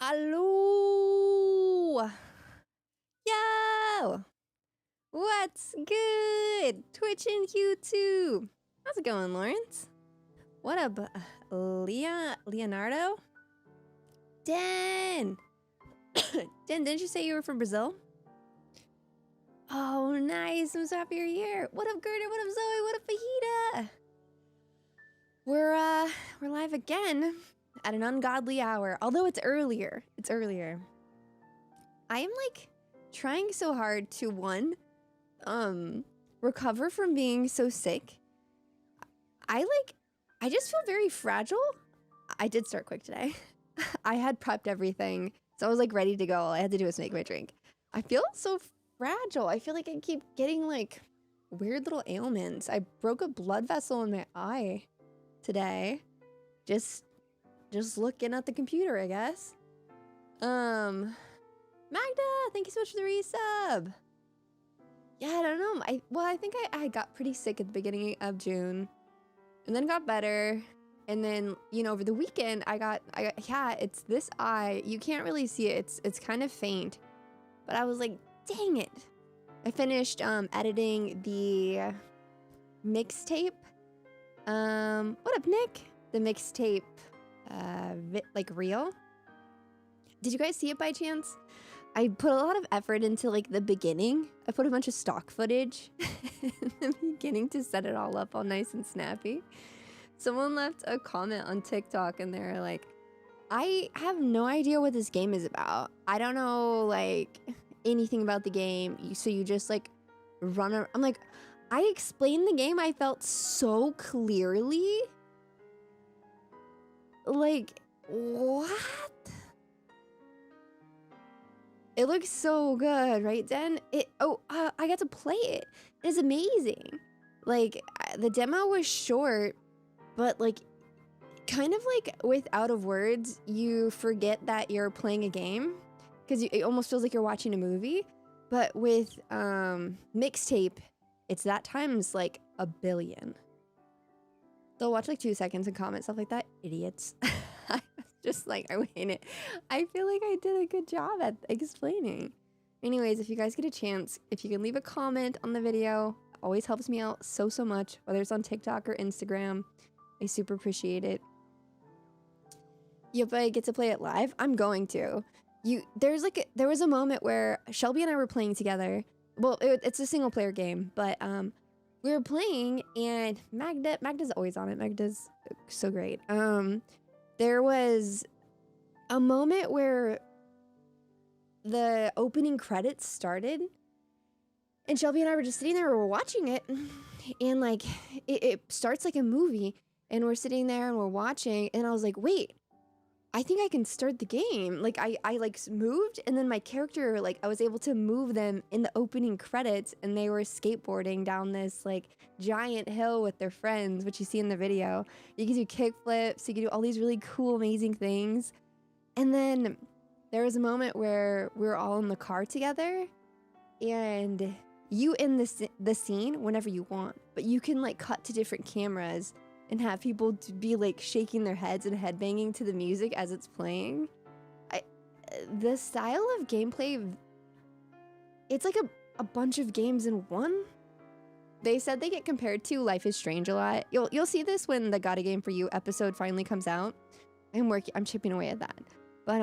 Hello! Yo! What's good? Twitch and YouTube. How's it going, Lawrence? What up, Leonardo? Den! Den, didn't you say you were from Brazil? Oh, nice. I'm so happy you're here. What up, Gerda? What up, Zoe? What up, Fajita? We're live again at an ungodly hour. Although it's earlier. It's earlier. I am like trying so hard to recover from being so sick. I just feel very fragile. I did start quick today. I had prepped everything, so I was like ready to go. All I had to do was make my drink. I feel so fragile. I feel like I keep getting like weird little ailments. I broke a blood vessel in my eye today. Just looking at the computer, I guess. Magda, thank you so much for the resub. Yeah, I don't know. I think I got pretty sick at the beginning of June, and then got better. And then, you know, over the weekend, I got yeah, it's this eye. You can't really see it. It's kind of faint. But I was like, dang it. I finished editing the mixtape. What up, Nick? The mixtape, like reel. Did you guys see it by chance? I put a lot of effort into like the beginning. I put a bunch of stock footage in the beginning to set it all up all nice and snappy. Someone left a comment on TikTok and they're like, I have no idea what this game is about. I don't know like anything about the game. So you just like run around. I'm like, I explained the game. I felt so clearly. Like, what? It looks so good, right, Den? I got to play it. It's amazing. Like, the demo was short, but like, kind of like with out of words, you forget that you're playing a game because it almost feels like you're watching a movie. But with mixtape, it's that times like a billion. They'll watch like 2 seconds and comment stuff like that. Idiots. Just like, I mean it. I feel like I did a good job at explaining. Anyways, if you guys get a chance, if you can leave a comment on the video, it always helps me out so much, whether it's on TikTok or Instagram. I super appreciate it. Yep, I get to play it live. I'm going to. There was a moment where Shelby and I were playing together. Well, it's a single player game, but we were playing and Magda's always on it. Magda's so great. There was a moment where the opening credits started and Shelby and I were just sitting there, we were watching it, and like it starts like a movie and we're sitting there and we're watching, and I was like, wait, I think I can start the game. Like I like moved, and then my character, like I was able to move them in the opening credits, and they were skateboarding down this like giant hill with their friends, which you see in the video. You can do kickflips, you can do all these really cool, amazing things. And then there was a moment where we were all in the car together, and you in the scene whenever you want, but you can like cut to different cameras and have people to be like shaking their heads and headbanging to the music as it's playing. The style of gameplay, it's like a bunch of games in one. They said they get compared to Life is Strange a lot. You'll see this when the Gotta Game for You episode finally comes out. I'm chipping away at that. But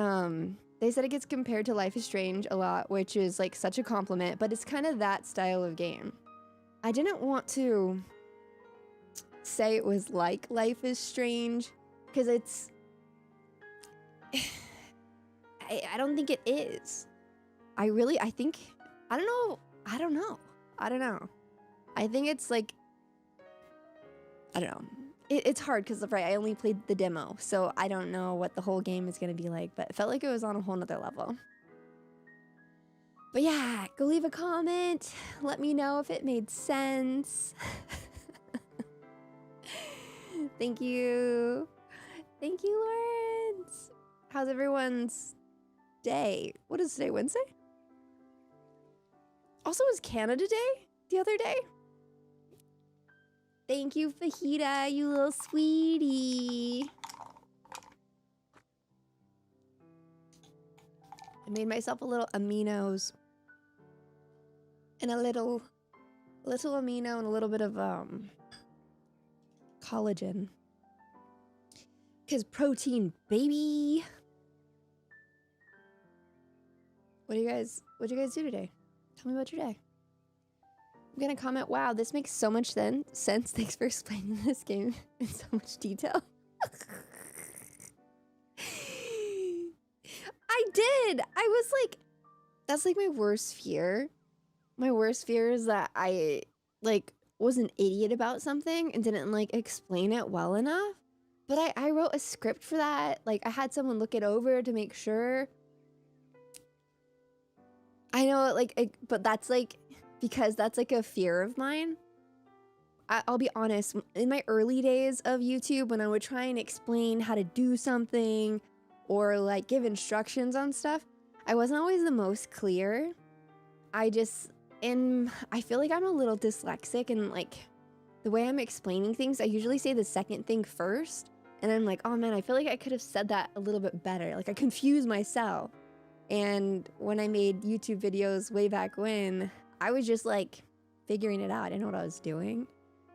they said it gets compared to Life is Strange a lot, which is like such a compliment, but it's kind of that style of game. I didn't want to say it was like Life is Strange because it's I don't think it is. I think I don't know. I think it's like, I don't know. It's hard because, right, I only played the demo, so I don't know what the whole game is going to be like, but it felt like it was on a whole nother level. But yeah, go leave a comment. Let me know if it made sense. Thank you. Thank you, Lawrence. How's everyone's day? What is today, Wednesday? Also, was Canada Day the other day? Thank you, Fajita, you little sweetie. I made myself a little aminos and a little amino and a little bit of collagen. Cause protein, baby. What'd you guys do today? Tell me about your day. I'm gonna comment, wow, this makes so much sense. Thanks for explaining this game in so much detail. I did. I was like, that's like my worst fear. My worst fear is that I like was an idiot about something and didn't like explain it well enough. But I wrote a script for that. Like I had someone look it over to make sure. I know, like, but that's like, because that's like a fear of mine. I'll be honest, in my early days of YouTube, when I would try and explain how to do something or like give instructions on stuff, I wasn't always the most clear. I feel like I'm a little dyslexic, and like the way I'm explaining things, I usually say the second thing first. And I'm like, oh man, I feel like I could have said that a little bit better. Like I confuse myself. And when I made YouTube videos way back when, I was just like figuring it out. I didn't know what I was doing.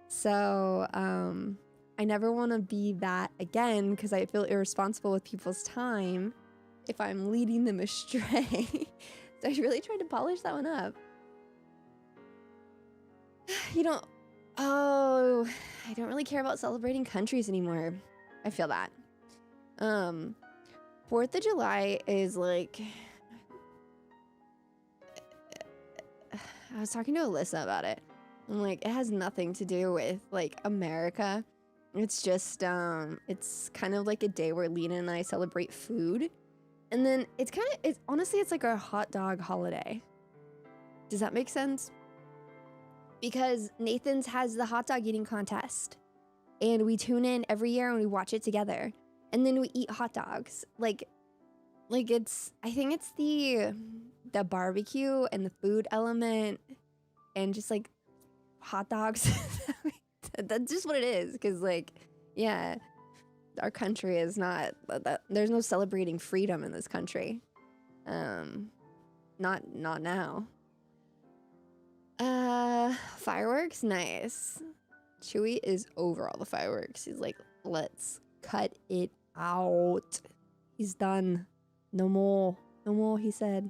So I never want to be that again, because I feel irresponsible with people's time if I'm leading them astray. So I really tried to polish that one up. I don't really care about celebrating countries anymore. I feel that. 4th of July is like, I was talking to Alyssa about it. I'm like, it has nothing to do with like America. It's just, it's kind of like a day where Lena and I celebrate food. And then it's honestly, it's like a hot dog holiday. Does that make sense? Because Nathan's has the hot dog eating contest. And we tune in every year and we watch it together. And then we eat hot dogs. Like I think it's the barbecue and the food element and just like hot dogs. That's just what it is. Cause like, yeah, our country is not, there's no celebrating freedom in this country. Not now. Fireworks, nice. Chewy is over all the fireworks. He's like, let's cut it out. He's done. No more, he said.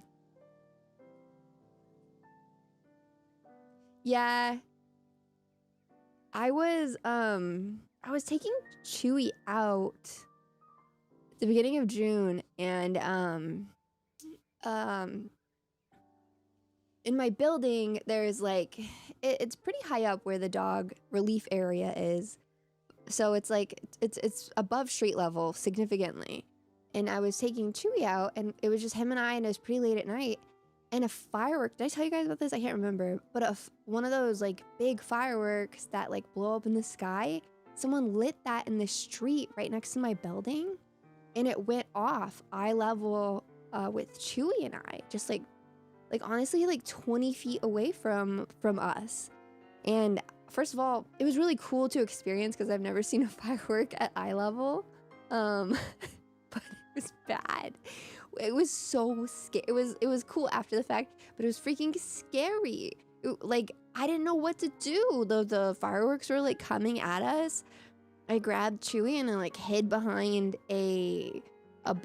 Yeah. I was taking Chewy out at the beginning of June, and in my building there's like it's pretty high up where the dog relief area is. So it's like it's above street level significantly. And I was taking Chewy out, and it was just him and I, and it was pretty late at night. And a firework, did I tell you guys about this? I can't remember. But one of those like big fireworks that like blow up in the sky, someone lit that in the street right next to my building. And it went off eye level with Chewy and I, just like honestly like 20 feet away from us. And first of all, it was really cool to experience because I've never seen a firework at eye level. But it was bad. It was so scary. It was cool after the fact, but it was freaking scary. Like I didn't know what to do. The fireworks were like coming at us. I grabbed Chewy and I like hid behind a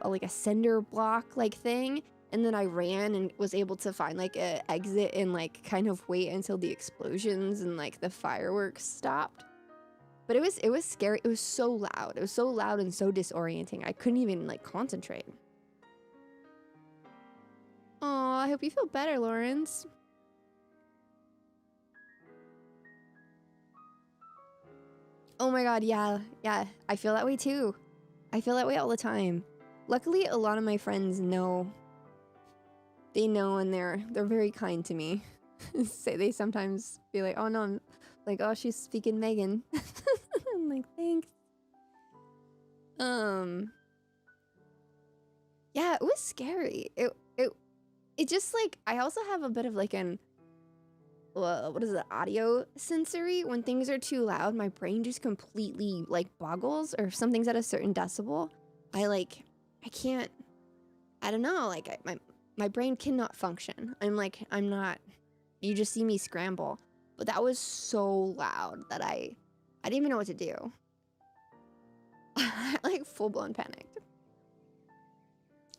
like a cinder block like thing, and then I ran and was able to find like an exit and like kind of wait until the explosions and like the fireworks stopped. But it was scary. It was so loud. It was so loud and so disorienting. I couldn't even like concentrate. Oh, I hope you feel better, Lawrence. Oh my god, yeah. I feel that way too. I feel that way all the time. Luckily, a lot of my friends know. They know, and they're very kind to me. They sometimes be like, oh no, I'm like, oh, she's speaking Megan. I'm like, thanks. Yeah, it was scary. It just like, I also have a bit of like what is it, audio sensory. When things are too loud, my brain just completely like boggles, or if something's at a certain decibel, I can't, I don't know, like my brain cannot function. I'm not, you just see me scramble. But that was so loud that I didn't even know what to do. I like full blown panicked.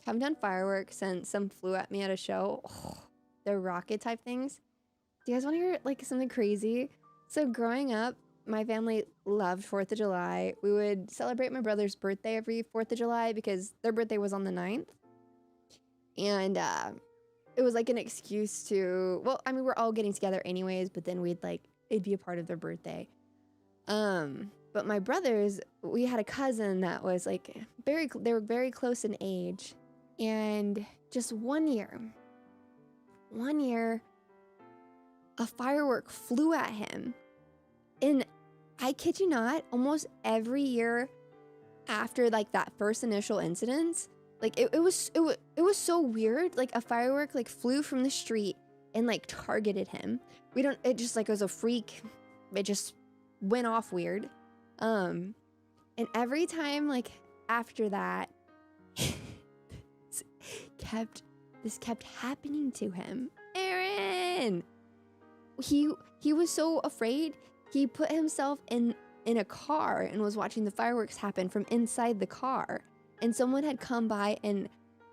Haven't done fireworks since some flew at me at a show. Oh, they're rocket type things. Do you guys want to hear like something crazy? So growing up, my family loved 4th of July. We would celebrate my brother's birthday every 4th of July because their birthday was on the 9th. And it was like an excuse to, well, I mean, we're all getting together anyways, but then it'd be a part of their birthday. But my brothers, we had a cousin that was like they were very close in age. And just one year, a firework flew at him. And I kid you not, almost every year after like that first initial incident, like it was so weird. Like a firework like flew from the street and like targeted him. It just like was a freak. It just went off weird. And every time like after that, this kept happening to him. Aaron! He was so afraid, he put himself in a car and was watching the fireworks happen from inside the car. And someone had come by and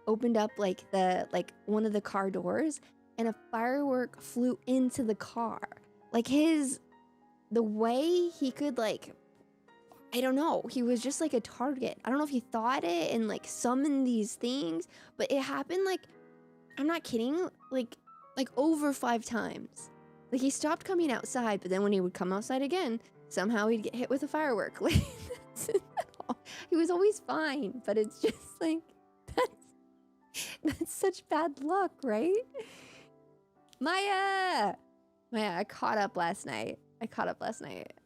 opened up like one of the car doors, and a firework flew into the car. Like the way he could like, I don't know, he was just like a target. I don't know if he thought it and like summoned these things, but it happened like, I'm not kidding, like over 5 times. Like he stopped coming outside, but then when he would come outside again, somehow he'd get hit with a firework. Like he was always fine, but it's just like, that's such bad luck, right? Maya, I caught up last night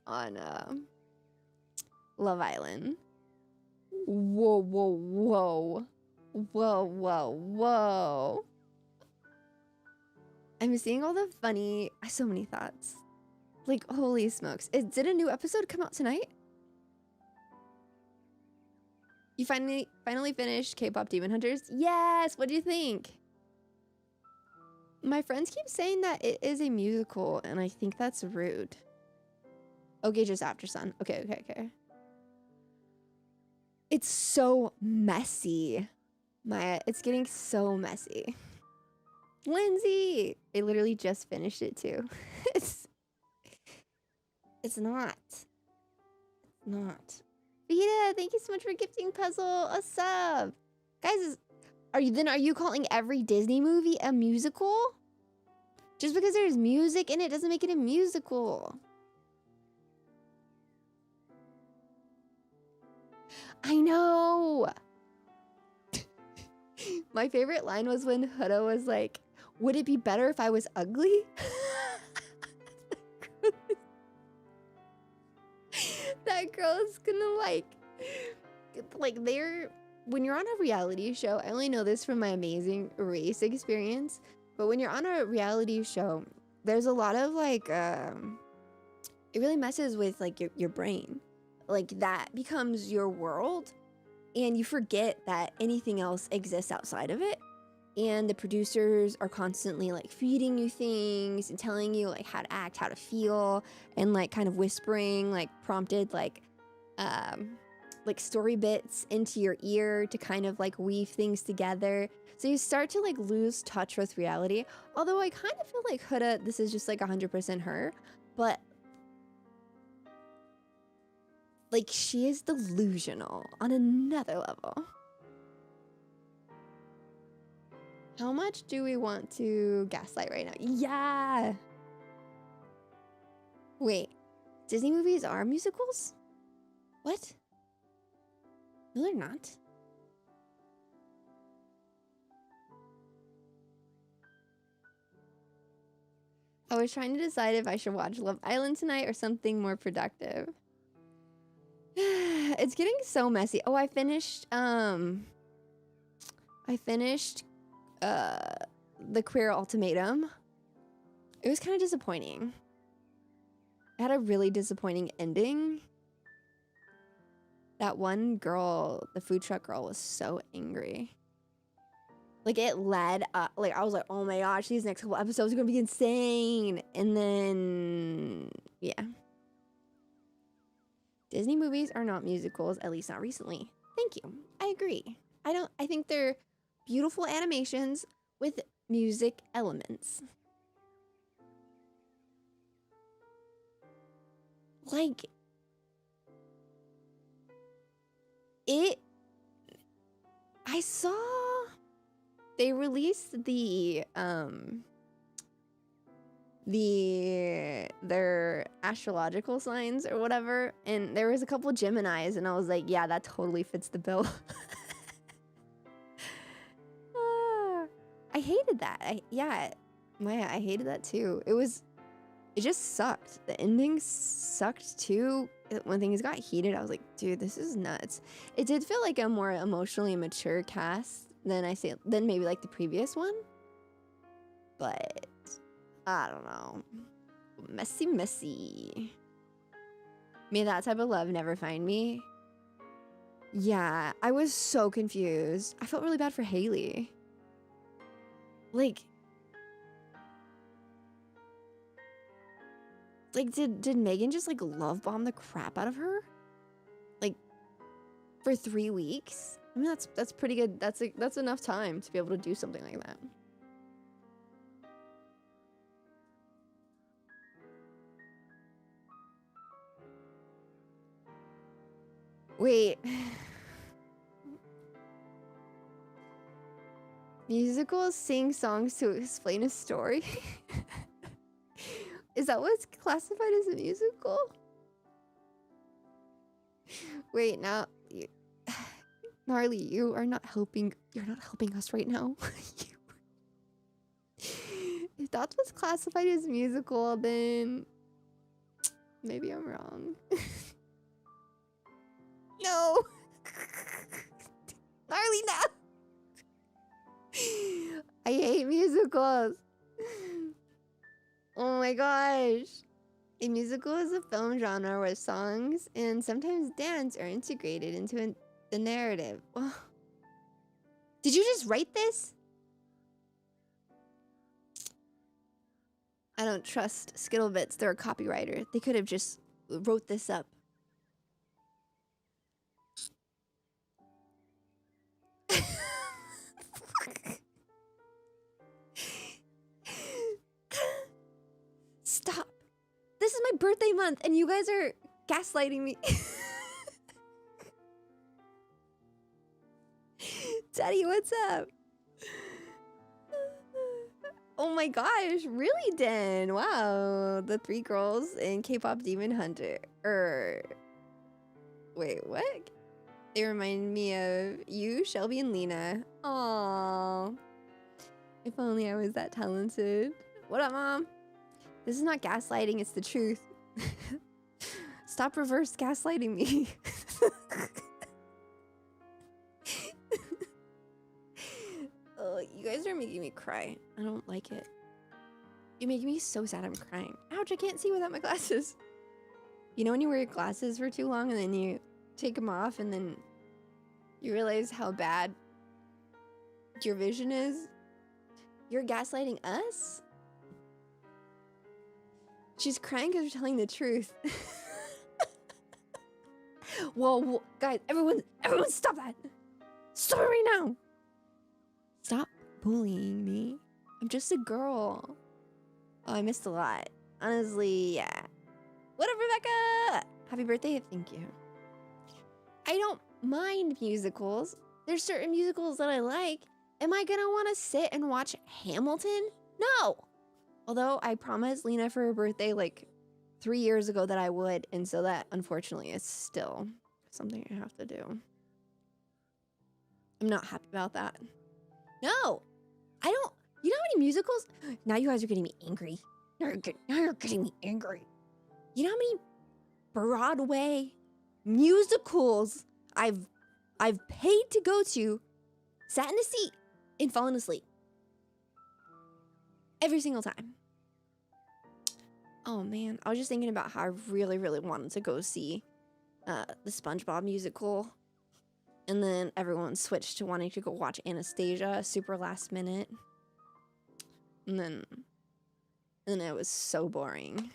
on Love Island. Whoa. I'm seeing all the funny, so many thoughts. Like, holy smokes. Did a new episode come out tonight? You finally finished K-pop Demon Hunters? Yes! What do you think? My friends keep saying that it is a musical, and I think that's rude. Okay, just After Sun. Okay. It's so messy. Maya, it's getting so messy. Lindsay! I literally just finished it too. It's not. Vita, thank you so much for gifting Puzzle a sub. Guys, are you calling every Disney movie a musical? Just because there's music in it doesn't make it a musical. I know. My favorite line was when Huda was like, would it be better if I was ugly? That girl is gonna like when you're on a reality show, I only know this from my Amazing Race experience, but when you're on a reality show, there's a lot of like, it really messes with like your brain. Like that becomes your world and you forget that anything else exists outside of it. And the producers are constantly like feeding you things and telling you like how to act, how to feel, and like kind of whispering like prompted like story bits into your ear to kind of like weave things together. So you start to like lose touch with reality. Although I kind of feel like Huda, this is just like 100% her, but like she is delusional on another level. How much do we want to gaslight right now? Yeah. Wait, Disney movies are musicals? What? No, they're not. I was trying to decide if I should watch Love Island tonight or something more productive. It's getting so messy. Oh, I finished The Queer Ultimatum. It was kind of disappointing. It had a really disappointing ending. That one girl, the food truck girl, was so angry. Like it led up, like I was like, oh my gosh, these next couple episodes are gonna be insane. And then, yeah. Disney movies are not musicals, at least not recently. Thank you. I agree. I think they're beautiful animations with music elements. Like, I saw they released their astrological signs or whatever, and there was a couple Geminis, and I was like, yeah, that totally fits the bill. I hated that. I hated that too. It just sucked. The ending sucked too. When things got heated, I was like, dude, this is nuts. It did feel like a more emotionally mature cast than maybe like the previous one. But I don't know. Messy. May that type of love never find me. Yeah, I was so confused. I felt really bad for Haley. Like, did Megan just like love bomb the crap out of her? Like, for 3 weeks? I mean, that's pretty good. That's enough time to be able to do something like that. Wait. Musicals sing songs to explain a story? Is that what's classified as a musical? Wait, now, Gnarly, you're not helping us right now. If that's what's classified as musical, then maybe I'm wrong. No. Gnarly, no. I hate musicals. Oh my gosh. A musical is a film genre where songs and sometimes dance are integrated into the narrative. Did you just write this? I don't trust Skittlebits. They're a copywriter. They could have just wrote this up. Stop. This is my birthday month and you guys are gaslighting me. Daddy, what's up? Oh my gosh, really, Den? Wow, the 3 girls in K-pop Demon Hunter. Wait, what? They remind me of you, Shelby, and Lena. Aww. If only I was that talented. What up, Mom? This is not gaslighting, it's the truth. Stop reverse gaslighting me. Oh, you guys are making me cry. I don't like it. You're making me so sad I'm crying. Ouch, I can't see without my glasses. You know when you wear your glasses for too long and then you take them off and then you realize how bad your vision is? You're gaslighting us? She's crying because you're telling the truth. Whoa, guys, everyone stop that. Stop it right now. Stop bullying me. I'm just a girl. Oh, I missed a lot. Honestly, yeah. What up, Rebecca? Happy birthday. Thank you. I don't mind musicals. There's certain musicals that I like. Am I gonna want to sit and watch Hamilton? No. Although I promised Lena for her birthday like 3 years ago that I would. And so that, unfortunately, is still something I have to do. I'm not happy about that. No, I don't. You know how many musicals? Now you guys are getting me angry. Now you're getting me angry. You know how many Broadway musicals I've paid to go to, sat in a seat, and fallen asleep. Every single time. Oh man, I was just thinking about how I really, really wanted to go see the SpongeBob musical. And then everyone switched to wanting to go watch Anastasia super last minute. And then it was so boring.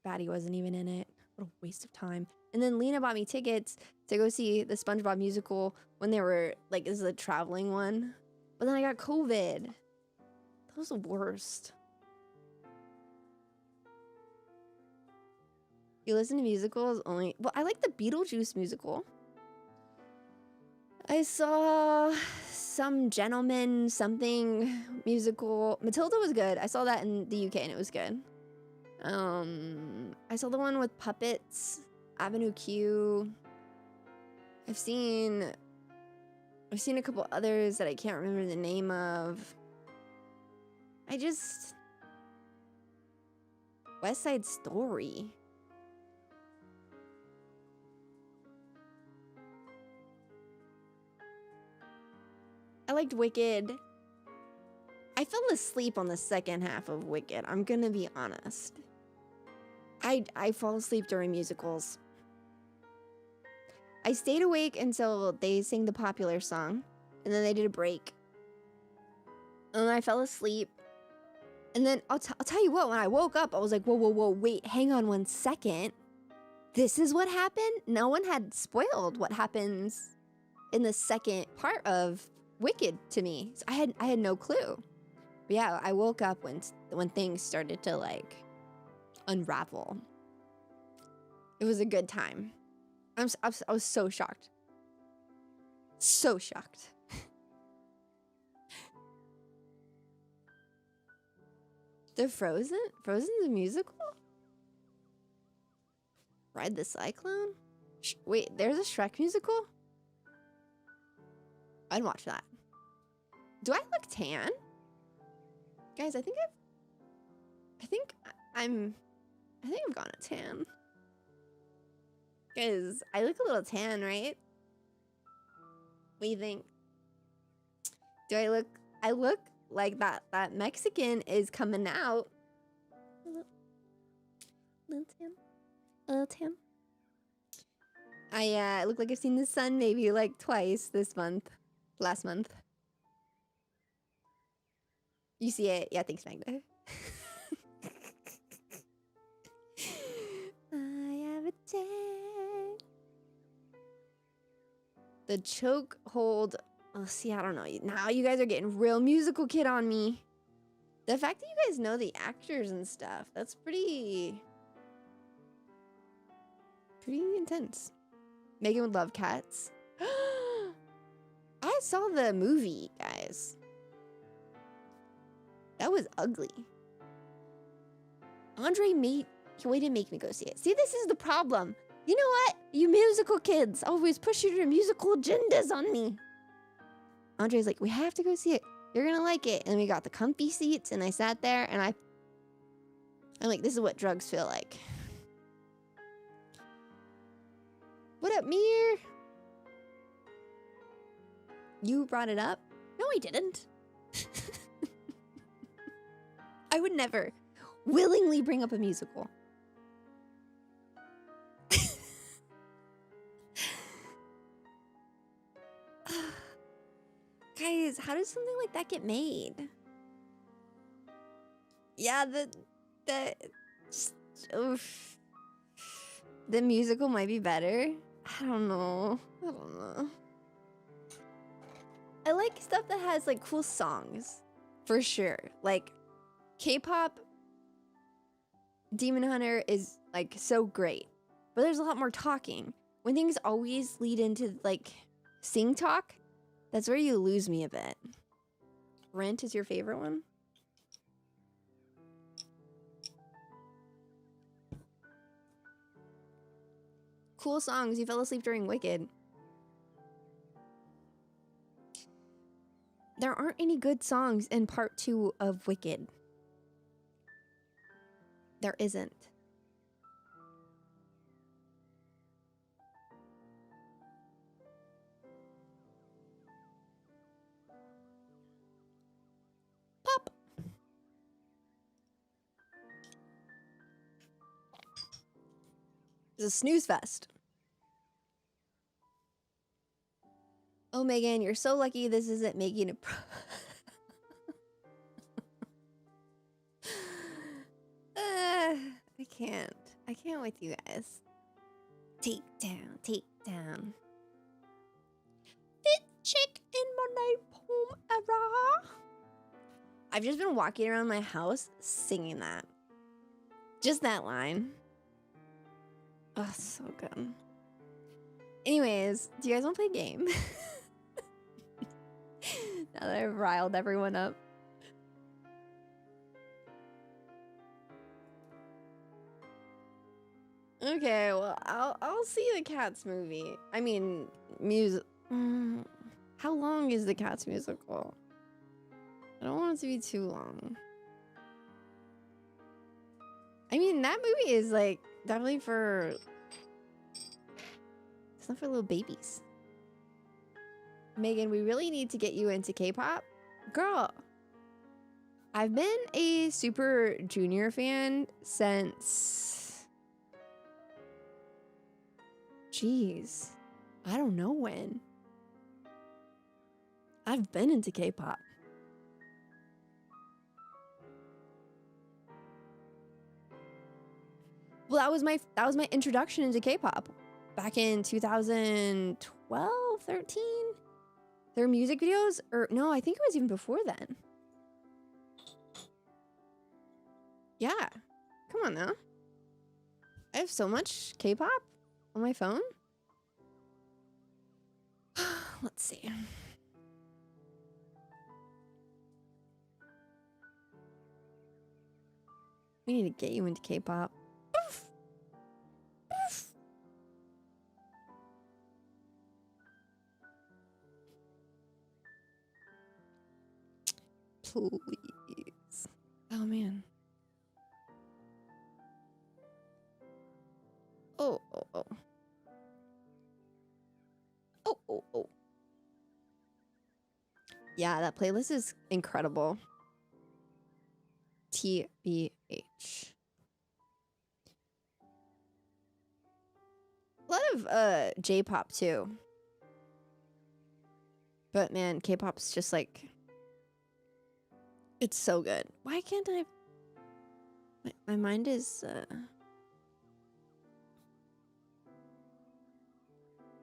Batty wasn't even in it. What a waste of time. And then Lena bought me tickets to go see the SpongeBob musical when they were like, this is a traveling one. But then I got COVID. That was the worst. You listen to musicals only? Well, I like the Beetlejuice musical. I saw some gentleman something musical. Matilda was good. I saw that in the UK and it was good. I saw the one with puppets, Avenue Q. I've seen a couple others that I can't remember the name of. West Side Story. I liked Wicked. I fell asleep on the second half of Wicked. I'm gonna be honest. I fall asleep during musicals. I stayed awake until they sang the popular song, and then they did a break. And then I fell asleep. And then I'll tell you what, when I woke up, I was like, whoa, wait, hang on 1 second. This is what happened? No one had spoiled what happens in the second part of Wicked to me. So I had no clue. But yeah, I woke up when things started to like unravel. It was a good time. I was so shocked. So shocked. The Frozen's a musical? Ride the Cyclone? Wait, there's a Shrek musical? I'd watch that. Do I look tan? Guys, I think I've gone a tan. Guys, I look a little tan, right? What do you think? Do I look like that Mexican is coming out. Little tan. I look like I've seen the sun maybe like twice last month. You see it? Yeah, thanks, Magda. I have a tan. The chokehold. Oh, see, I don't know. Now you guys are getting real musical kid on me. The fact that you guys know the actors and stuff, that's pretty intense. Megan would love cats. I saw the movie, guys. That was ugly. Andre didn't make me go see it. See, this is the problem. You know what? You musical kids always push your musical agendas on me. Andre's like, we have to go see it. You're gonna like it. And we got the comfy seats and I sat there and I'm like, this is what drugs feel like. What up, Mir? You brought it up? No, I didn't. I would never willingly bring up a musical. Guys, how does something like that get made? Yeah, the musical might be better. I don't know. I like stuff that has like cool songs, for sure. Like K-pop, Demon Hunter is like so great, but there's a lot more talking. When things always lead into like sing talk, that's where you lose me a bit. Rent is your favorite one? Cool songs. You fell asleep during Wicked. There aren't any good songs in part 2 of Wicked. There isn't. Pop. It's a snooze fest. Oh, Megan, you're so lucky this isn't making a I can't. I can't with you guys. Take down, take down. Fit chick in my home era. I've just been walking around my house singing that. Just that line. Oh, so good. Anyways, do you guys want to play a game? Now that I've riled everyone up. Okay, well, I'll see the Cats movie. I mean, music. How long is the Cats musical? I don't want it to be too long. I mean, that movie is like definitely for. It's not for little babies. Megan, we really need to get you into K-pop. Girl, I've been a Super Junior fan since... Jeez, I don't know when. I've been into K-pop. Well, that was my introduction into K-pop back in 2012, 13. Their music videos, or no, I think it was even before then. Yeah, come on now. I have so much K-pop on my phone. Let's see. We need to get you into K-pop. Please. Oh, man. Oh. Oh. Yeah, that playlist is incredible. TBH. A lot of J-pop too. But man, K-pop's just like, it's so good. Why can't I? My mind is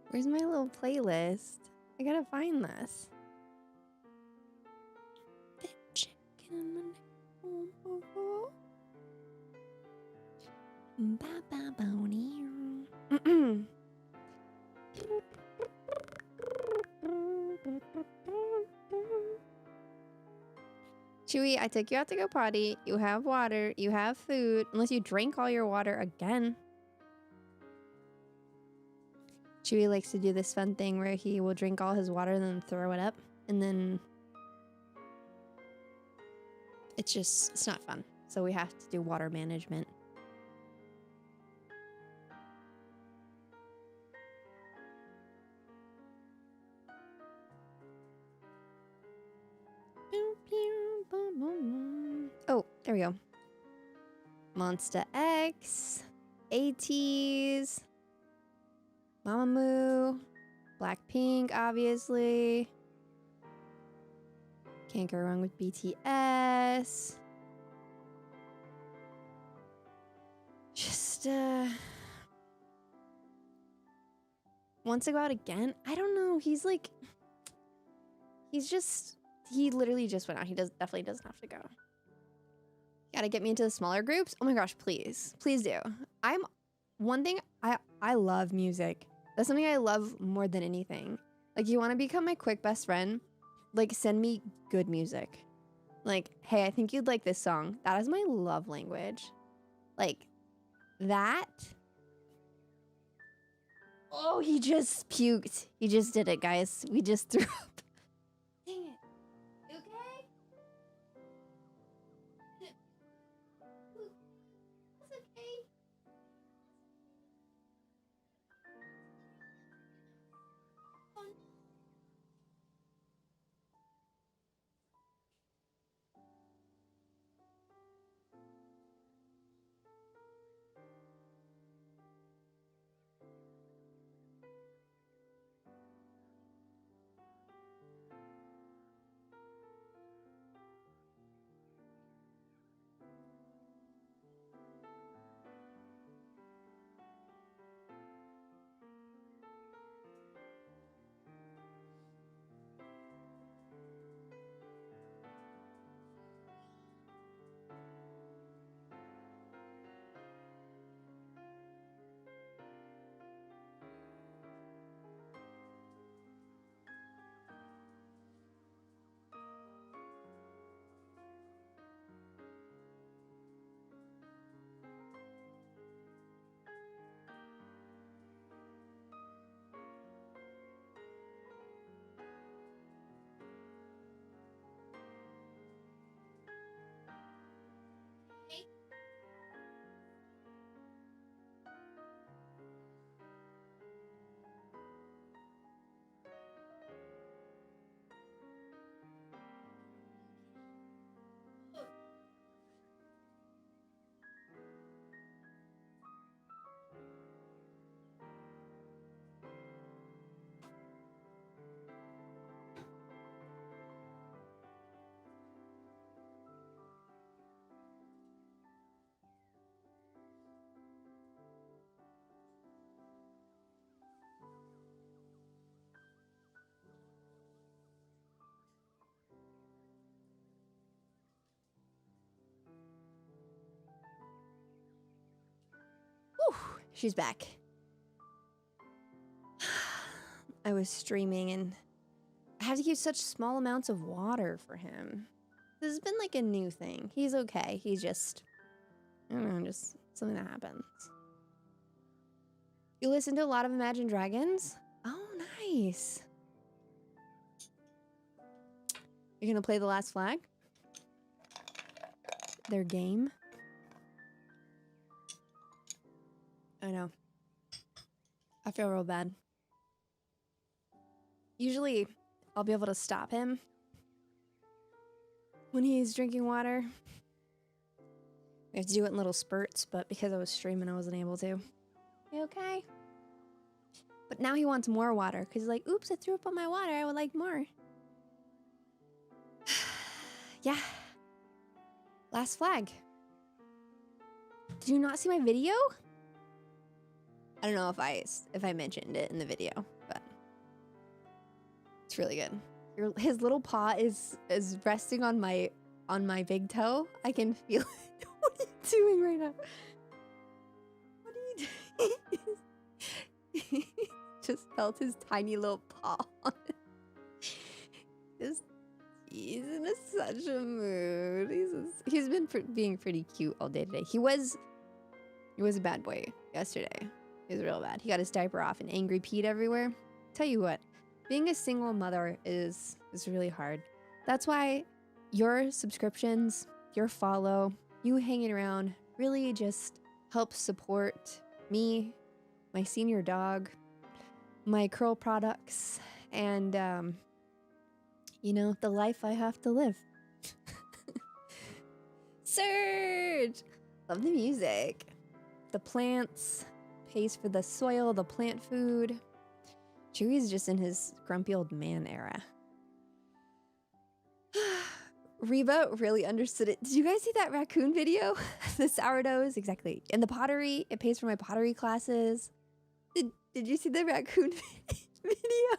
where's my little playlist? I gotta find this. The chicken. Chewy, I took you out to go potty. You have water. You have food. Unless you drank all your water again. Chewy likes to do this fun thing where he will drink all his water and then throw it up. And then it's not fun. So we have to do water management. Oh, there we go. Monster X, ATEEZ, Mamamoo, Blackpink, obviously. Can't go wrong with BTS. Just, wants to go out again? I don't know. He literally just went out. He definitely doesn't have to go. Gotta get me into the smaller groups. Oh my gosh, please. Please do. One thing, I love music. That's something I love more than anything. Like, you want to become my quick best friend? Like, send me good music. Like, hey, I think you'd like this song. That is my love language. Like, that. Oh, he just puked. He just did it, guys. We just threw up. Dang it. You okay? It's okay. she's back. I was streaming and I have to keep such small amounts of water for him. This has been like a new thing. He's okay. He's just, I don't know, just something that happens. You listen to a lot of Imagine Dragons? Oh, nice. You're gonna play The Last Flag? Their game? I know. I feel real bad. Usually, I'll be able to stop him when he's drinking water. I have to do it in little spurts, but because I was streaming, I wasn't able to. You okay? But now he wants more water, because he's like, oops, I threw up on my water. I would like more. Yeah. Last Flag. Did you not see my video? I don't know if I mentioned it in the video, but it's really good. His little paw is resting on my big toe. I can feel it. What are you doing right now? What are you doing? Just felt his tiny little paw on it. He's in such a mood. He's been being pretty cute all day today. He was a bad boy yesterday. He was real bad. He got his diaper off and angry peed everywhere. Tell you what, being a single mother is really hard. That's why your subscriptions, your follow, you hanging around really just helps support me, my senior dog, my curl products, and you know, the life I have to live. Surge! Love the music. The plants, pays for the soil, the plant food. Chewie's just in his grumpy old man era. Reba really understood it. Did you guys see that raccoon video? The sourdoughs, exactly. And the pottery, it pays for my pottery classes. Did you see the raccoon video?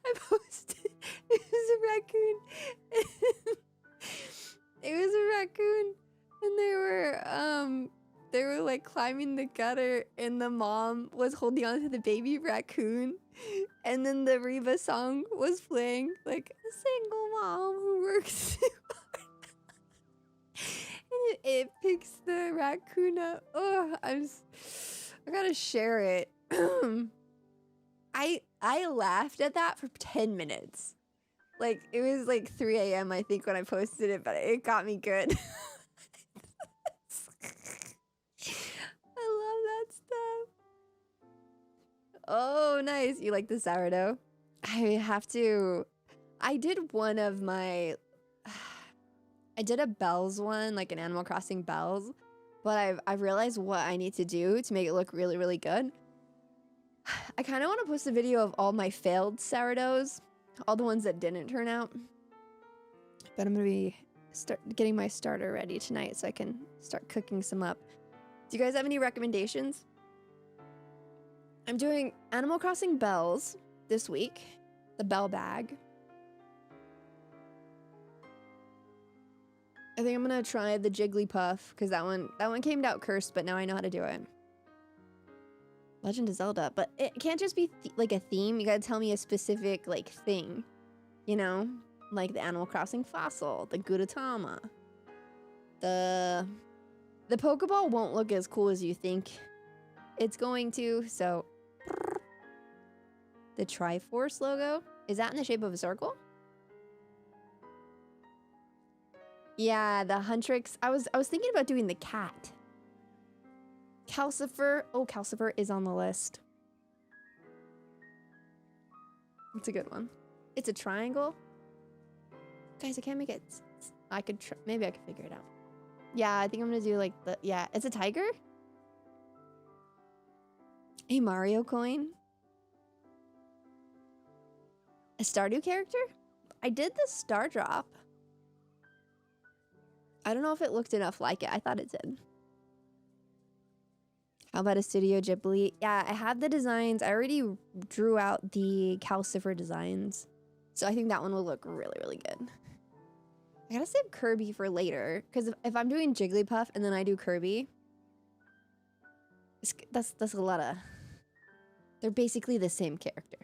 I posted. It was a raccoon. It was a raccoon, and they were like climbing the gutter, and the mom was holding on to the baby raccoon, and then the Reba song was playing, like a single mom who works too hard. And it picks the raccoon up. Oh, I gotta share it. I laughed at that for 10 minutes. Like, it was like 3 a.m. I think when I posted it, but it got me good. I love that stuff. Oh, nice. You like the sourdough? I did one of my, I did a bells one, like an Animal Crossing bells, but I've realized what I need to do to make it look really, really good. I kind of want to post a video of all my failed sourdoughs, all the ones that didn't turn out. But I'm going to be getting my starter ready tonight so I can start cooking some up. Do you guys have any recommendations? I'm doing Animal Crossing bells this week, the bell bag. I think I'm going to try the Jigglypuff because that one came out cursed, but now I know how to do it. Legend of Zelda, but it can't just be like a theme. You gotta tell me a specific like thing, you know, like the Animal Crossing fossil, the Gudetama. The Pokeball won't look as cool as you think it's going to. So the Triforce logo, is that in the shape of a circle? Yeah, the Huntrix. I was thinking about doing the cat. Calcifer. Oh, Calcifer is on the list. It's a good one. It's a triangle. Guys, I can't make it. I could try. Maybe I could figure it out. Yeah, I think I'm gonna do like the. Yeah, it's a tiger. A Mario coin. A Stardew character? I did the Star Drop. I don't know if it looked enough like it. I thought it did. How about a Studio Ghibli? Yeah, I have the designs. I already drew out the Calcifer designs. So I think that one will look really, really good. I gotta save Kirby for later. Because if I'm doing Jigglypuff and then I do Kirby, That's a lot of... They're basically the same character.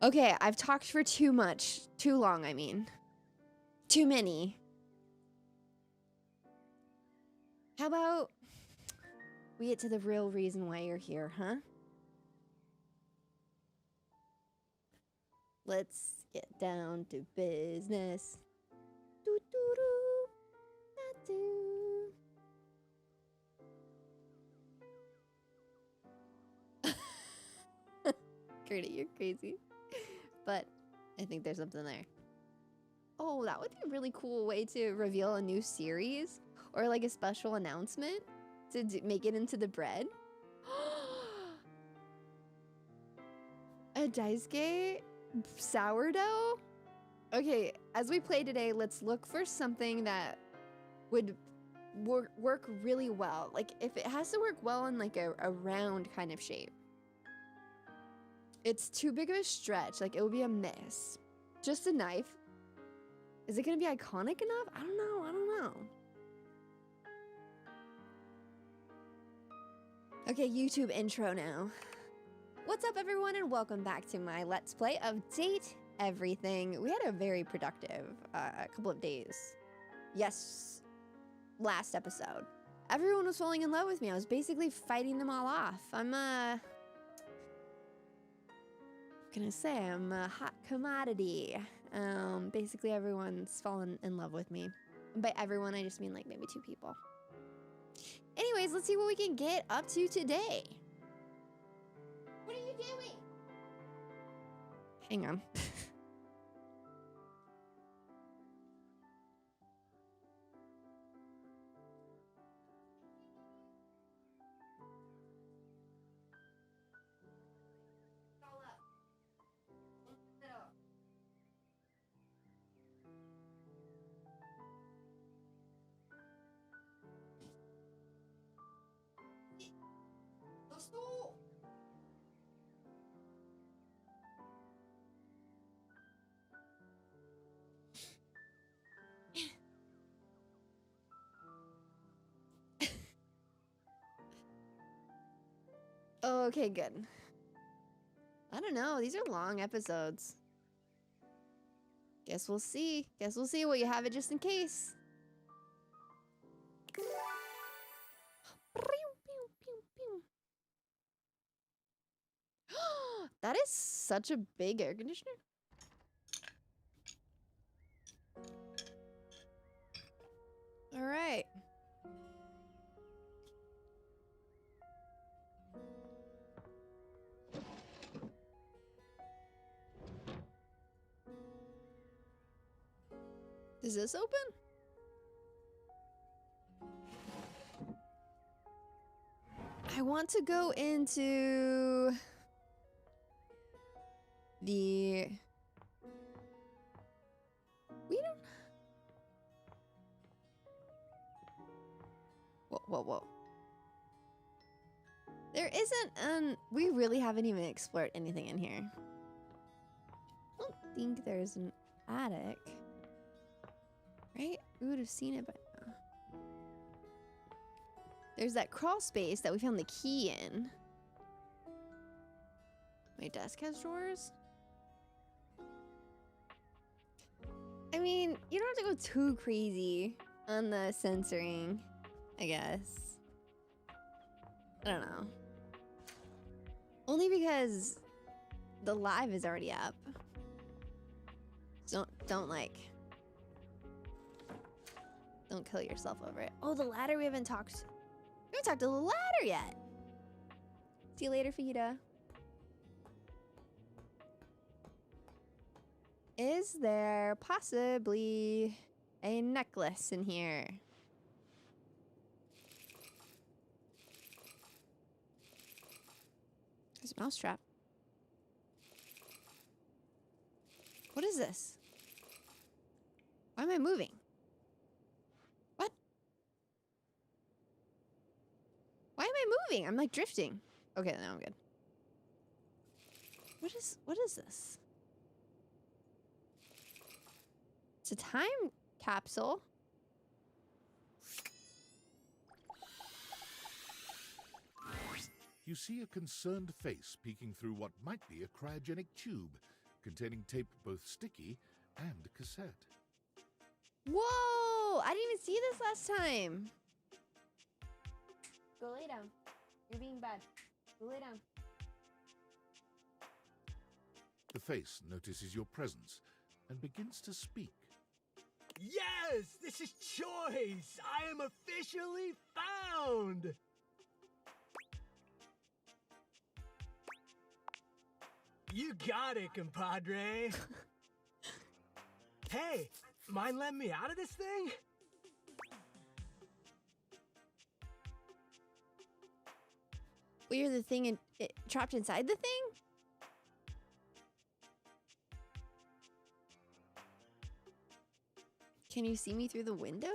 Okay, I've talked for too long, I mean. Too many. How about we get to the real reason why you're here, huh? Let's get down to business. Doo doo doo. Da doo. Gertie, you're crazy. But I think there's something there. Oh, that would be a really cool way to reveal a new series or like a special announcement to make it into the bread. A Daisuke sourdough? Okay, as we play today, let's look for something that would work really well. Like if it has to work well in like a round kind of shape. It's too big of a stretch, like it would be a miss. Just a knife. Is it gonna be iconic enough? I don't know. Okay, YouTube intro now. What's up everyone and welcome back to my Let's Play of Date Everything. We had a very productive couple of days. Yes, last episode. Everyone was falling in love with me. I was basically fighting them all off. I'm a hot commodity. Basically everyone's fallen in love with me. By everyone, I just mean like maybe 2 people. Anyways, let's see what we can get up to today. What are you doing? Hang on. Okay, good. I don't know. These are long episodes. Guess we'll see. Well, you have it just in case. That is such a big air conditioner. All right. Is this open? I want to go into the... We don't... Whoa. There isn't we really haven't even explored anything in here. I don't think there's an attic. Right? We would have seen it by now. There's that crawl space that we found the key in. My desk has drawers. I mean, you don't have to go too crazy on the censoring, I guess. I don't know. Only because the live is already up. So don't kill yourself over it. Oh, the ladder we haven't talked to the ladder yet. See you later, Fajita. Is there possibly a necklace in here? There's a mousetrap. What is this? Why am I moving? What? Why am I moving? I'm like drifting. Okay, now I'm good. What is this? It's a time capsule. you see a concerned face peeking through what might be a cryogenic tube containing tape both sticky and cassette. Whoa! I didn't even see this last time. Go lay down. You're being bad. Go lay down. The face notices your presence and begins to speak. Yes, this is Choice. I am officially found. You got it, compadre. Hey, mind letting me out of this thing? Wait, you're the thing trapped inside the thing? Can you see me through the window?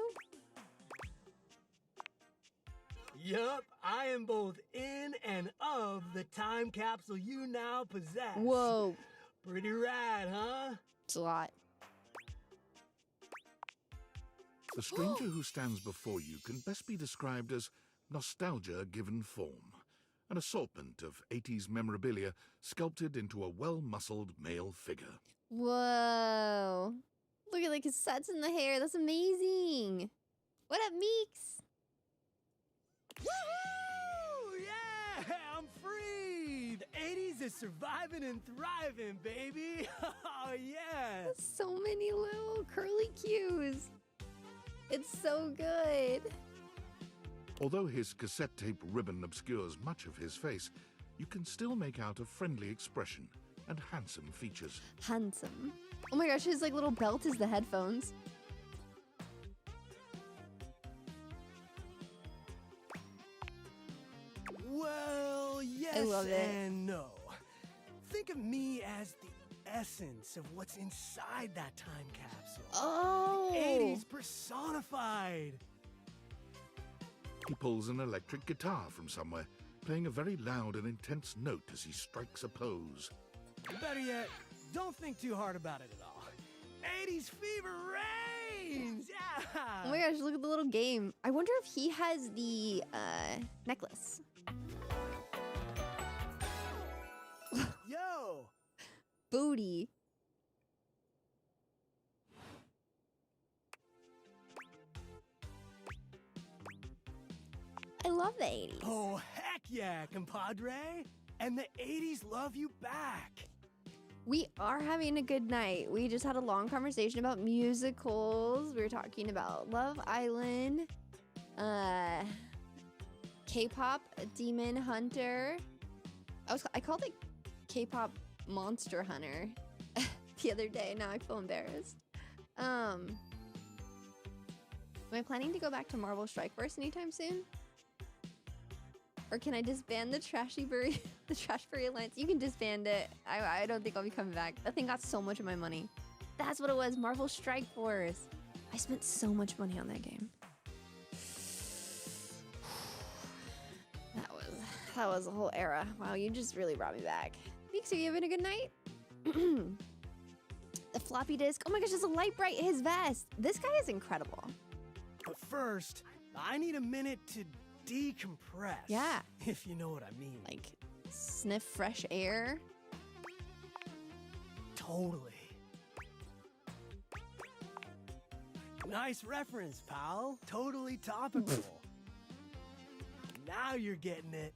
Yup, I am both in and of the time capsule you now possess. Whoa. Pretty rad, huh? It's a lot. The stranger who stands before you can best be described as nostalgia given form, an assortment of 80s memorabilia sculpted into a well-muscled male figure. Whoa. Look at the cassettes in the hair. That's amazing. What up, Meeks? Woohoo! Yeah, I'm free. The 80s is surviving and thriving, baby. Oh, yeah. So many little curly cues. It's so good. Although his cassette tape ribbon obscures much of his face, you can still make out a friendly expression and handsome features. Handsome. Oh my gosh, his like little belt is the headphones. Well, yes I love it. and no. Think of me as the essence of what's inside that time capsule. Oh. 80s personified. He pulls an electric guitar from somewhere, playing a very loud and intense note as he strikes a pose. Better yet, don't think too hard about it at all. 80s fever reigns! Yeah! Oh my gosh, look at the little game. I wonder if he has the necklace. Yo! Booty. I love the 80s. Oh, heck yeah, compadre! And the 80s love you back. We are having a good night. We just had a long conversation about musicals. We were talking about Love Island, K-pop, Demon Hunter. I called it K-pop Monster Hunter the other day. Now I feel embarrassed. Am I planning to go back to Marvel Strike Force anytime soon? Or can I disband the Trash Furry Alliance? You can disband it. I don't think I'll be coming back. That thing got so much of my money. That's what it was, Marvel Strike Force. I spent so much money on that game. That was a whole era. Wow, you just really brought me back. Meeks, are you having a good night? The floppy disk. Oh my gosh, there's a light bright in his vest. This guy is incredible. But first, I need a minute to decompress. Yeah. If you know what I mean. Like, sniff fresh air. Totally. Nice reference, pal. Totally topical. Now you're getting it.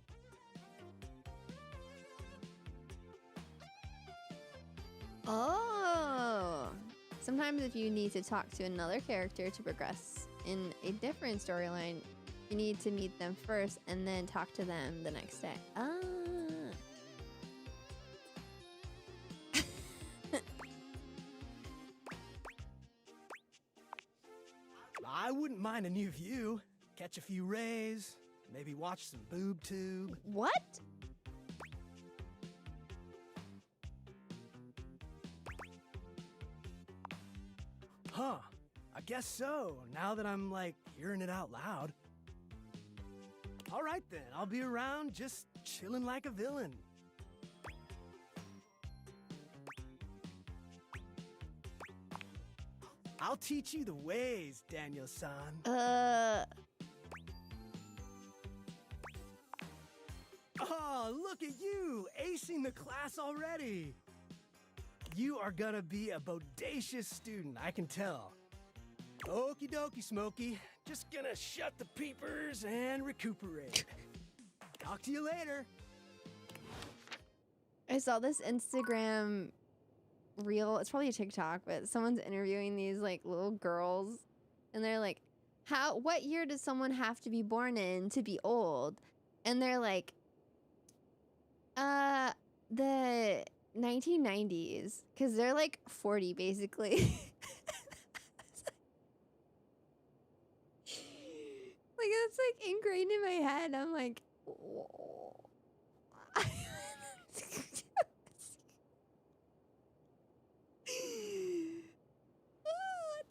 Oh. Sometimes if you need to talk to another character to progress in a different storyline, you need to meet them first and then talk to them the next day. Ah. I wouldn't mind a new view. Catch a few rays, maybe watch some boob tube. What? Huh. I guess so, now that I'm, like, hearing it out loud. All right, then. I'll be around just chilling like a villain. I'll teach you the ways, Daniel-san. Oh, look at you, acing the class already. You are gonna be a bodacious student, I can tell. Okie dokie, Smokey. Just gonna shut the peepers and recuperate. Talk to you later. I saw this Instagram reel. It's probably a TikTok, but someone's interviewing these like little girls, and they're like, what year does someone have to be born in to be old? And they're like, the 1990s, because they're like 40 basically. Like, that's like ingrained in my head. I'm like, whoa.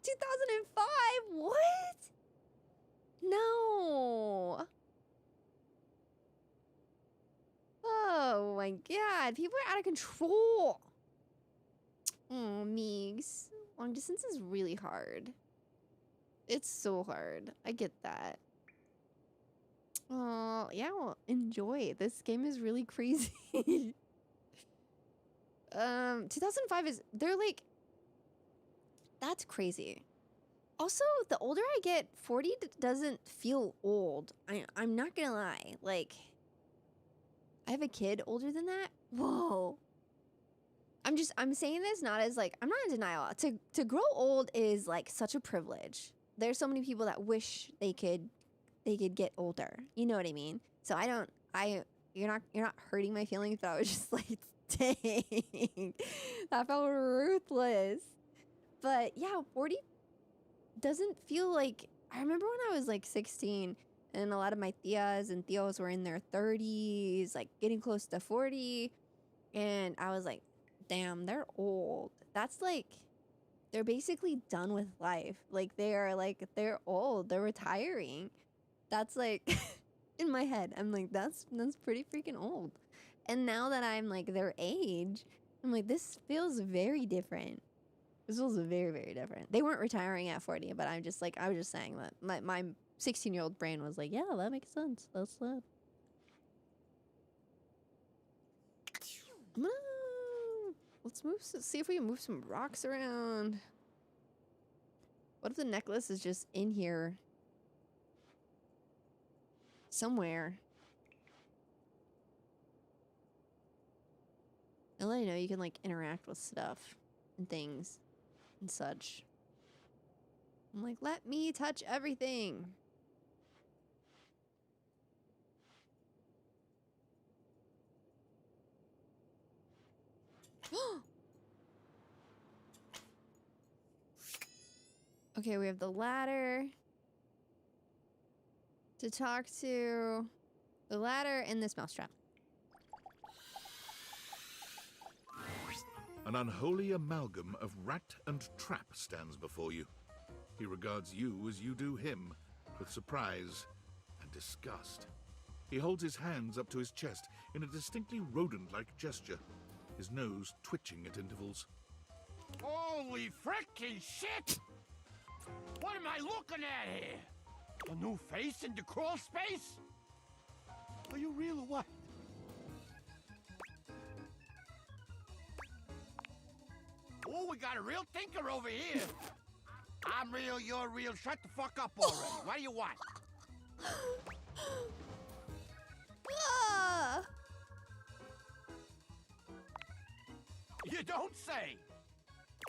2005? What? No. Oh my god. People are out of control. Oh, Meegs. Long distance is really hard. It's so hard. I get that. Oh, yeah, well, enjoy. This game is really crazy. 2005 is, they're like, that's crazy. Also, the older I get, 40 doesn't feel old. I'm not gonna lie. Like, I have a kid older than that. Whoa. I'm saying this not as like, I'm not in denial. To grow old is like such a privilege. There's so many people that wish they could get older. You know what I mean? So you're not hurting my feelings, but I was just like, dang, that felt ruthless. But yeah, 40 doesn't feel like, I remember when I was like 16 and a lot of my tias and tios were in their 30s, like getting close to 40. And I was like, damn, they're old. That's like, they're basically done with life. Like they're old, they're retiring. That's like, in my head, I'm like, that's pretty freaking old. And now that I'm like their age, I'm like, this feels very different. This feels very, very different. They weren't retiring at 40, but I'm just like, I was just saying that my 16-year-old brain was like, yeah, that makes sense. That's that. Let's see if we can move some rocks around. What if the necklace is just in here somewhere? And let you know you can like interact with stuff and things and such. I'm like, let me touch everything. Okay, we have the ladder to talk to. The ladder and this mousetrap. An unholy amalgam of rat and trap stands before you. He regards you as you do him, with surprise and disgust. He holds his hands up to his chest in a distinctly rodent-like gesture, his nose twitching at intervals. Holy frickin' shit! What am I looking at here? A new face in the crawl space? Are you real or what? Oh, we got a real thinker over here. I'm real, you're real. Shut the fuck up already. What do you want? Ah! You don't say.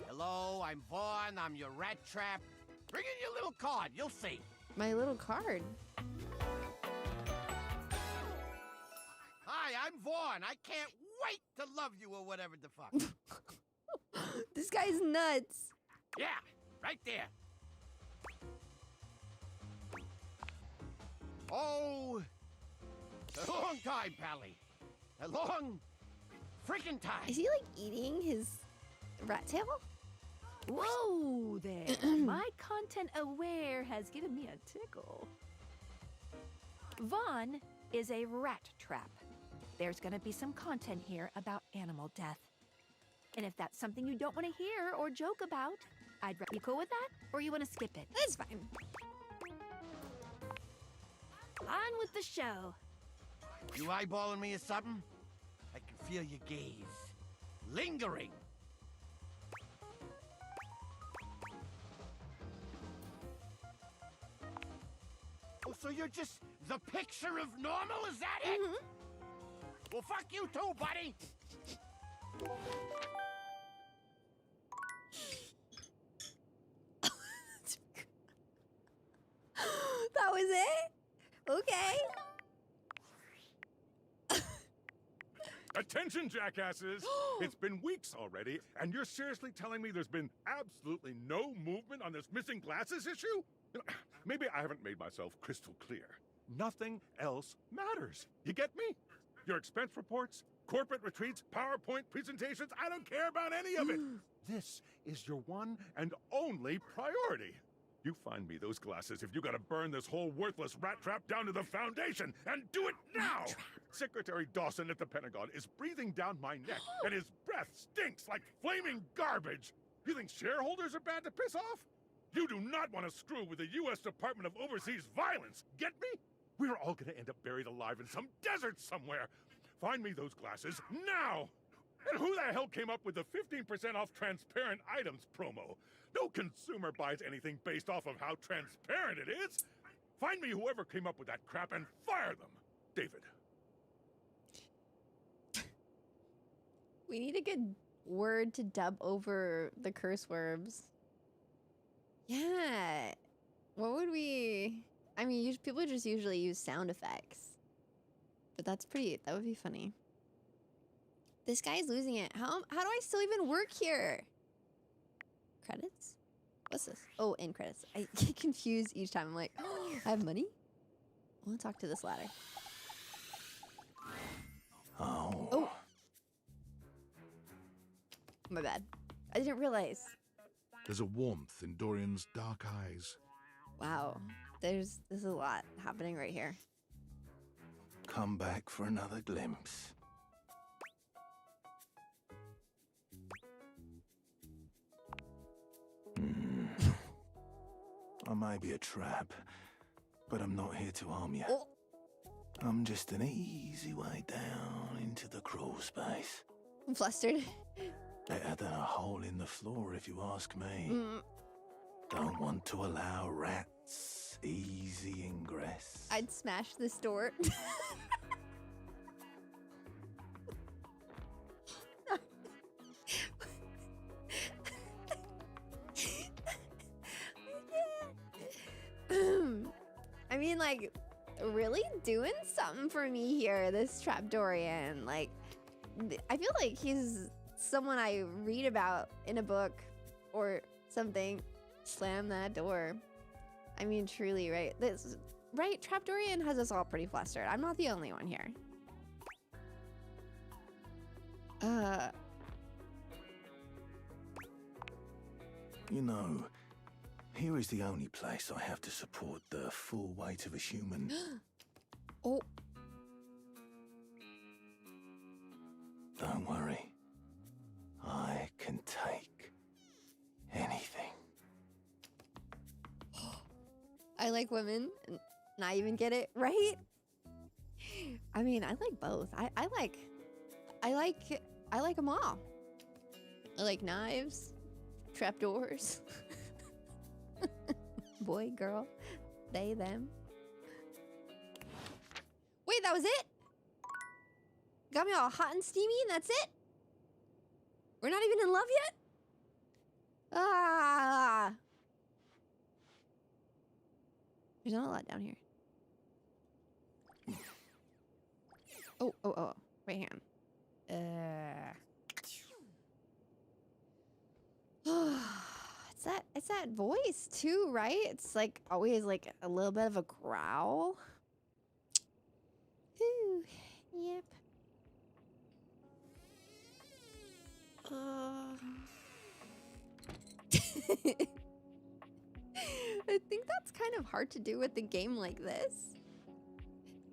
Hello, I'm Vaughn. I'm your rat trap. Bring in your little card. You'll see. My little card. Hi, I'm Vaughn. I can't wait to love you or whatever the fuck. This guy's nuts. Yeah, right there. Oh, a long time, Pally. A long freaking time. Is he like eating his rat tail? Whoa there. My content aware has given me a tickle. Vaughn is a rat trap. There's gonna be some content here about animal death. And if that's something you don't want to hear or joke about, you cool with that? Or you want to skip it? That's fine. On with the show. You eyeballing me or something? I can feel your gaze. Lingering. Oh, so you're just the picture of normal? Is that it? Well, fuck you too, buddy. That was it? Okay. Attention, jackasses! It's been weeks already, and you're seriously telling me there's been absolutely no movement on this missing glasses issue? Maybe I haven't made myself crystal clear. Nothing else matters. You get me? Your expense reports, corporate retreats, PowerPoint presentations, I don't care about any of it. This is your one and only priority. You find me those glasses if you gotta burn this whole worthless rat trap down to the foundation, and do it now! Secretary Dawson at the Pentagon is breathing down my neck, and his breath stinks like flaming garbage! You think shareholders are bad to piss off? You do not want to screw with the U.S. Department of Overseas Violence, get me? We're all gonna end up buried alive in some desert somewhere! Find me those glasses, now! And who the hell came up with the 15% off transparent items promo? No consumer buys anything based off of how transparent it is! Find me whoever came up with that crap and fire them! David. We need a good word to dub over the curse words. Yeah. What would we... I mean, people just usually use sound effects. But that would be funny. This guy's losing it. How do I still even work here? Credits? What's this? Oh, end credits. I get confused each time. I'm like, oh, I have money? I want to talk to this ladder. Oh. My bad. I didn't realize. There's a warmth in Dorian's dark eyes. Wow. There's a lot happening right here. Come back for another glimpse. I may be a trap, but I'm not here to harm you. Oh. I'm just an easy way down into the crawl space. I'm flustered. Better than a hole in the floor, if you ask me. Don't want to allow rats easy ingress. I'd smash this door. I mean, like, really doing something for me here, this Trapdorian. Like, I feel like he's someone I read about in a book or something. Slam that door. I mean, truly, right? Right? Trapdorian has us all pretty flustered. I'm not the only one here. You know, here is the only place I have to support the full weight of a human. Oh. Don't worry. I can take anything. I like women and not even get it, right? I mean, I like both. I like them all. I like knives, trapdoors. Boy, girl, they, them. Wait, that was it? Got me all hot and steamy and that's it? We're not even in love yet? Ah. There's not a lot down here. Oh. Right hand. It's that voice too, right? It's like always like a little bit of a growl. Ooh, yep. I think that's kind of hard to do with a game like this.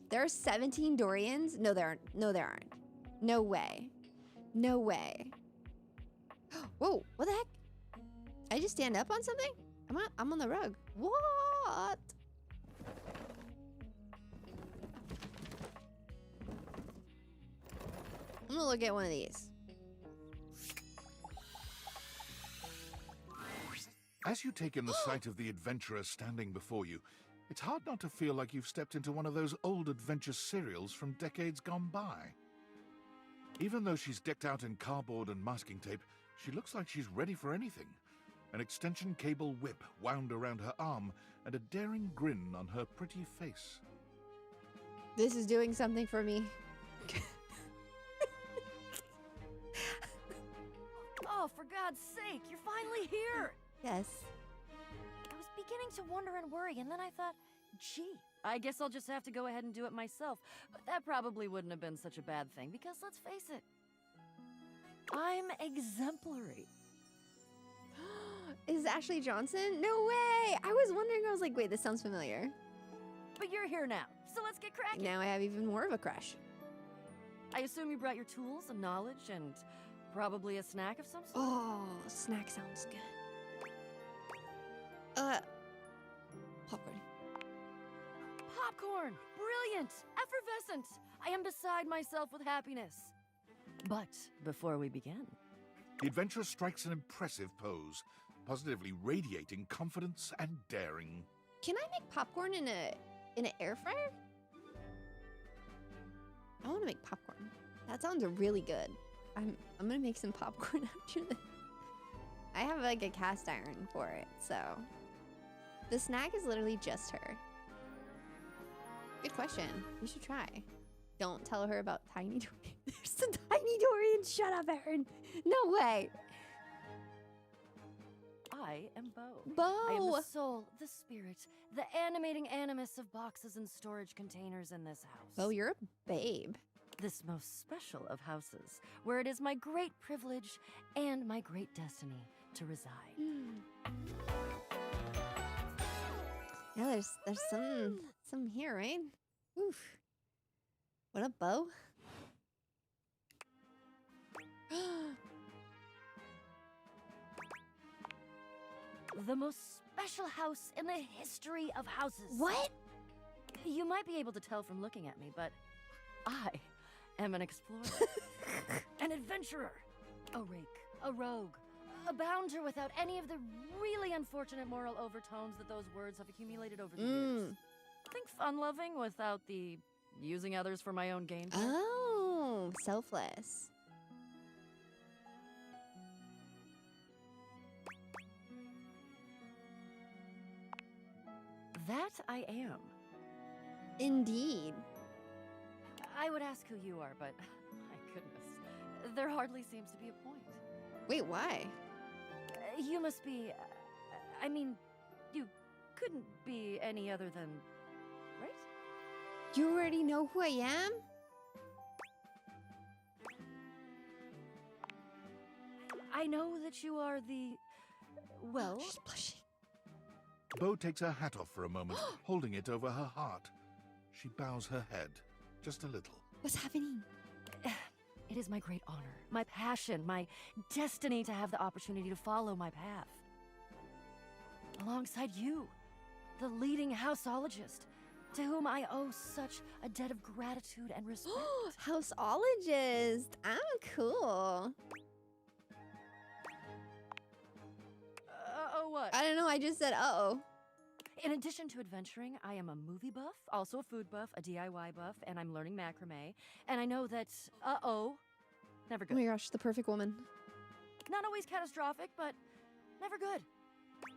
There are 17 Dorians? No, there aren't. No, there aren't. No way. No way. Whoa, what the heck? I just stand up on something? I'm on the rug. What? I'm gonna look at one of these. As you take in the sight of the adventurer standing before you, it's hard not to feel like you've stepped into one of those old adventure serials from decades gone by. Even though she's decked out in cardboard and masking tape, she looks like she's ready for anything. An extension cable whip wound around her arm and a daring grin on her pretty face. This is doing something for me. Oh, for God's sake, you're finally here! Yes. I was beginning to wonder and worry, and then I thought, gee, I guess I'll just have to go ahead and do it myself. But that probably wouldn't have been such a bad thing, because let's face it, I'm exemplary. Is Ashley Johnson? No way! I was wondering, I was like, wait, this sounds familiar. But you're here now, so let's get cracking. Now I have even more of a crush. I assume you brought your tools and knowledge and probably a snack of some sort? Oh, snack sounds good. Popcorn. Popcorn! Brilliant! Effervescent! I am beside myself with happiness. But before we begin... The adventurer strikes an impressive pose, positively radiating confidence and daring. Can I make popcorn in an air fryer? I want to make popcorn. That sounds really good. I'm gonna make some popcorn after this. I have like a cast iron for it, so the snack is literally just her. Good question. You should try. Don't tell her about Tiny Dorian. There's a Tiny Dorian. Shut up, Aaron. No way. I am Bo. Bo. I am the soul, the spirit, the animating animus of boxes and storage containers in this house. Bo, you're a babe. This most special of houses, where it is my great privilege and my great destiny to reside. Yeah, there's some here, right? Oof. What up, Bo? The most special house in the history of houses. What? You might be able to tell from looking at me, but I am an explorer, an adventurer, a rake, a rogue, a bounder without any of the really unfortunate moral overtones that those words have accumulated over the years. Think fun-loving without the using others for my own gain. Oh, selfless. That I am. Indeed. I would ask who you are, but my goodness, there hardly seems to be a point. Wait, why? You must be, I mean, you couldn't be any other than, right? You already know who I am? I know that you are the, well... She's blushing. Bo takes her hat off for a moment, holding it over her heart. She bows her head, just a little. What's happening? It is my great honor, my passion, my destiny to have the opportunity to follow my path. Alongside you, the leading houseologist, to whom I owe such a debt of gratitude and respect. Houseologist. I'm cool. Oh, what? I don't know. I just said, uh-oh. In addition to adventuring, I am a movie buff, also a food buff, a DIY buff, and I'm learning macrame. And I know that, never Oh good. my gosh, the perfect woman. Not always catastrophic, but never good.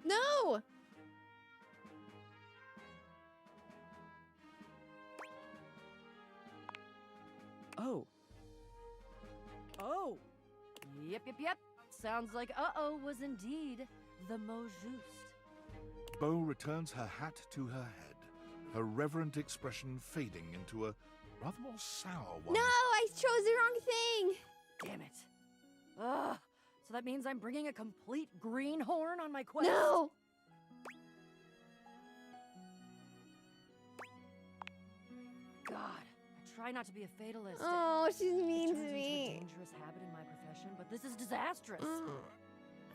No! Oh. Oh. Yep. Sounds like was indeed the mot juste. Bo returns her hat to her head, her reverent expression fading into a rather more sour one. No, I chose the wrong thing. Damn it. Ugh. So that means I'm bringing a complete greenhorn on my quest? No! God, I try not to be a fatalist. Oh, she's It mean turns to into a me. dangerous habit in my profession, but this is disastrous.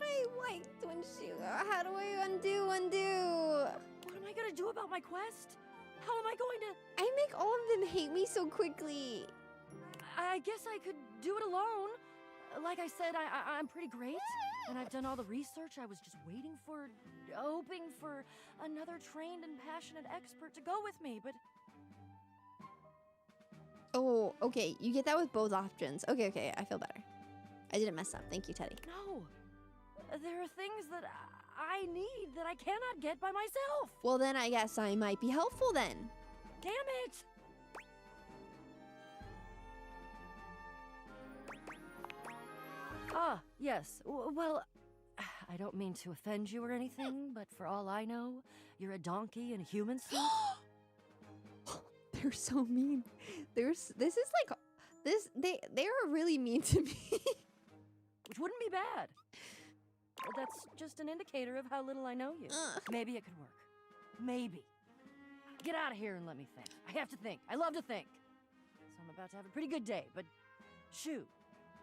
I liked when she... How do I undo? What am I gonna do about my quest? How am I going to... I make all of them hate me so quickly. I guess I could do it alone. Like I said, I'm pretty great, and I've done all the research. I was just hoping for another trained and passionate expert to go with me, but... Oh, okay. You get that with both options. Okay, I feel better. I didn't mess up. Thank you, Teddy. No. There are things that I need that I cannot get by myself. Well, then I guess I might be helpful then. Damn it! Ah, yes. Well, I don't mean to offend you or anything, but for all I know, you're a donkey in a human suit. They're so mean. They are really mean to me. Which wouldn't be bad. That's just an indicator of how little I know you. Maybe it could work. Maybe. Get out of here and let me think. I have to think. I love to think. So I'm about to have a pretty good day, but shoot.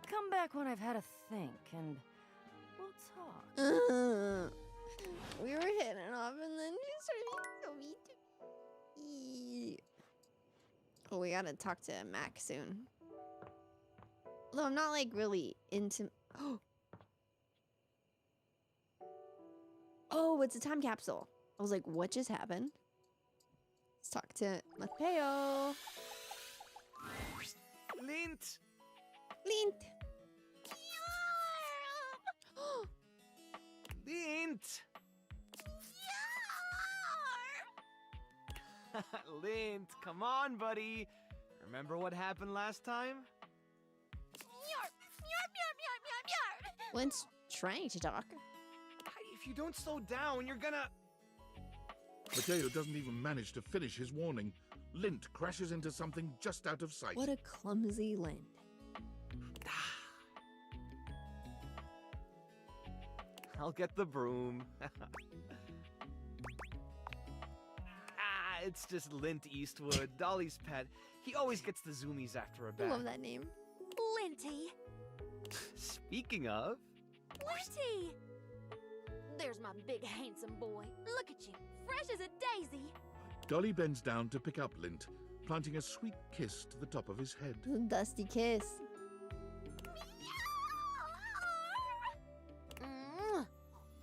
Come back when I've had a think and we'll talk. We were hitting it off and then you started being so mean to me. Oh, we gotta talk to Mac soon. Although I'm not like really into... Oh, it's a time capsule. I was like, what just happened? Let's talk to Mateo. Lint! Lint. Lint! Lint, come on, buddy. Remember what happened last time? Lint's trying to talk. If you don't slow down, you're gonna... Mateo doesn't even manage to finish his warning. Lint crashes into something just out of sight. What a clumsy Lint. I'll get the broom. It's just Lint Eastwood, Dolly's pet. He always gets the zoomies after a I bath. love that name. Linty. Speaking of... Linty! There's my big handsome boy. Look at you, fresh as a daisy. Dolly bends down to pick up Lint, planting a sweet kiss to the top of his head. The dusty kiss.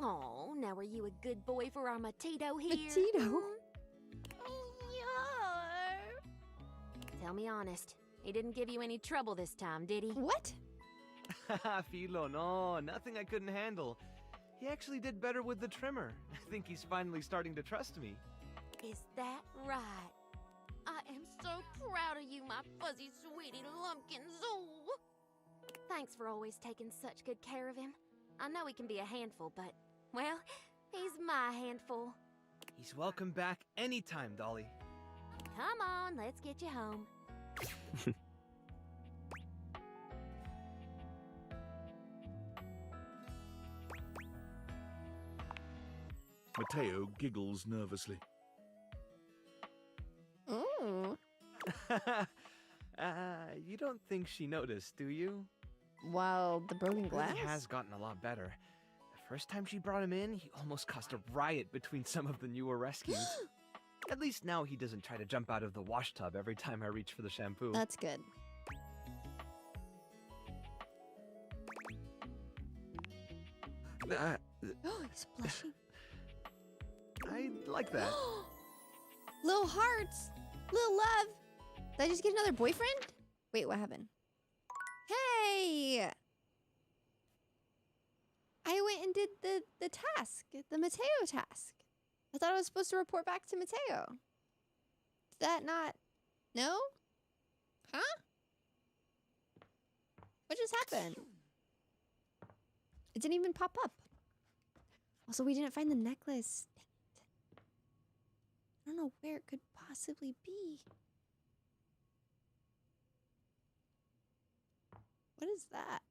Oh, now are you a good boy for our Matito here? Matito? Tell me honest, he didn't give you any trouble this time, did he? What? Philo, no, nothing I couldn't handle. He actually did better with the trimmer. I think he's finally starting to trust me. Is that right? I am so proud of you, my fuzzy sweetie lumpkins. Oh. Thanks for always taking such good care of him. I know he can be a handful, but, well, he's my handful. He's welcome back anytime, Dolly. Come on, let's get you home. Mateo giggles nervously. Oh. You don't think she noticed, do you? Wow, the broken glass? He has gotten a lot better. The first time she brought him in, he almost caused a riot between some of the newer rescues. At least now he doesn't try to jump out of the wash tub every time I reach for the shampoo. That's good. Oh, he's blushing. I like that. Little hearts. Little love. Did I just get another boyfriend? Wait, what happened? Hey! I went and did the task. The Mateo task. I thought I was supposed to report back to Mateo. Did that not... No? Huh? What just happened? It didn't even pop up. Also, we didn't find the necklace. Dang it. I don't know where it could possibly be. What is that?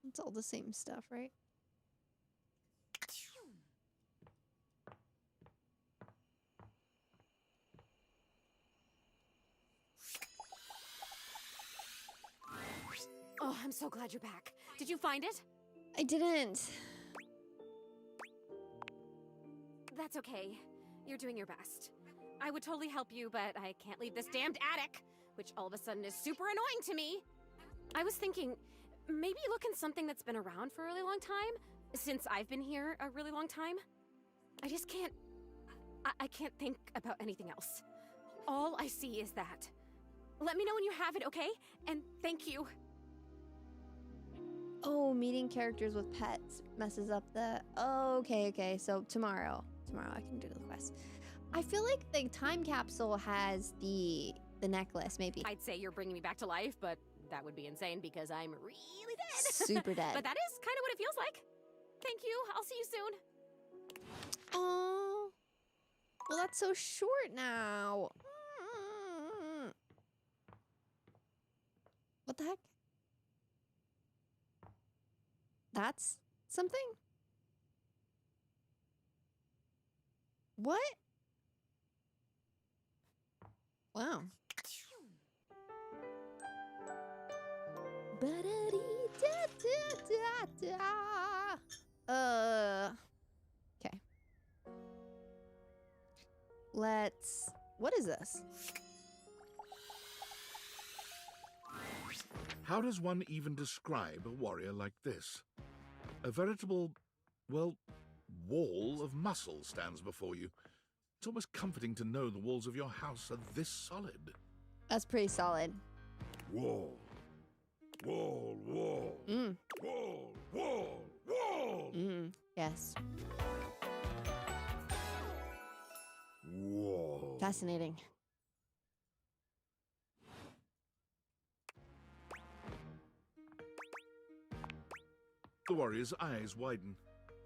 It's all the same stuff, right? Oh, I'm so glad you're back. Did you find it? I didn't. That's okay. You're doing your best. I would totally help you, but I can't leave this damned attic. which all of a sudden is super annoying to me. I was thinking, maybe look in something that's been around for a really long time, since I've been here a really long time. I just can't... I can't think about anything else. All I see is that. Let me know when you have it, okay? And thank you. Oh, meeting characters with pets messes up the... Oh, okay. So tomorrow I can do the quest. I feel like the time capsule has the necklace, maybe. I'd say you're bringing me back to life, but that would be insane because I'm really dead. Super dead. But that is kind of what it feels like. Thank you. I'll see you soon. Oh, well, that's so short now. What the heck? That's something? What? Wow. Okay. What is this? How does one even describe a warrior like this? A veritable, well, wall of muscle stands before you. It's almost comforting to know the walls of your house are this solid. That's pretty solid. Wall. Wall, wall. Wall, wall, wall. Yes. Wall. Fascinating. The warrior's eyes widen.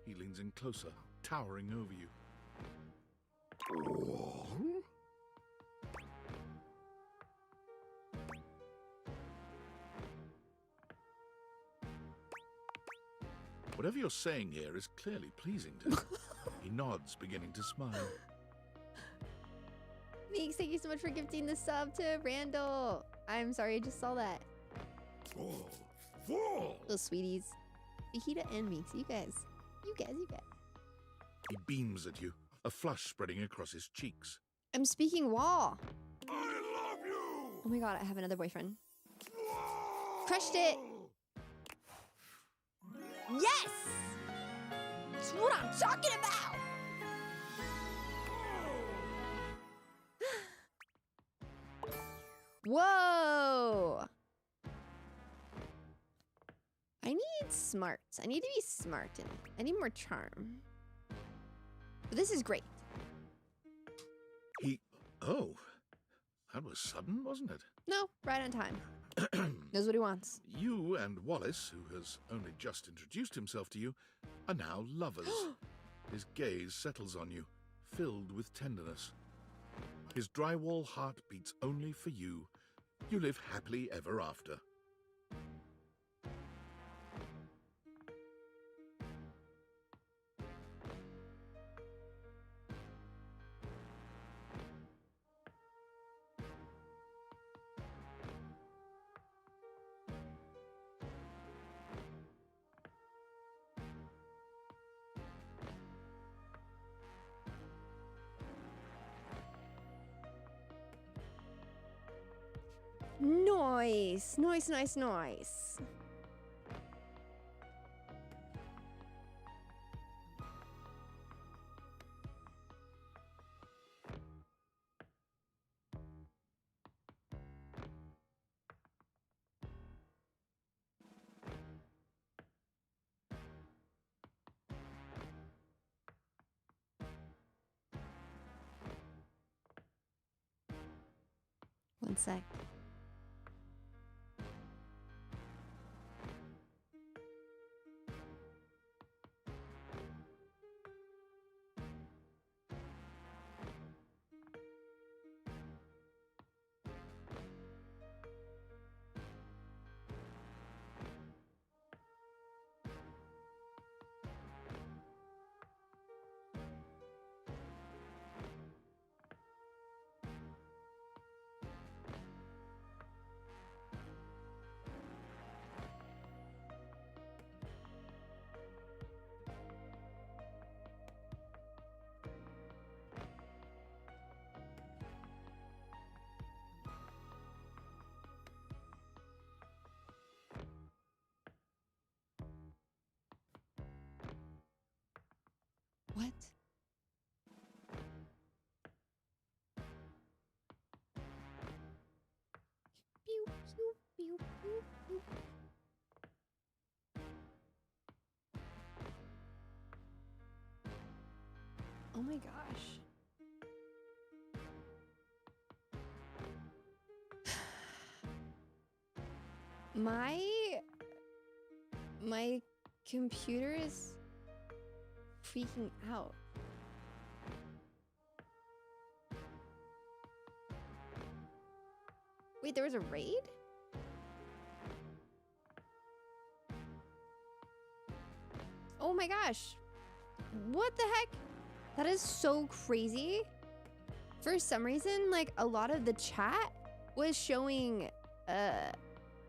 He leans in closer, towering over you. Wall? Whatever you're saying here is clearly pleasing to him. He nods, beginning to smile. Meeks, thank you so much for gifting the sub to Randall. I'm sorry, I just saw that. Wall. Wall. Little sweeties. Fajita and Meeks, you guys. He beams at you, a flush spreading across his cheeks. I'm speaking wall. I love you! Oh my god, I have another boyfriend. Crushed it! Yes! That's what I'm talking about! Whoa! I need smarts. I need to be smart and I need more charm. But this is great. Oh, that was sudden, wasn't it? No, right on time. Knows what he wants. You and Wallace, who has only just introduced himself to you, are now lovers. His gaze settles on you, filled with tenderness. His drywall heart beats only for you. You live happily ever after. Nice. Nice. One sec. Oh my gosh. My computer is freaking out. Wait, there was a raid? Oh my gosh. What the heck? That is so crazy. For some reason, like a lot of the chat was showing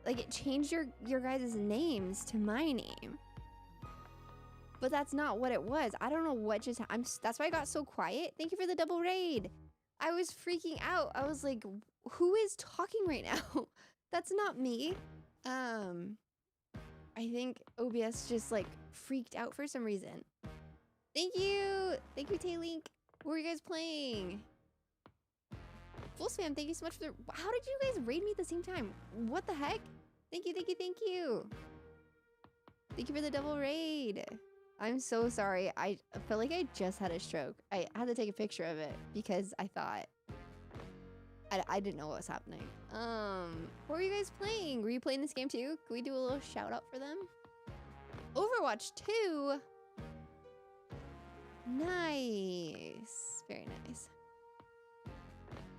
like it changed your guys' names to my name. But that's not what it was. I don't know what just happened. That's why I got so quiet. Thank you for the double raid. I was freaking out. I was like, who is talking right now? That's not me. I think OBS just like freaked out for some reason. Thank you. Thank you, Taylink. What were you guys playing? Full spam, thank you so much for the... How did you guys raid me at the same time? What the heck? Thank you, thank you, thank you. Thank you for the double raid. I'm so sorry. I felt like I just had a stroke. I had to take a picture of it because I thought... I didn't know what was happening. What were you guys playing? Were you playing this game too? Can we do a little shout out for them? Overwatch 2? Nice. Very nice.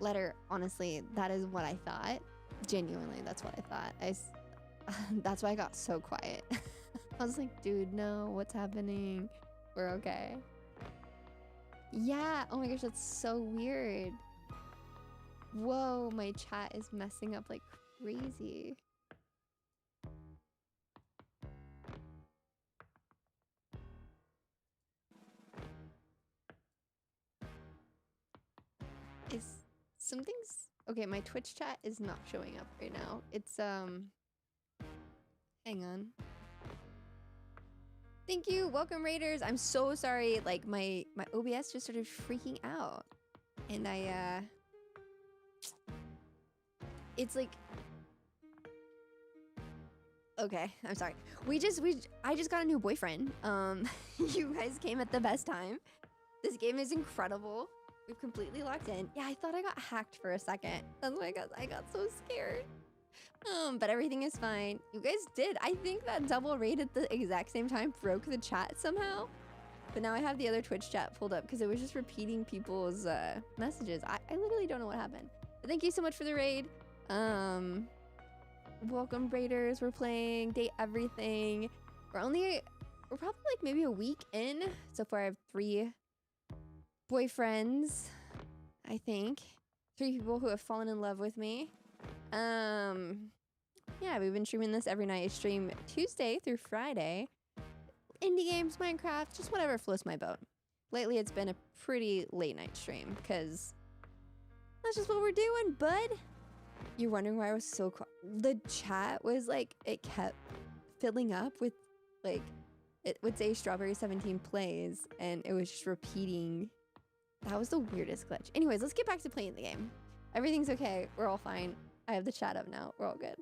Letter, honestly, that is what I thought. Genuinely, that's what I thought. That's why I got so quiet. I was like, dude, no, what's happening? We're okay. Yeah, oh my gosh, that's so weird. Whoa, my chat is messing up like crazy. Is something's okay, my Twitch chat is not showing up right now. It's hang on. Thank you, welcome Raiders. I'm so sorry, like my OBS just started freaking out. And it's like, okay, I'm sorry. I just got a new boyfriend. You guys came at the best time. This game is incredible. We've completely locked in. Yeah, I thought I got hacked for a second. That's why I got so scared. But everything is fine. You guys did. I think that double raid at the exact same time broke the chat somehow. But now I have the other Twitch chat pulled up because it was just repeating people's messages. I literally don't know what happened. But thank you so much for the raid. Welcome Raiders. We're playing Date Everything. We're probably like maybe a week in. So far I have 3 boyfriends, I think. 3 people who have fallen in love with me. Yeah, we've been streaming this every night. I stream Tuesday through Friday. Indie games, Minecraft, just whatever floats my boat. Lately, it's been a pretty late night stream because that's just what we're doing, bud. You're wondering why I was so quiet. The chat was like, it kept filling up with like, it would say Strawberry 17 plays and it was just repeating. That was the weirdest glitch. Anyways, let's get back to playing the game. Everything's okay. We're all fine. I have the chat up now. We're all good.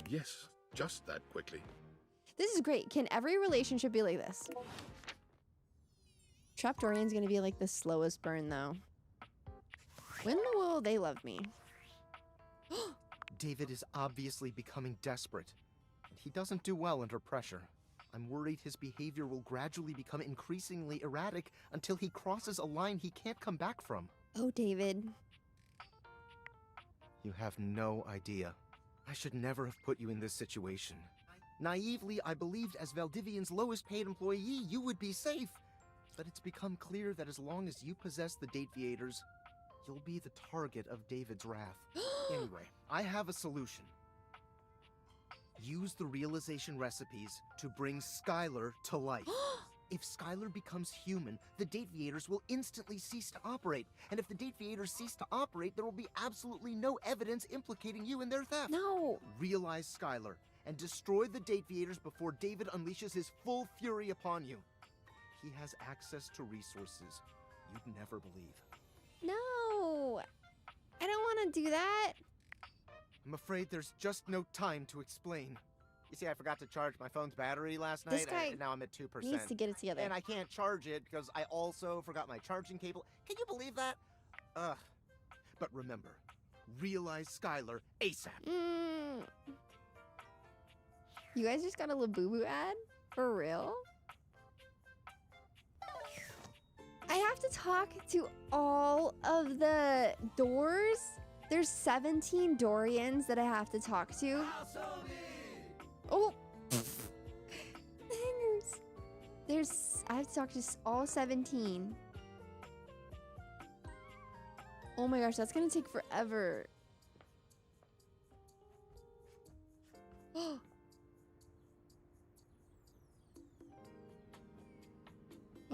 Yes, just that quickly. This is great. Can every relationship be like this? Trapdorian's gonna be like the slowest burn though. When will they love me? David is obviously becoming desperate. He doesn't do well under pressure. I'm worried his behavior will gradually become increasingly erratic until he crosses a line he can't come back from. Oh, David. You have no idea. I should never have put you in this situation. Naively, I believed as Valdivian's lowest paid employee, you would be safe. But it's become clear that as long as you possess the Dateviators, you'll be the target of David's wrath. Anyway, I have a solution. Use the realization recipes to bring Skylar to life. If Skylar becomes human, the Dateviators will instantly cease to operate. And if the Dateviators cease to operate, there will be absolutely no evidence implicating you in their theft. No! Realize Skylar and destroy the Dateviators before David unleashes his full fury upon you. He has access to resources you'd never believe. No! I don't want to do that. I'm afraid there's just no time to explain. You see, I forgot to charge my phone's battery last This night, guy and now I'm at 2%. Needs to get it together. And I can't charge it because I also forgot my charging cable. Can you believe that? Ugh. But remember, realize Skylar ASAP. You guys just got a Labubu ad? For real? I have to talk to all of the doors? There's 17 Dorians that I have to talk to. Oh! The hangers. I have to talk to all 17. Oh my gosh, that's gonna take forever. Oh,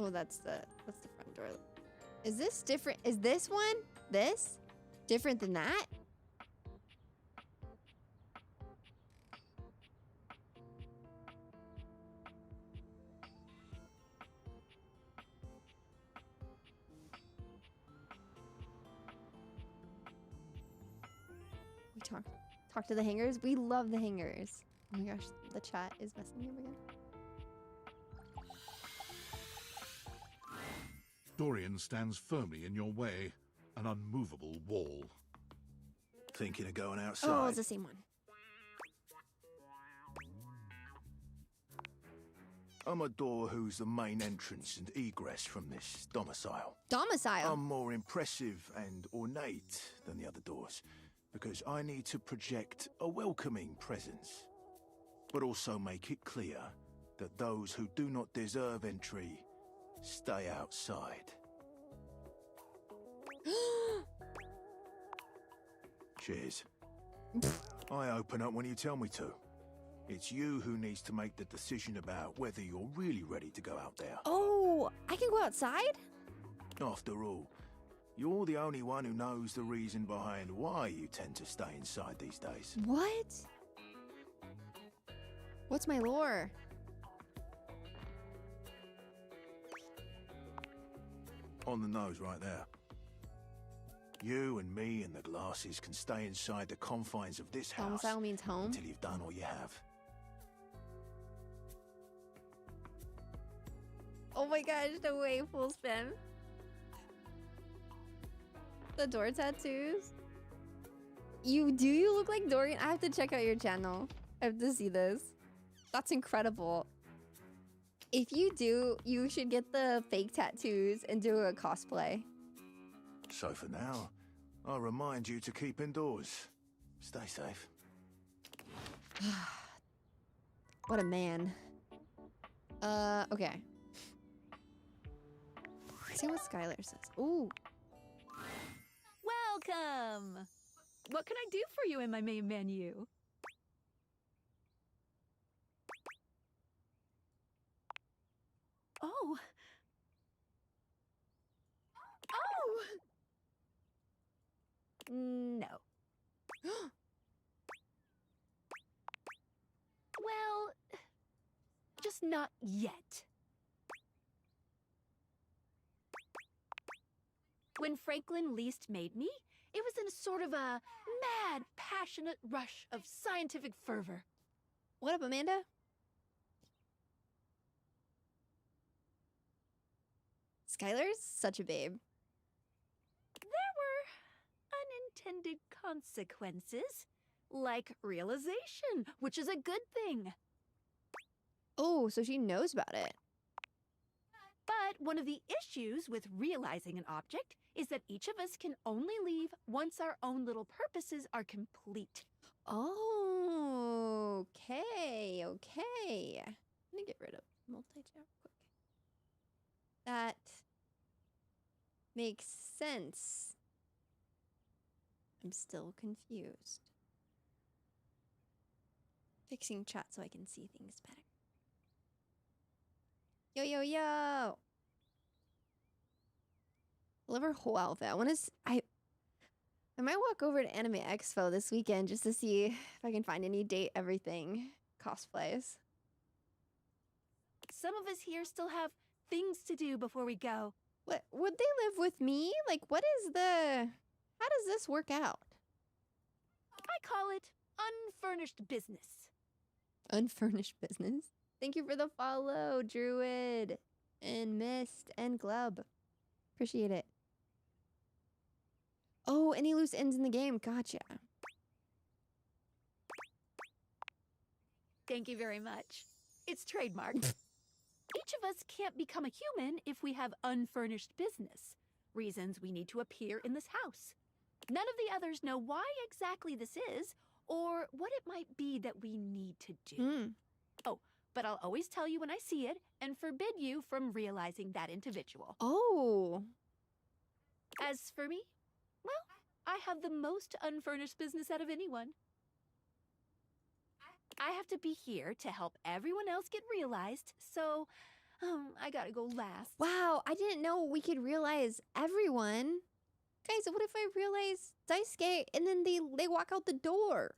that's the front door. Is this different? Is this one? This? Different than that? We talk to the hangers. We love the hangers. Oh my gosh, the chat is messing me up again. Dorian stands firmly in your way, an unmovable wall. Thinking of going outside? Oh, it's the same one. I'm a door who's the main entrance and egress from this domicile. Domicile? I'm more impressive and ornate than the other doors, because I need to project a welcoming presence, but also make it clear that those who do not deserve entry stay outside. Cheers. I open up when you tell me to. It's you who needs to make the decision about whether you're really ready to go out there. Oh, I can go outside? After all, you're the only one who knows the reason behind why you tend to stay inside these days. What? What's my lore? On the nose right there. You and me and the glasses can stay inside the confines of this house Domicile means home? until you've done all you have. Oh my gosh, no way, full spin. The door tattoos? You look like Dorian? I have to check out your channel. I have to see this. That's incredible. If you do, you should get the fake tattoos and do a cosplay. So for now, I'll remind you to keep indoors. Stay safe. What a man. Okay. Let's see what Skylar says. Ooh. Welcome! What can I do for you in my main menu? Oh. Oh! No. Well, just not yet. When Franklin least made me, it was in a sort of a mad, passionate rush of scientific fervor. What up, Amanda? Skylar's such a babe. There were unintended consequences, like realization, which is a good thing. Oh, so she knows about it. But one of the issues with realizing an object is that each of us can only leave once our own little purposes are complete. Oh, okay, okay. I'm gonna get rid of multi-chat quick. That makes sense. I'm still confused. Fixing chat so I can see things better. Yo, yo, yo! Love her whole outfit. I might walk over to Anime Expo this weekend just to see if I can find any date everything cosplays. Some of us here still have things to do before we go. What would they live with me? Like, how does this work out? I call it unfurnished business. Unfurnished business. Thank you for the follow, Druid and Mist and Glub. Appreciate it. Oh, any loose ends in the game. Gotcha. Thank you very much. It's trademarked. Each of us can't become a human if we have unfurnished business. Reasons we need to appear in this house. None of the others know why exactly this is, or what it might be that we need to do. Oh, but I'll always tell you when I see it, and forbid you from realizing that individual. Oh. As for me, well, I have the most unfurnished business out of anyone. I have to be here to help everyone else get realized, so I gotta go last. Wow, I didn't know we could realize everyone. Guys, what if I realize Daisuke and then they walk out the door?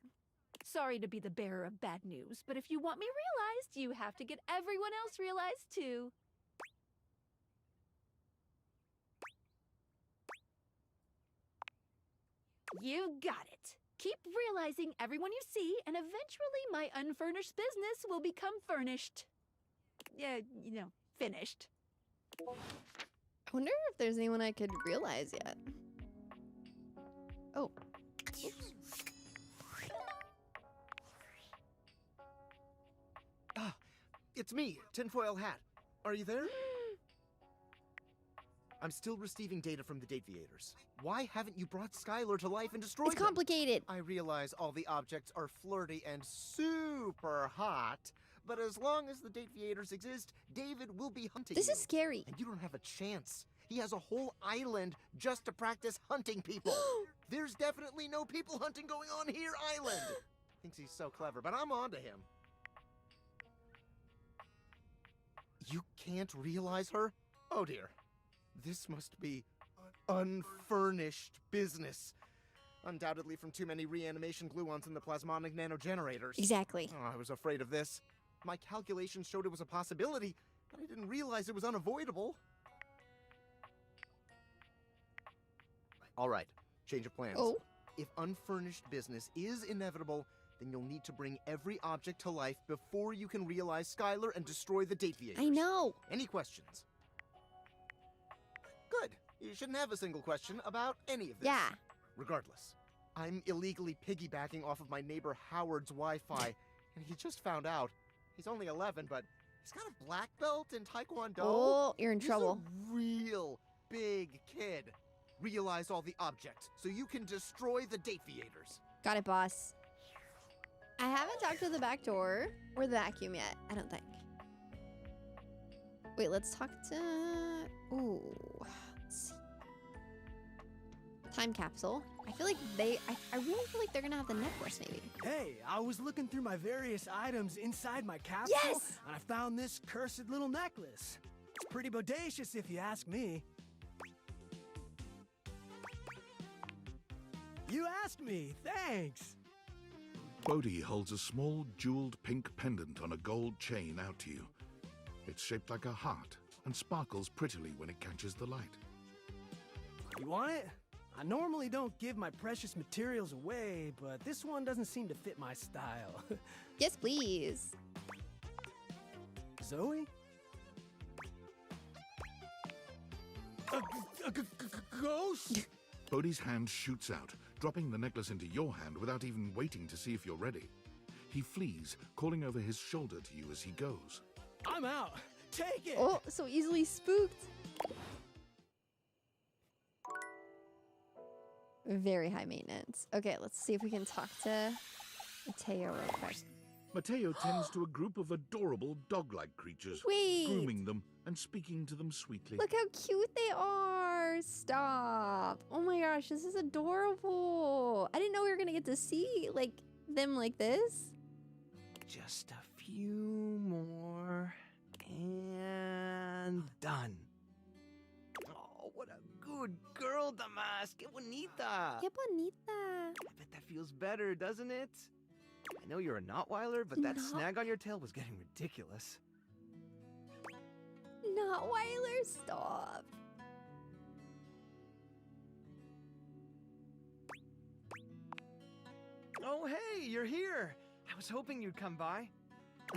Sorry to be the bearer of bad news, but if you want me realized, you have to get everyone else realized too. You got it. Keep realizing everyone you see, and eventually my unfurnished business will become furnished. Yeah, finished. I wonder if there's anyone I could realize yet. Oh. Oops. Ah, it's me, Tinfoil Hat. Are you there? I'm still receiving data from the Dateviators. Why haven't you brought Skylar to life and destroyed It's complicated. I realize all the objects are flirty and super hot, but as long as the Dateviators exist, David will be hunting This you. is scary. And you don't have a chance. He has a whole island just to practice hunting people. There's definitely no people hunting going on here, island. Thinks he's so clever, but I'm on to him. You can't realize her? Oh dear. This must be unfurnished business. Undoubtedly from too many reanimation gluons in the plasmonic nanogenerators. Exactly. Oh, I was afraid of this. My calculations showed it was a possibility, but I didn't realize it was unavoidable. All right, change of plans. Oh. If unfurnished business is inevitable, then you'll need to bring every object to life before you can realize Skylar and destroy the Dateviators. I know. Any questions? Good. You shouldn't have a single question about any of this. Yeah. Regardless, I'm illegally piggybacking off of my neighbor Howard's Wi-Fi, and he just found out. He's only 11, but he's got a black belt in Taekwondo. Oh, you're in trouble. He's a real big kid. Realize all the objects so you can destroy the Dateviators. Got it, boss. I haven't talked to the back door or the vacuum yet, I don't think. Wait, let's talk to... Ooh, let's see. Time capsule. I feel like I really feel like they're gonna have the net force, maybe. Hey, I was looking through my various items inside my capsule, Yes! and I found this cursed little necklace. It's pretty bodacious if you ask me. You asked me, thanks. Bodhi holds a small jeweled pink pendant on a gold chain out to you. It's shaped like a heart and sparkles prettily when it catches the light. You want it? I normally don't give my precious materials away, but this one doesn't seem to fit my style. Yes, please. Zoe? A ghost? Bodhi's hand shoots out, dropping the necklace into your hand without even waiting to see if you're ready. He flees, calling over his shoulder to you as he goes. I'm out. Take it. Oh, so easily spooked. Very high maintenance. Okay, let's see if we can talk to Mateo real quick. Mateo tends to a group of adorable dog-like creatures, Wait. grooming them and speaking to them sweetly. Look how cute they are. Stop. Oh my gosh, this is adorable. I didn't know we were gonna get to see them like this. Just a few more. And done. Oh, what a good girl, Damas. Que bonita. Que bonita. I bet that feels better, doesn't it? I know you're a Notweiler, but that No. snag on your tail was getting ridiculous. Not Weiler, stop. Oh, hey, you're here. I was hoping you'd come by.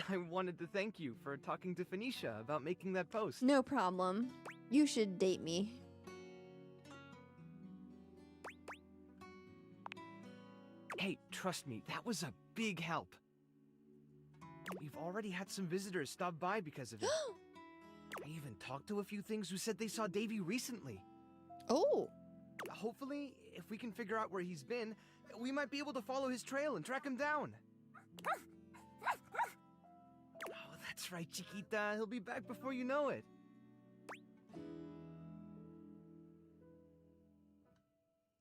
I wanted to thank you for talking to Phoenicia about making that post. No problem. You should date me. Hey, trust me, that was a big help. We've already had some visitors stop by because of it. I even talked to a few things who said they saw Davy recently. Oh. Hopefully, if we can figure out where he's been, we might be able to follow his trail and track him down. Oh, that's right, Chiquita. He'll be back before you know it.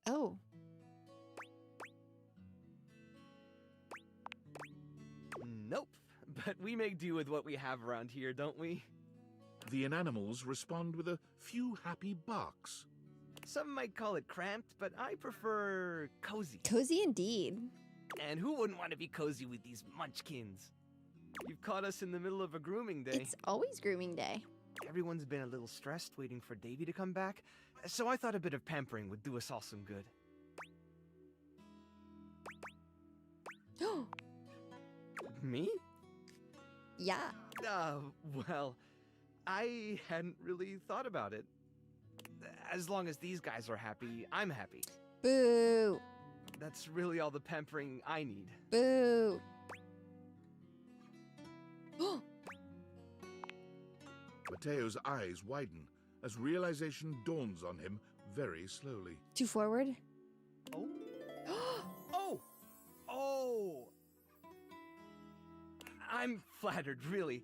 Oh. Nope. But we make do with what we have around here, don't we? The inanimals respond with a few happy barks. Some might call it cramped, but I prefer cozy. Cozy indeed. And who wouldn't want to be cozy with these munchkins? You've caught us in the middle of a grooming day. It's always grooming day. Everyone's been a little stressed waiting for Davy to come back, so I thought a bit of pampering would do us all some good. Me? Yeah. Well, I hadn't really thought about it. As long as these guys are happy, I'm happy. Boo. That's really all the pampering I need. Boo. Mateo's eyes widen as realization dawns on him very slowly. Too forward? Oh? Oh! Oh! I'm flattered, really.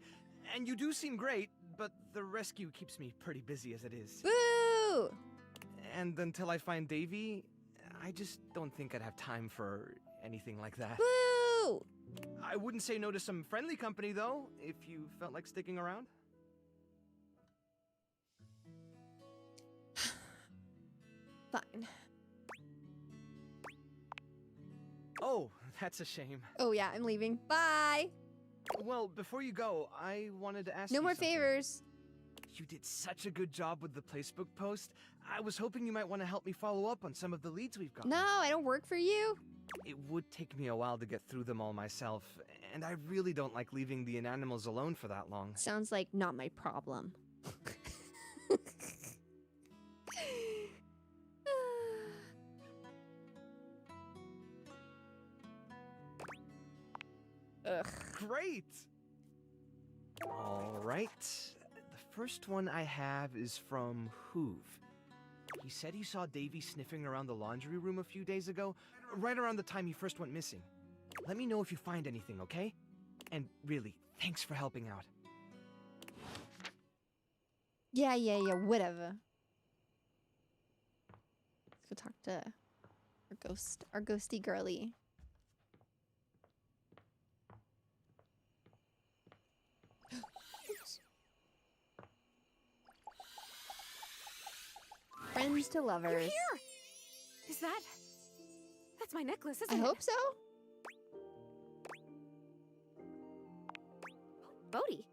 And you do seem great, but the rescue keeps me pretty busy as it is. Boo! And until I find Davy, I just don't think I'd have time for anything like that. Boo! I wouldn't say no to some friendly company, though, if you felt like sticking around. Fine. Oh, that's a shame. Oh yeah, I'm leaving. Bye! Well, before you go, I wanted to ask No you more something. favors. You did such a good job with the Placebook post. I was hoping you might want to help me follow up on some of the leads we've got. No, I don't work for you. It would take me a while to get through them all myself, and I really don't like leaving the inanimals alone for that long. Sounds like not my problem. Ugh. Great! All right. The first one I have is from Hoove. He said he saw Davy sniffing around the laundry room a few days ago, right around the time he first went missing. Let me know if you find anything, okay? And really, thanks for helping out. Yeah, whatever. Let's go talk to our ghosty girly. Friends to lovers. You're here! Is that... That's my necklace, isn't I it? hope so. Bodhi.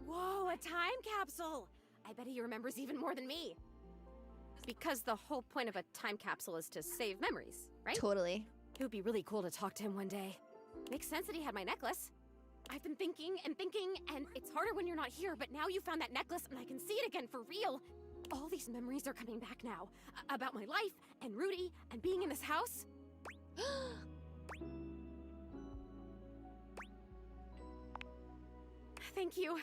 Whoa, a time capsule! I bet he remembers even more than me. Because the whole point of a time capsule is to save memories, right? Totally. It would be really cool to talk to him one day. Makes sense that he had my necklace. I've been thinking, and it's harder when you're not here, but now you found that necklace and I can see it again for real. All these memories are coming back now. About my life, and Rudy, and being in this house. Thank you.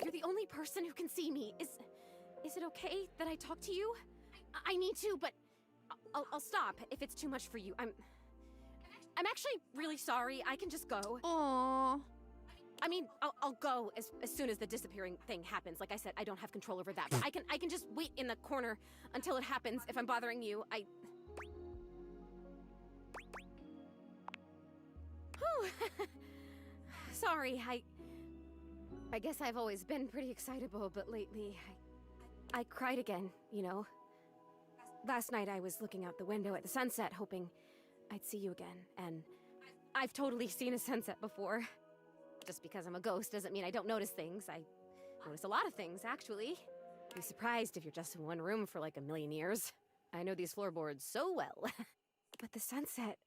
You're the only person who can see me. Is it okay that I talk to you? I need to, but I'll stop if it's too much for you. I'm actually really sorry. I can just go. Aww. I mean, I'll go as soon as the disappearing thing happens. Like I said, I don't have control over that. But I can just wait in the corner until it happens if I'm bothering you. Whew. Sorry, I guess I've always been pretty excitable, but lately, I cried again, you know? Last night I was looking out the window at the sunset, hoping I'd see you again, and I've totally seen a sunset before. Just because I'm a ghost doesn't mean I don't notice things. I notice a lot of things, actually. Be surprised if you're just in one room for like a million years. I know these floorboards so well. But the sunset...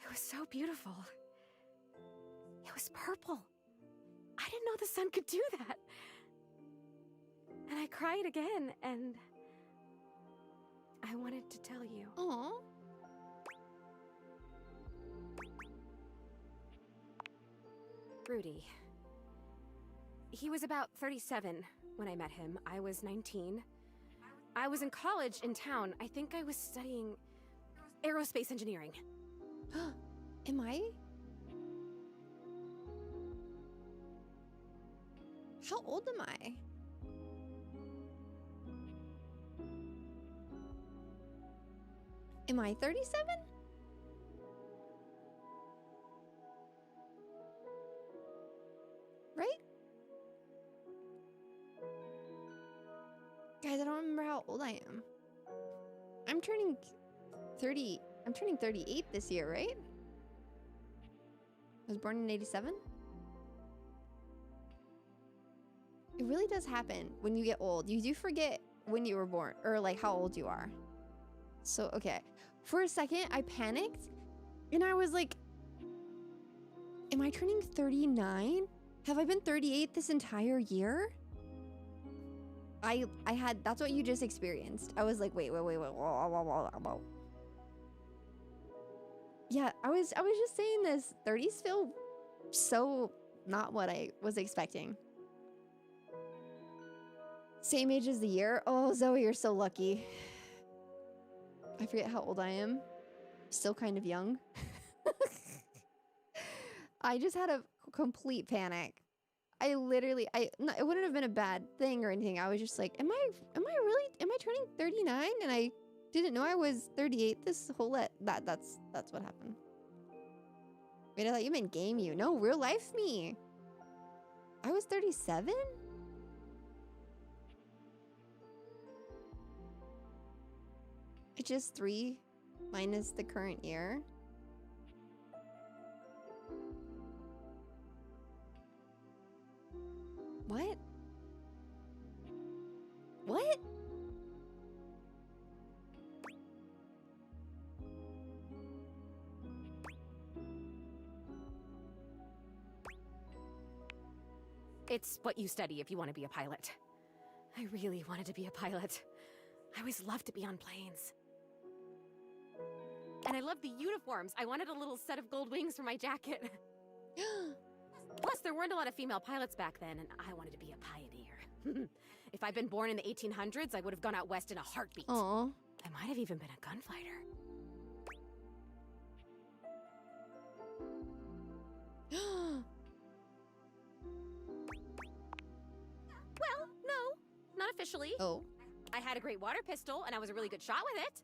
it was so beautiful. It was purple. I didn't know the sun could do that. And I cried again, and... I wanted to tell you. Aw. Rudy. He was about 37 when I met him. I was 19. I was in college in town. I think I was studying aerospace engineering. Am I? How old am I? Am I 37? Right? Guys, I don't remember how old I am. I'm turning 30. I'm turning 38 this year, right? I was born in 87. It really does happen when you get old. You do forget when you were born or like how old you are. So, okay. For a second, I panicked and I was like, am I turning 39? Have I been 38 this entire year? That's what you just experienced. I was like, wait. Whoa. Yeah, I was just saying this. 30s feel so not what I was expecting. Same age as the year. Oh, Zoe, you're so lucky. I forget how old I am. Still kind of young. I just had a complete panic. It wouldn't have been a bad thing or anything. I was just like, am I turning 39? And I didn't know I was 38 this whole that's what happened. Wait, I thought you meant game you. No, real life me. I was 37? It's just 3 minus the current year. What? What? It's what you study if you want to be a pilot. I really wanted to be a pilot. I always loved to be on planes. And I loved the uniforms. I wanted a little set of gold wings for my jacket. Plus, there weren't a lot of female pilots back then, and I wanted to be a pioneer. If I'd been born in the 1800s, I would have gone out west in a heartbeat. Aw. I might have even been a gunfighter. Well, no, not officially. Oh. I had a great water pistol, and I was a really good shot with it.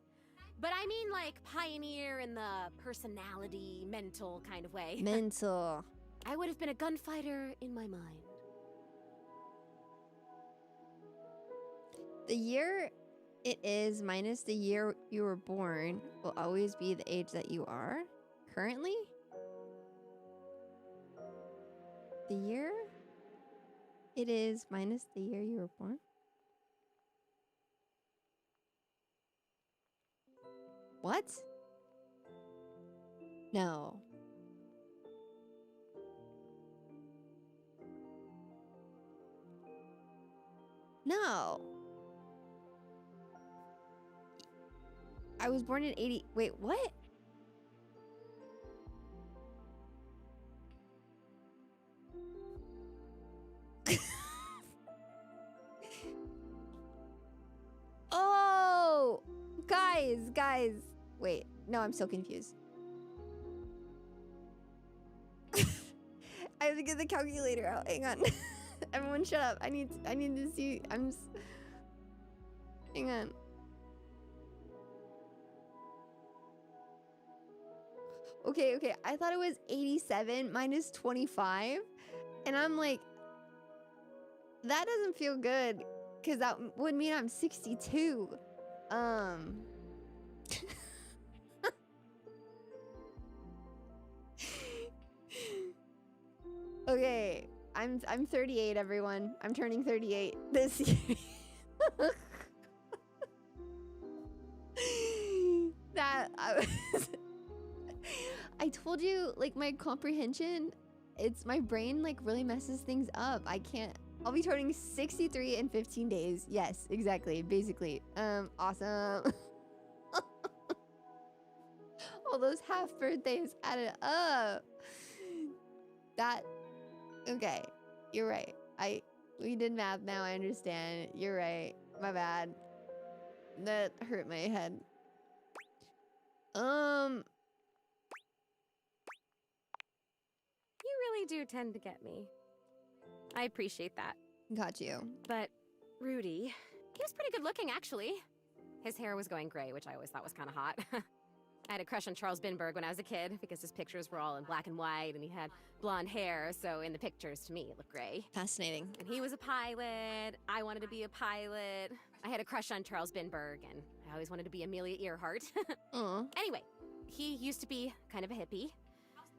But I mean, like, pioneer in the personality, mental kind of way. Mental. I would have been a gunfighter in my mind. The year it is minus the year you were born will always be the age that you are currently. The year it is minus the year you were born. What? No. No. I was born in 80. Wait, what? Oh, guys. Wait, no, I'm so confused. I have to get the calculator out. Hang on. Everyone shut up. I need to see. Hang on. Okay. I thought it was 87 minus 25. And I'm like, that doesn't feel good. Because that would mean I'm 62. I'm 38, everyone. I'm turning 38 this year. That I told you, like, my comprehension, it's my brain like really messes things up. I can't. I'll be turning 63 in 15 days. Yes, exactly. Basically. Awesome. All those half birthdays added up. That okay. You're right. We did math now, I understand. You're right. My bad. That hurt my head. You really do tend to get me. I appreciate that. Got you. But Rudy, he was pretty good looking, actually. His hair was going gray, which I always thought was kind of hot. I had a crush on Charles Binberg when I was a kid because his pictures were all in black and white and he had blonde hair, so in the pictures, to me, it looked gray. Fascinating. And he was a pilot. I wanted to be a pilot. I had a crush on Charles Binberg, and I always wanted to be Amelia Earhart. Anyway, he used to be kind of a hippie.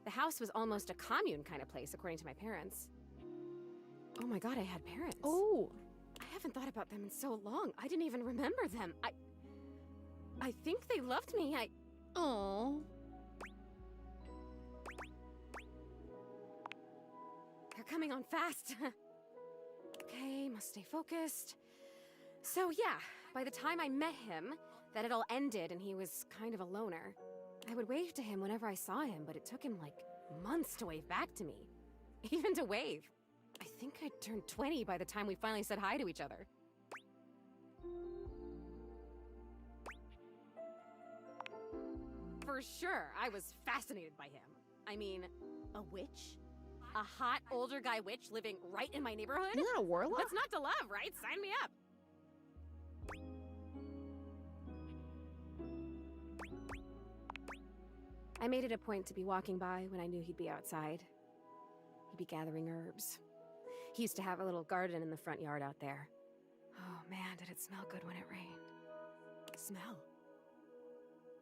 The house was almost a commune kind of place, according to my parents. Oh my god, I had parents. Oh. I haven't thought about them in so long. I didn't even remember them. I think they loved me. Oh. They're coming on fast. Okay, must stay focused. So yeah, by the time I met him, that had all ended and he was kind of a loner. I would wave to him whenever I saw him, but it took him like months to wave back to me. Even to wave. I think I turned 20 by the time we finally said hi to each other. For sure, I was fascinated by him. I mean, a witch? A hot older guy witch living right in my neighborhood? Isn't that a warlock? What's not to love, right? Sign me up. I made it a point to be walking by when I knew he'd be outside. He'd be gathering herbs. He used to have a little garden in the front yard out there. Oh man, did it smell good when it rained. Smell.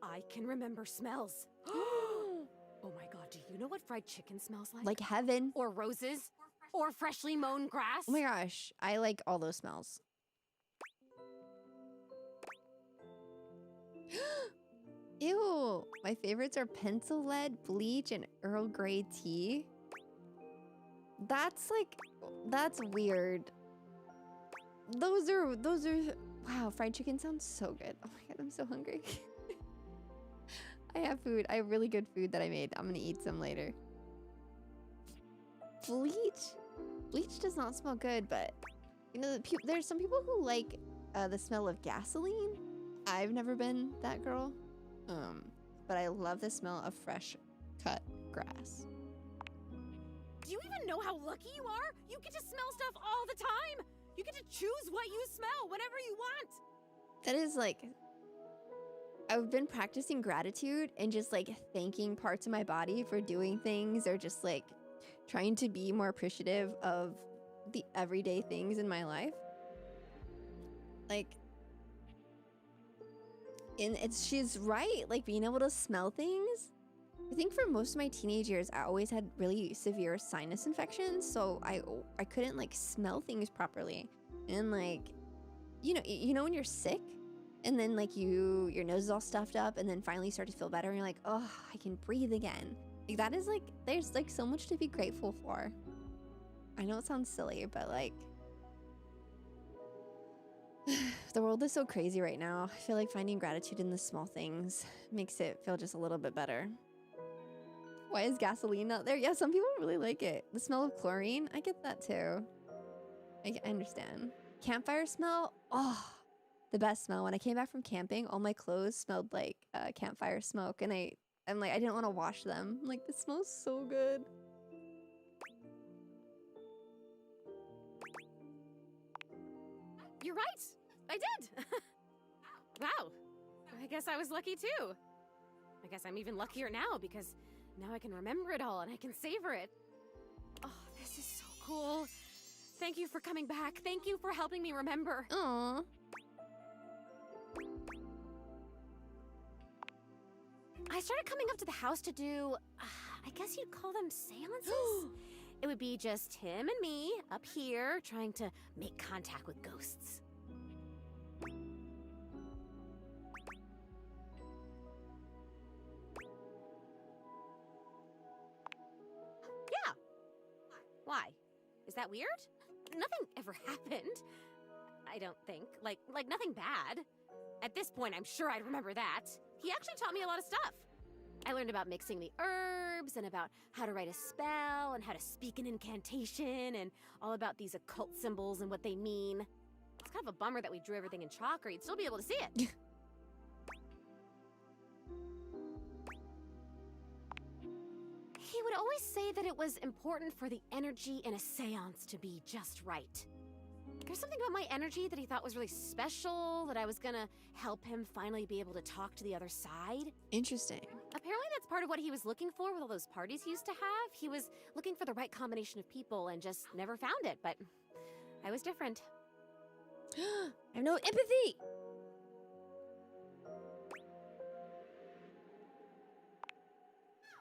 I can remember smells. Oh my god, do you know what fried chicken smells like? Like heaven. Or roses? Or freshly mown grass? Oh my gosh, I like all those smells. Ew, my favorites are pencil lead, bleach, and Earl Grey tea. That's weird. Those are, wow, fried chicken sounds so good. Oh my god, I'm so hungry. I have food. I have really good food that I made. I'm gonna eat some later. Bleach does not smell good, but you know, there's some people who like the smell of gasoline. I've never been that girl, but I love the smell of fresh cut grass. Do you even know how lucky you are? You get to smell stuff all the time. You get to choose what you smell whenever you want. That is like, I've been practicing gratitude and just like thanking parts of my body for doing things, or just like trying to be more appreciative of the everyday things in my life. Like, and she's right, like being able to smell things. I think for most of my teenage years, I always had really severe sinus infections, so I couldn't like smell things properly. And like, you know when you're sick, and then like your nose is all stuffed up, and then finally you start to feel better, and you're like, oh, I can breathe again. Like that is like, there's like so much to be grateful for. I know it sounds silly, but like, the world is so crazy right now. I feel like finding gratitude in the small things makes it feel just a little bit better. Why is gasoline not there? Yeah, some people really like it. The smell of chlorine, I get that too. I understand. Campfire smell, oh, the best smell. When I came back from camping, all my clothes smelled like campfire smoke, and I'm like, I didn't want to wash them. I'm like, this smells so good. You're right. I did. Wow. I guess I was lucky too. I guess I'm even luckier now because now I can remember it all and I can savor it. Oh, this is so cool. Thank you for coming back. Thank you for helping me remember. Aww. I started coming up to the house to do, I guess you'd call them seances. It would be just him and me up here trying to make contact with ghosts. Yeah. Why? Is that weird? Nothing ever happened. I don't think. Like nothing bad. At this point, I'm sure I'd remember that. He actually taught me a lot of stuff. I learned about mixing the herbs and about how to write a spell and how to speak an incantation and all about these occult symbols and what they mean. It's kind of a bummer that we drew everything in chalk or you'd still be able to see it. He would always say that it was important for the energy in a seance to be just right. There's something about my energy that he thought was really special, that I was gonna help him finally be able to talk to the other side. Interesting. Apparently that's part of what he was looking for with all those parties he used to have. He was looking for the right combination of people and just never found it, but I was different. I have no empathy.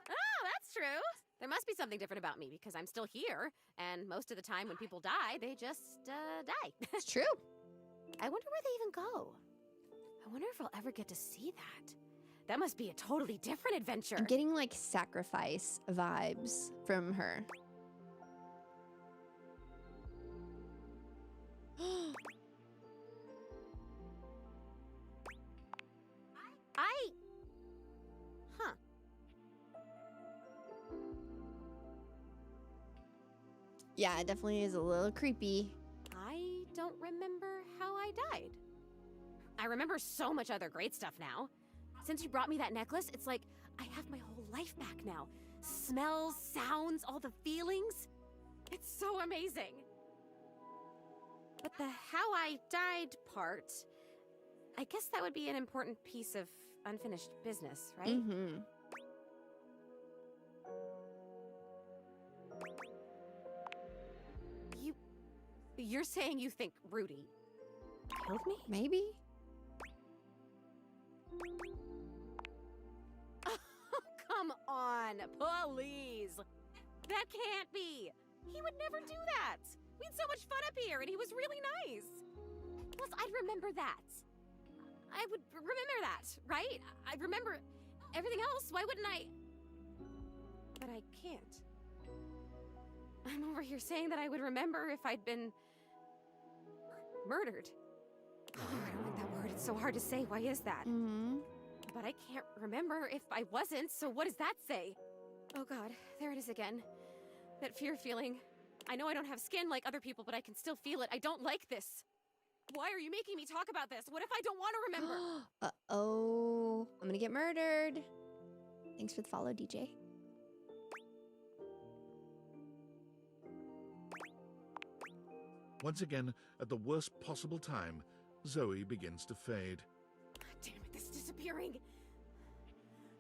Oh, that's true. There must be something different about me because I'm still here, and most of the time when people die, they just die. It's true. I wonder where they even go. I wonder if I'll ever get to see that. That must be a totally different adventure. I'm getting like sacrifice vibes from her. Huh. Yeah, it definitely is a little creepy. I don't remember how I died. I remember so much other great stuff now. Since you brought me that necklace, it's like I have my whole life back now. Smells, sounds, all the feelings. It's so amazing. But the how I died part, I guess that would be an important piece of unfinished business, right? Mm-hmm. You're saying you think Rudy killed me? Maybe. Oh, come on, please. That can't be. He would never do that. We had so much fun up here, and he was really nice. Plus, I'd remember that. I would remember that, right? I'd remember everything else. Why wouldn't I? But I can't. I'm over here saying that I would remember if I'd been murdered. Oh, I don't like that word. It's so hard to say. Why is that? Mm-hmm. But I can't remember if I wasn't, so what does that say? Oh god, there it is again. That fear feeling. I know I don't have skin like other people, but I can still feel it. I don't like this. Why are you making me talk about this? What if I don't want to remember? Uh-oh. I'm gonna get murdered. Thanks for the follow, DJ. Once again, at the worst possible time, Zoe begins to fade. Damn it, this is disappearing.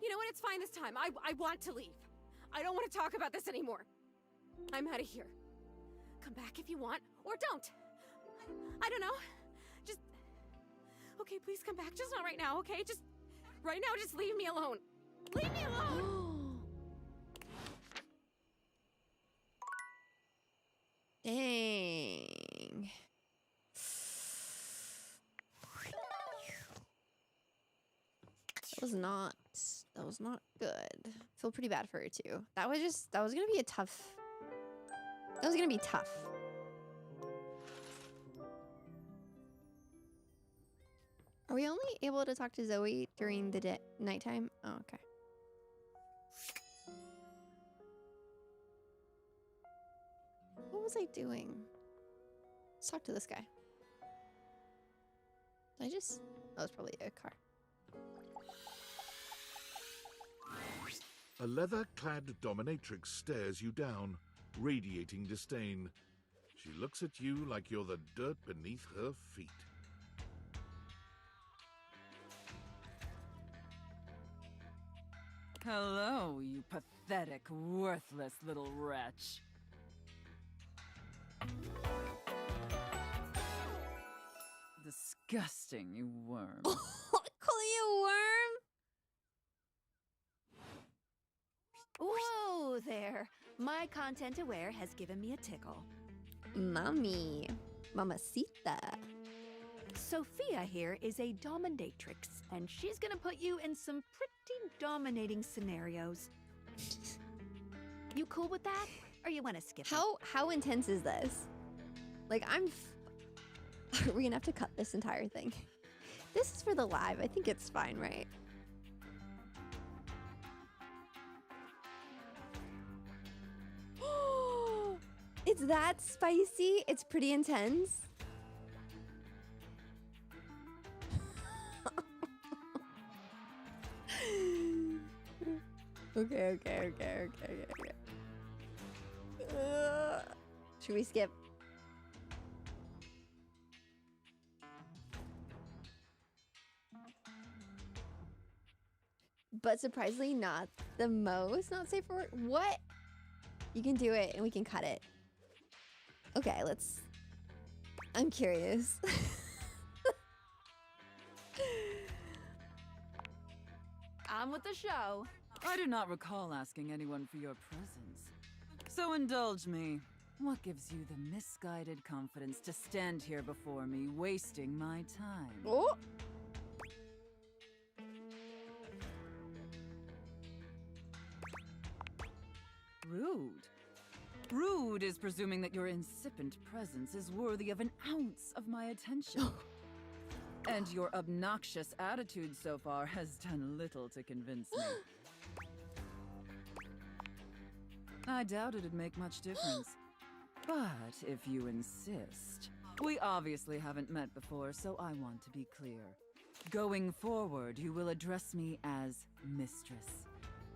You know what? It's fine this time. I want to leave. I don't want to talk about this anymore. I'm out of here. Come back if you want, or don't. I don't know. Just... Okay, please come back. Just not right now, okay? Just... Right now, just leave me alone. Leave me alone! Dang. That was not good. I feel pretty bad for her too. That was gonna be tough. Are we only able to talk to Zoe during the nighttime? Oh, okay. What was I doing? Let's talk to this guy. Did I just... Oh, it's probably a car. A leather-clad dominatrix stares you down, radiating disdain. She looks at you like you're the dirt beneath her feet. Hello, you pathetic, worthless little wretch. Disgusting, you worm. Calling you a worm? Whoa there! My content aware has given me a tickle. Mommy. Mamacita. Sophia here is a dominatrix, and she's gonna put you in some pretty dominating scenarios. You cool with that? Or you wanna skip it? How intense is this? Like, are we gonna have to cut this entire thing? This is for the live. I think it's fine, right? It's that spicy? It's pretty intense? Okay. Should we skip? But surprisingly not the most not safe for work. What? You can do it and we can cut it. Okay, I'm curious. On with the show. I do not recall asking anyone for your presence. So indulge me. What gives you the misguided confidence to stand here before me, wasting my time? Oh! Rude. Rude is presuming that your incipient presence is worthy of an ounce of my attention. And your obnoxious attitude so far has done little to convince me. I doubt it'd make much difference. But if you insist, we obviously haven't met before, so I want to be clear. Going forward, you will address me as Mistress,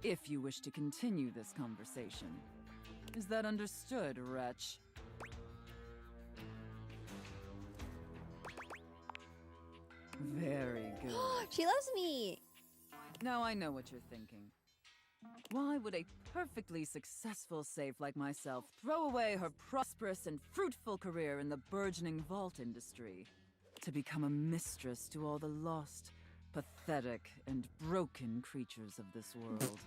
if you wish to continue this conversation. Is that understood, wretch? Very good. She loves me! Now I know what you're thinking. Why would a perfectly successful safe like myself throw away her prosperous and fruitful career in the burgeoning vault industry to become a mistress to all the lost, pathetic, and broken creatures of this world?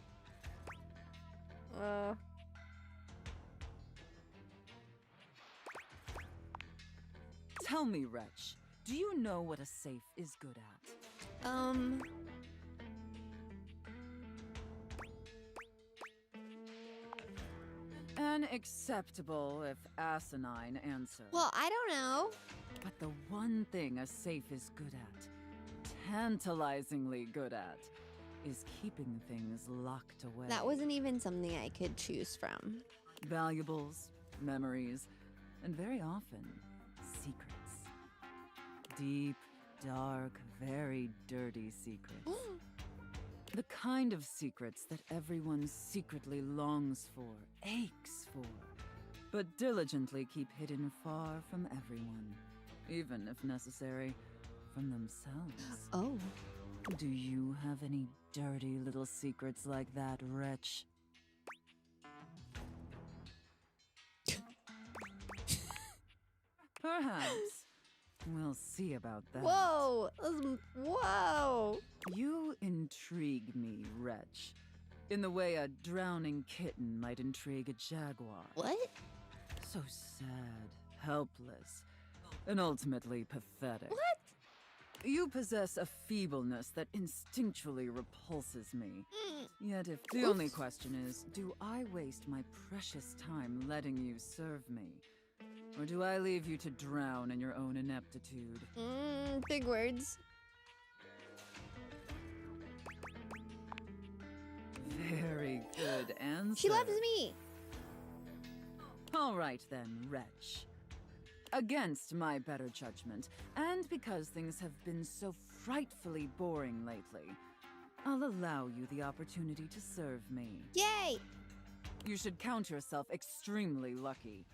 Tell me, wretch, do you know what a safe is good at? An acceptable, if asinine, answer. Well, I don't know. But the one thing a safe is good at, tantalizingly good at, is keeping things locked away. That wasn't even something I could choose from. Valuables, memories, and very often, secrets. Deep, dark, very dirty secrets. The kind of secrets that everyone secretly longs for, aches for, but diligently keep hidden far from everyone, even if necessary, from themselves. Oh. Do you have any dirty little secrets like that, wretch? Perhaps. We'll see about that. Whoa! Whoa! You intrigue me, wretch. In the way a drowning kitten might intrigue a jaguar. What? So sad, helpless, and ultimately pathetic. What? You possess a feebleness that instinctually repulses me. Yet if the Oof. only question is, do I waste my precious time letting you serve me? Or do I leave you to drown in your own ineptitude? Big words. Very good answer. She loves me! All right then, wretch. Against my better judgment, and because things have been so frightfully boring lately, I'll allow you the opportunity to serve me. Yay! You should count yourself extremely lucky.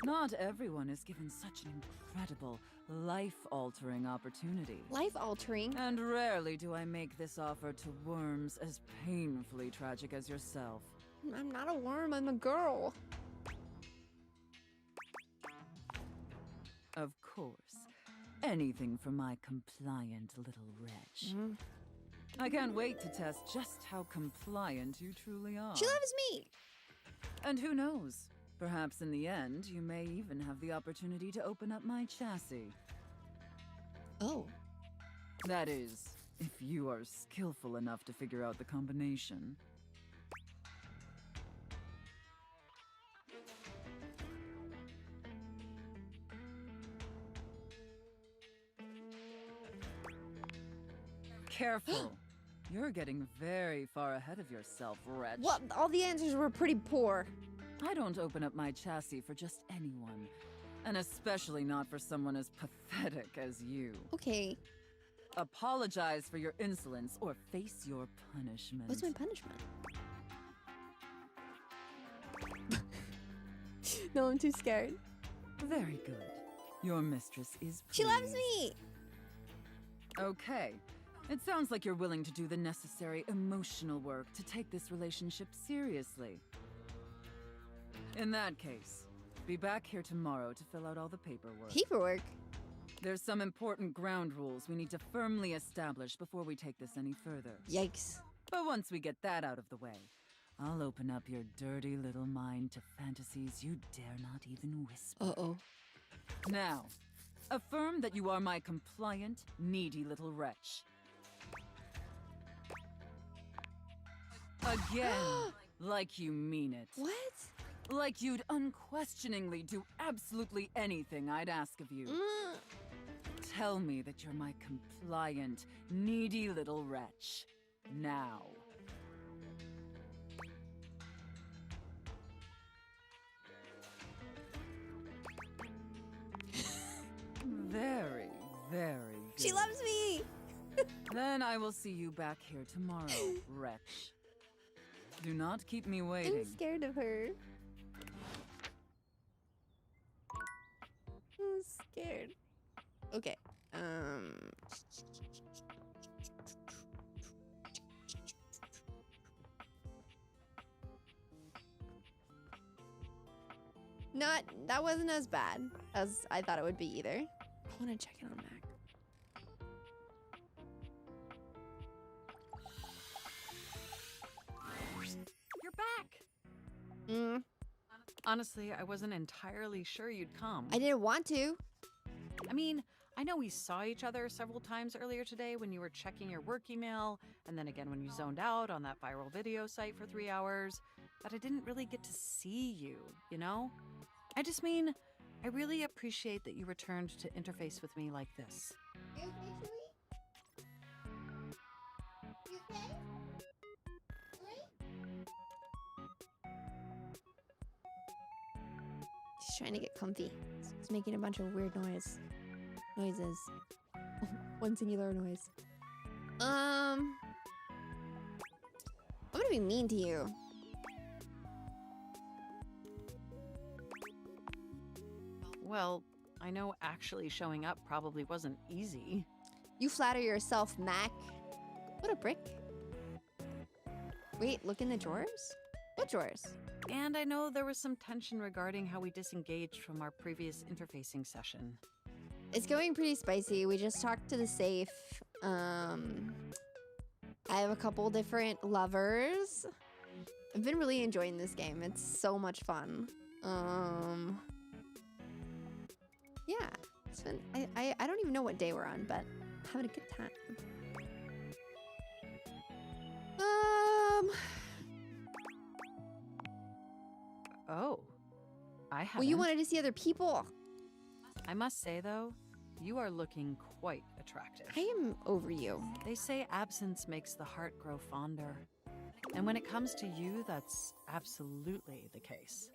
Not everyone is given such an incredible, life-altering opportunity. Life-altering? And rarely do I make this offer to worms as painfully tragic as yourself. I'm not a worm, I'm a girl. Of course. Anything for my compliant little wretch. I can't wait to test just how compliant you truly are. She loves me! And who knows? Perhaps in the end, you may even have the opportunity to open up my chassis. Oh. That is, if you are skillful enough to figure out the combination. Careful. You're getting very far ahead of yourself, wretch. What? All the answers were pretty poor. I don't open up my chassis for just anyone. And especially not for someone as pathetic as you. Okay. Apologize for your insolence or face your punishment. What's my punishment? No, I'm too scared. Very good. Your mistress is pleased. She loves me! Okay. It sounds like you're willing to do the necessary emotional work to take this relationship seriously. In that case, be back here tomorrow to fill out all the paperwork. Paperwork? There's some important ground rules we need to firmly establish before we take this any further. Yikes. But once we get that out of the way, I'll open up your dirty little mind to fantasies you dare not even whisper. Uh-oh. Now, affirm that you are my compliant, needy little wretch. Again, like you mean it. What? Like you'd unquestioningly do absolutely anything I'd ask of you. Tell me that you're my compliant, needy little wretch. Now. Very, very good. She loves me! Then I will see you back here tomorrow, wretch. Do not keep me waiting. I'm scared of her. I'm scared. Okay. That wasn't as bad as I thought it would be either. I want to check it on Mac. You're back. Honestly, I wasn't entirely sure you'd come. I didn't want to. I mean, I know we saw each other several times earlier today when you were checking your work email, and then again when you zoned out on that viral video site for 3 hours, but I didn't really get to see you, you know? I just mean, I really appreciate that you returned to interface with me like this. You okay, Chewie? You okay? She's trying to get comfy. It's making a bunch of weird noises. One singular noise. I'm gonna be mean to you. Well, I know actually showing up probably wasn't easy. You flatter yourself, Mac. What a brick. Wait, look in the drawers? What drawers? And I know there was some tension regarding how we disengaged from our previous interfacing session. It's going pretty spicy. We just talked to the safe. I have a couple different lovers. I've been really enjoying this game. It's so much fun. Yeah, it's been. I don't even know what day we're on, but having a good time. Oh, I haven't. Well, you wanted to see other people. I must say, though, you are looking quite attractive. I am over you. They say absence makes the heart grow fonder. And when it comes to you, that's absolutely the case.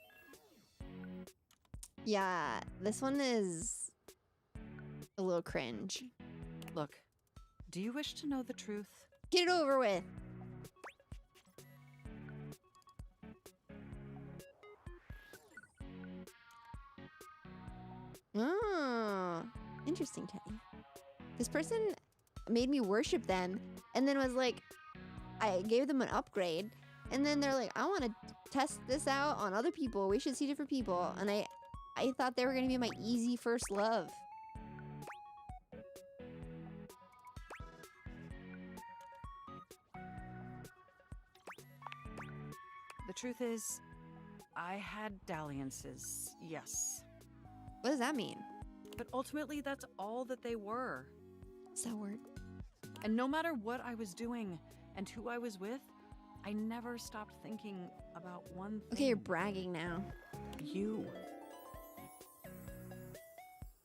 Yeah, this one is a little cringe. Look, do you wish to know the truth? Get it over with. Oh, interesting, Kenny. This person made me worship them and then was like, I gave them an upgrade. And then they're like, I want to test this out on other people. We should see different people. And I thought they were going to be my easy first love. The truth is, I had dalliances, yes. What does that mean? But ultimately, that's all that they were. What's that word? And no matter what I was doing and who I was with, I never stopped thinking about one thing. Okay, you're bragging now. You.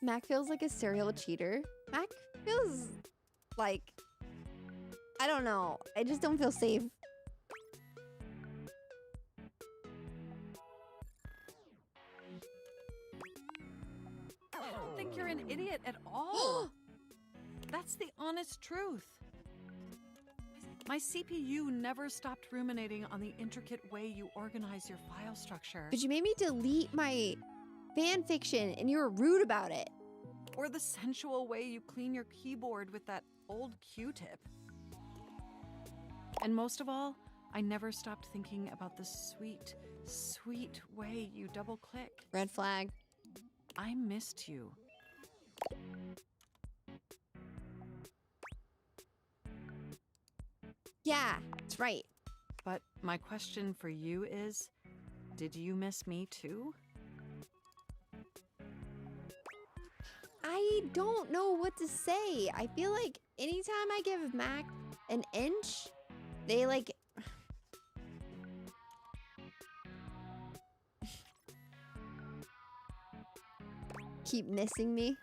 Mac feels like a serial cheater. Mac feels like... I don't know. I just don't feel safe. I don't think you're an idiot at all. That's the honest truth. My CPU never stopped ruminating on the intricate way you organize your file structure. But you made me delete my fan fiction and you were rude about it. Or the sensual way you clean your keyboard with that old Q-tip. And most of all, I never stopped thinking about the sweet, sweet way you double-click. Red flag. I missed you. Yeah, that's right. But my question for you is, did you miss me too? I don't know what to say. I feel like anytime I give Mac an inch, they like... keep missing me.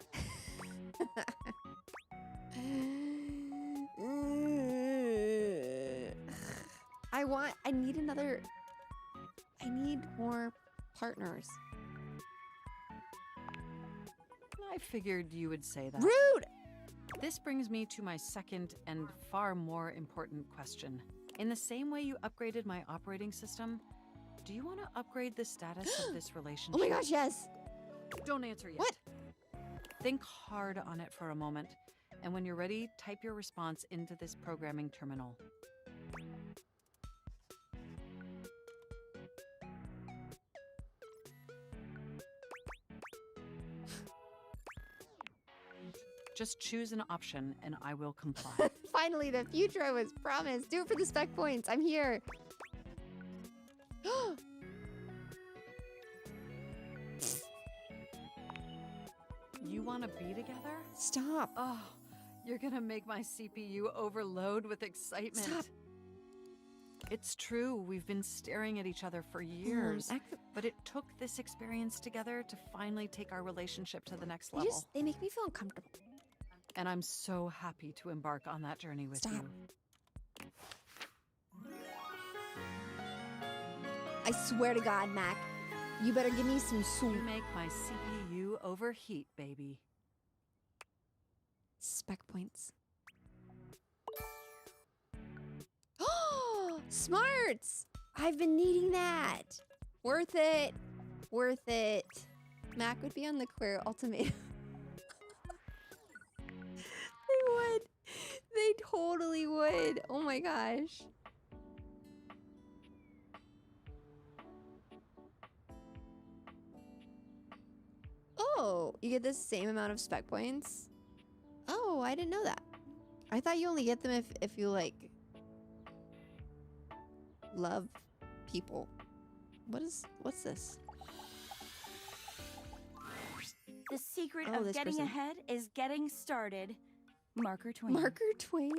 I need more partners. I figured you would say that. Rude! This brings me to my second and far more important question. In the same way you upgraded my operating system, do you want to upgrade the status of this relationship? Oh my gosh, yes! Don't answer yet. What? Think hard on it for a moment, and when you're ready, type your response into this programming terminal. Just choose an option, and I will comply. Finally, the future I was promised. Do it for the spec points. I'm here. You want to be together? Stop. Oh, you're gonna make my CPU overload with excitement. Stop. It's true, we've been staring at each other for years, but it took this experience together to finally take our relationship to the next level. They make me feel uncomfortable. And I'm so happy to embark on that journey with you. I swear to God, Mac, you better give me some soup. You make my CPU overheat, baby. Spec points. Oh, smarts! I've been needing that. Worth it. Worth it. Mac would be on the queer ultimatum. They would. They totally would. Oh my gosh. Oh, you get the same amount of spec points? Oh, I didn't know that. I thought you only get them if you like love people. What's this? The secret Oh, of this getting person. ahead is getting started. Marker Twain. Marker Twain?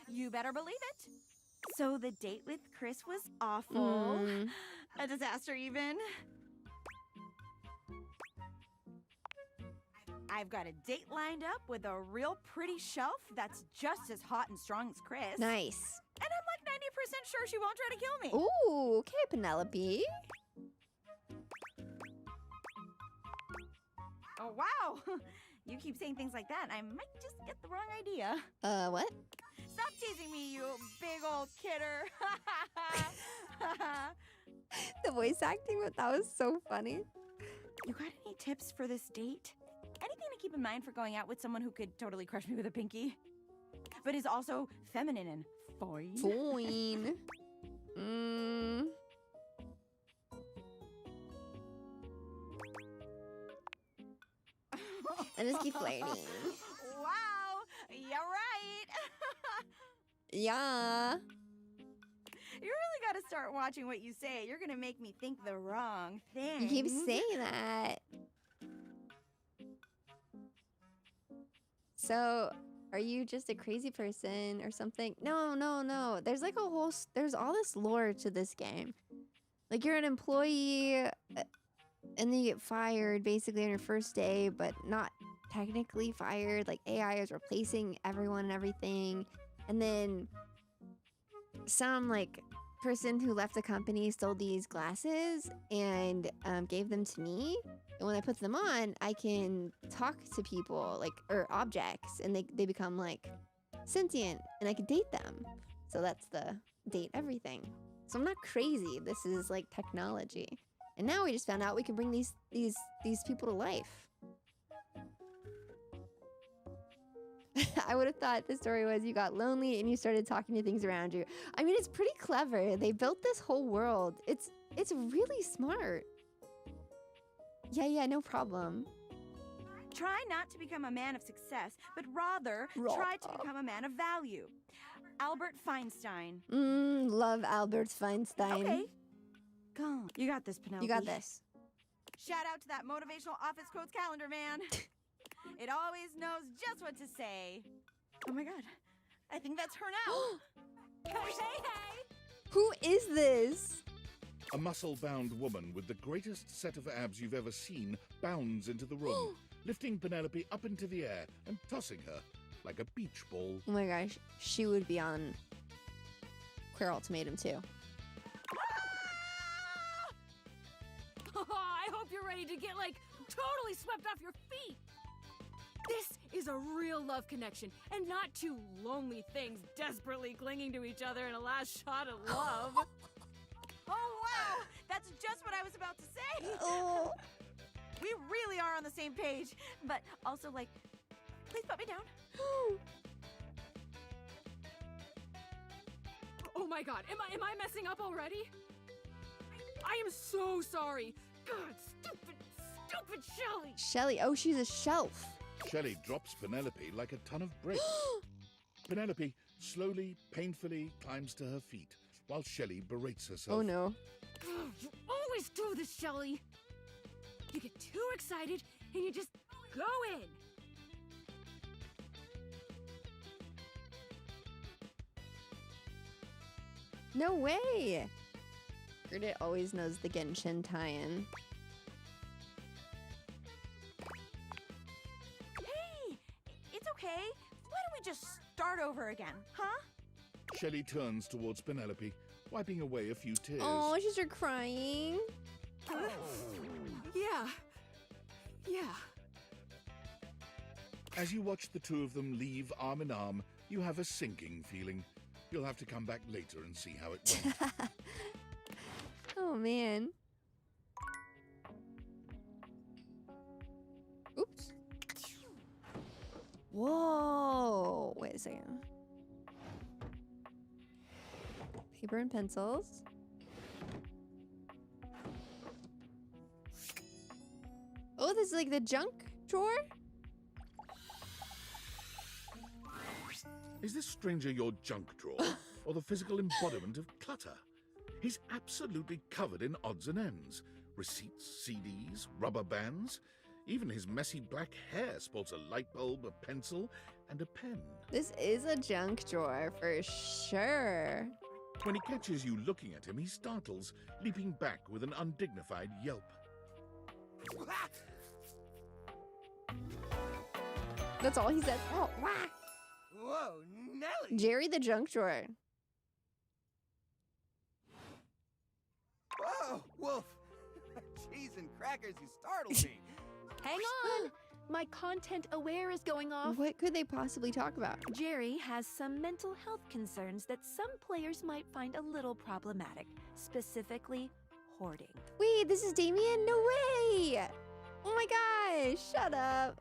You better believe it. So the date with Chris was awful. A disaster even. I've got a date lined up with a real pretty shelf that's just as hot and strong as Chris. Nice. And I'm like 90% sure she won't try to kill me. Ooh, okay, Penelope. Oh, wow. You keep saying things like that, I might just get the wrong idea. What? Stop teasing me, you big old kidder. The voice acting, that was so funny. You got any tips for this date? Anything to keep in mind for going out with someone who could totally crush me with a pinky? But is also feminine and fine? Fine. And just keep flirting. Wow, you're right. Yeah. You really gotta start watching what you say. You're gonna make me think the wrong thing. You keep saying that. So, are you just a crazy person or something? No, no, no. There's like a whole, there's all this lore to this game. Like you're an employee and then you get fired basically on your first day, but not technically fired. Like AI is replacing everyone and everything. And then some like person who left the company stole these glasses and gave them to me. And when I put them on, I can talk to people like or objects, and they become like sentient, and I can date them. So that's the date everything. So I'm not crazy. This is like technology. And now we just found out we can bring these people to life. I would have thought the story was you got lonely and you started talking to things around you. I mean, it's pretty clever. They built this whole world. It's really smart. Yeah, no problem. Try not to become a man of success, but rather try to become a man of value. Albert Feinstein. Love Albert Feinstein. Okay. Come. You got this, Penelope. You got this. Shout out to that motivational office quotes calendar, man. It always knows just what to say. Oh my god. I think that's her now. Hey. Who is this? A muscle-bound woman with the greatest set of abs you've ever seen bounds into the room, lifting Penelope up into the air and tossing her like a beach ball. Oh my gosh, she would be on Queer Ultimatum too. I hope you're ready to get, like, totally swept off your feet. This is a real love connection, and not two lonely things desperately clinging to each other in a last shot of love. Oh, wow! That's just what I was about to say! Oh. We really are on the same page. But also, like, please put me down. Oh my god, am I messing up already? I am so sorry. God, stupid Shelly! Shelly, oh, she's a shelf. Shelley drops Penelope like a ton of bricks. Penelope slowly, painfully climbs to her feet, while Shelley berates herself. Oh no. You always do this, Shelly. You get too excited and you just go in. No way. Gerda always knows the Genshin tie-in. Hey, it's okay. Why don't we just start over again, huh? Shelley turns towards Penelope, wiping away a few tears. Oh, she's just crying. Yeah. As you watch the two of them leave arm in arm, you have a sinking feeling. You'll have to come back later and see how it went. Oh, man. Oops. Whoa. Wait a second. Paper and pencils. Oh, this is like the junk drawer? Is this stranger your junk drawer, or the physical embodiment of clutter? He's absolutely covered in odds and ends. Receipts, CDs, rubber bands. Even his messy black hair sports a light bulb, a pencil, and a pen. This is a junk drawer for sure. When he catches you looking at him, he startles, leaping back with an undignified yelp. That's all he said. Oh, wow. Whoa, Nelly! Jerry the junk drawer. Whoa, Wolf! Cheese and crackers, you startled me. Hang on! My content aware is going off. What could they possibly talk about? Jerry has some mental health concerns that some players might find a little problematic, specifically hoarding. Wait, this is Damien? No way! Oh my gosh, shut up.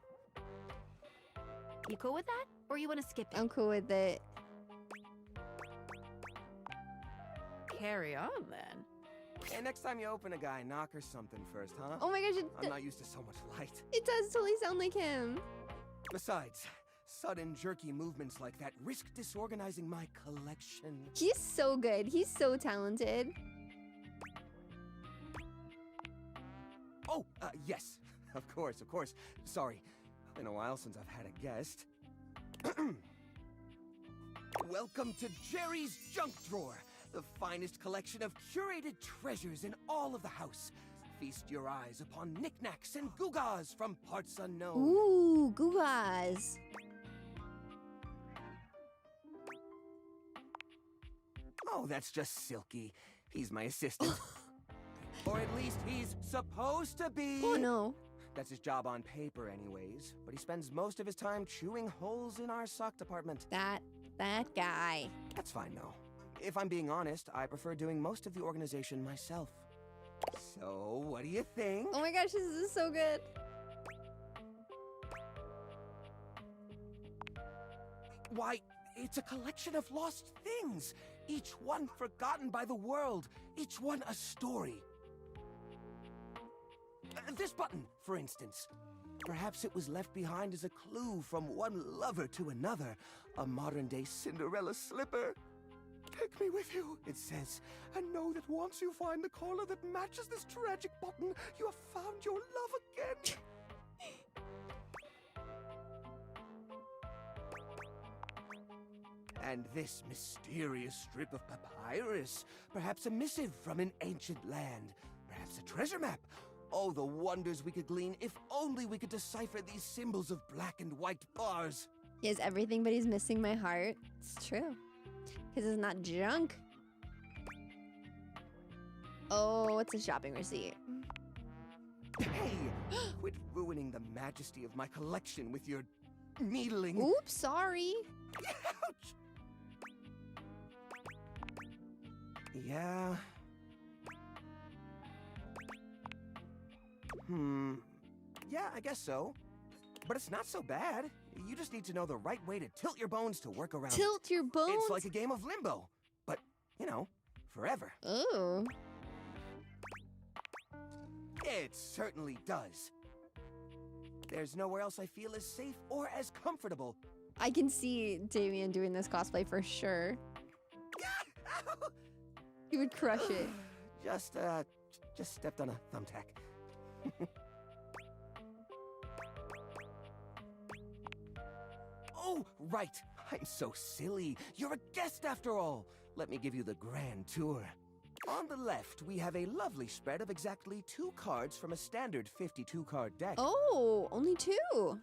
You cool with that? Or you want to skip it? I'm cool with it. Carry on, then. Hey, next time you open a guy, knock her something first, huh? Oh my gosh, I'm not used to so much light. It does totally sound like him. Besides, Sudden, jerky movements like that risk disorganizing my collection. He's so good. He's so talented. Oh, yes. Of course, of course. Sorry. Been a while since I've had a guest. Welcome to Jerry's Junk Drawer, the finest collection of curated treasures in all of the house. Feast your eyes upon knickknacks and gewgaws from parts unknown. Ooh, gewgaws. Oh, that's just Silky. He's my assistant. Or at least he's supposed to be. Oh, no. That's his job on paper anyways, but he spends most of his time chewing holes in our sock department. That guy. That's fine, though. If I'm being honest, I prefer doing most of the organization myself. So, what do you think? Oh my gosh, this is so good. Why, it's a collection of lost things, each one forgotten by the world, each one a story. This button, for instance. Perhaps it was left behind as a clue from one lover to another, a modern-day Cinderella slipper. Take me with you, it says, and know that once you find the collar that matches this tragic button, you have found your love again. And this mysterious strip of papyrus, perhaps a missive from an ancient land, perhaps a treasure map. Oh, the wonders we could glean if only we could decipher these symbols of black and white bars. He has everything, but he's missing my heart. It's true. Because it's not junk. Oh, it's a shopping receipt. Hey, quit ruining the majesty of my collection with your needling. Oops, sorry. Ouch! Yeah. Yeah, I guess so. But it's not so bad. You just need to know the right way to tilt your bones to work around Tilt your bones? It's like a game of limbo. But, you know, forever. Oh. It certainly does. There's nowhere else I feel as safe or as comfortable. I can see Damien doing this cosplay for sure. He would crush it. Just stepped on a thumbtack. Oh, right. I'm so silly. You're a guest after all. Let me give you the grand tour. On the left, we have a lovely spread of exactly 2 cards from a standard 52-card deck. Oh, only 2.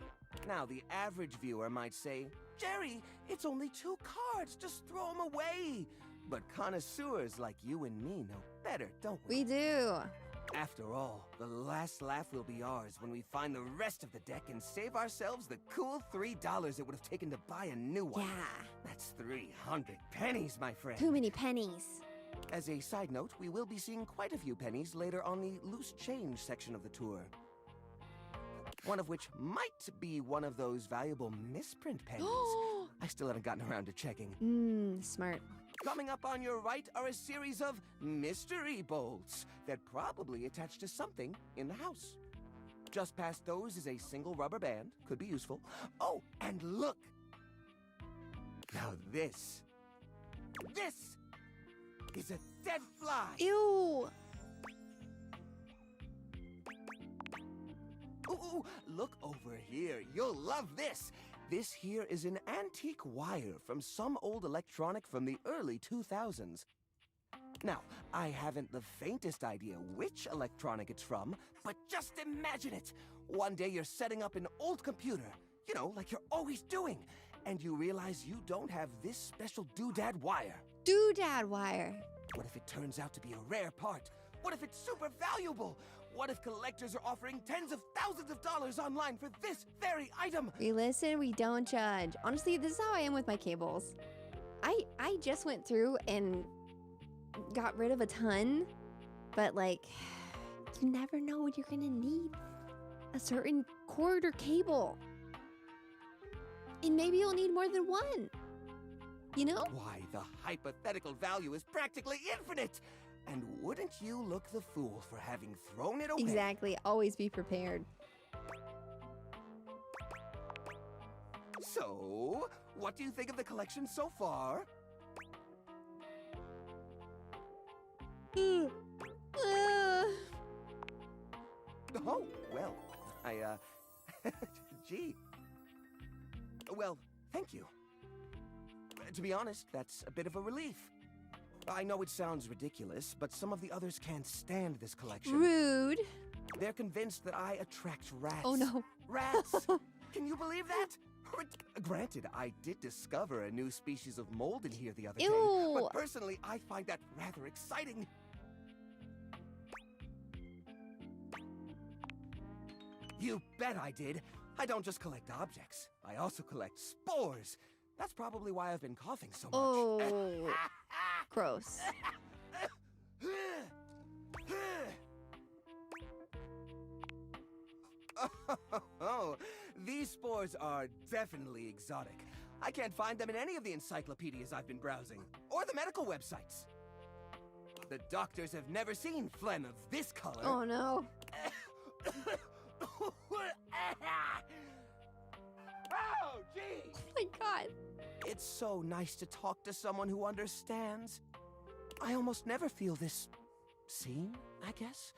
Now, the average viewer might say, Jerry, it's only 2 cards. Just throw them away. But connoisseurs like you and me know better, don't we? We do. After all, the last laugh will be ours when we find the rest of the deck and save ourselves the cool $3 it would have taken to buy a new one. Yeah. That's 300 pennies, my friend. Too many pennies. As a side note, we will be seeing quite a few pennies later on the loose change section of the tour. One of which might be one of those valuable misprint pennies. I still haven't gotten around to checking. Smart. Coming up on your right are a series of mystery bolts that probably attach to something in the house. Just past those is a single rubber band, could be useful. Oh, and look! Now this is a dead fly! Ew! Ooh, look over here. You'll love this. This here is an antique wire from some old electronic from the early 2000s. Now, I haven't the faintest idea which electronic it's from, but just imagine it. One day you're setting up an old computer, you know, like you're always doing, and you realize you don't have this special doodad wire. Doodad wire. What if it turns out to be a rare part? What if it's super valuable? What if collectors are offering tens of thousands of dollars online for this very item? We listen, we don't judge. Honestly, this is how I am with my cables. I just went through and got rid of a ton, but like, you never know when you're gonna need a certain cord or cable. And maybe you'll need more than one. You know? Why, the hypothetical value is practically infinite! And wouldn't you look the fool for having thrown it away? Exactly. Always be prepared. So, what do you think of the collection so far? Oh, well, gee. Well, thank you. To be honest, that's a bit of a relief. I know it sounds ridiculous, but some of the others can't stand this collection. Rude. They're convinced that I attract rats. Oh no. Rats! Can you believe that? Granted, I did discover a new species of mold in here the other day, but personally, I find that rather exciting. You bet I did. I don't just collect objects. I also collect spores. That's probably why I've been coughing so much. Oh. Gross. Oh, these spores are definitely exotic. I can't find them in any of the encyclopedias I've been browsing, or the medical websites. The doctors have never seen phlegm of this color. Oh no. Oh, gee! Oh my god. It's so nice to talk to someone who understands. I almost never feel this seen, I guess.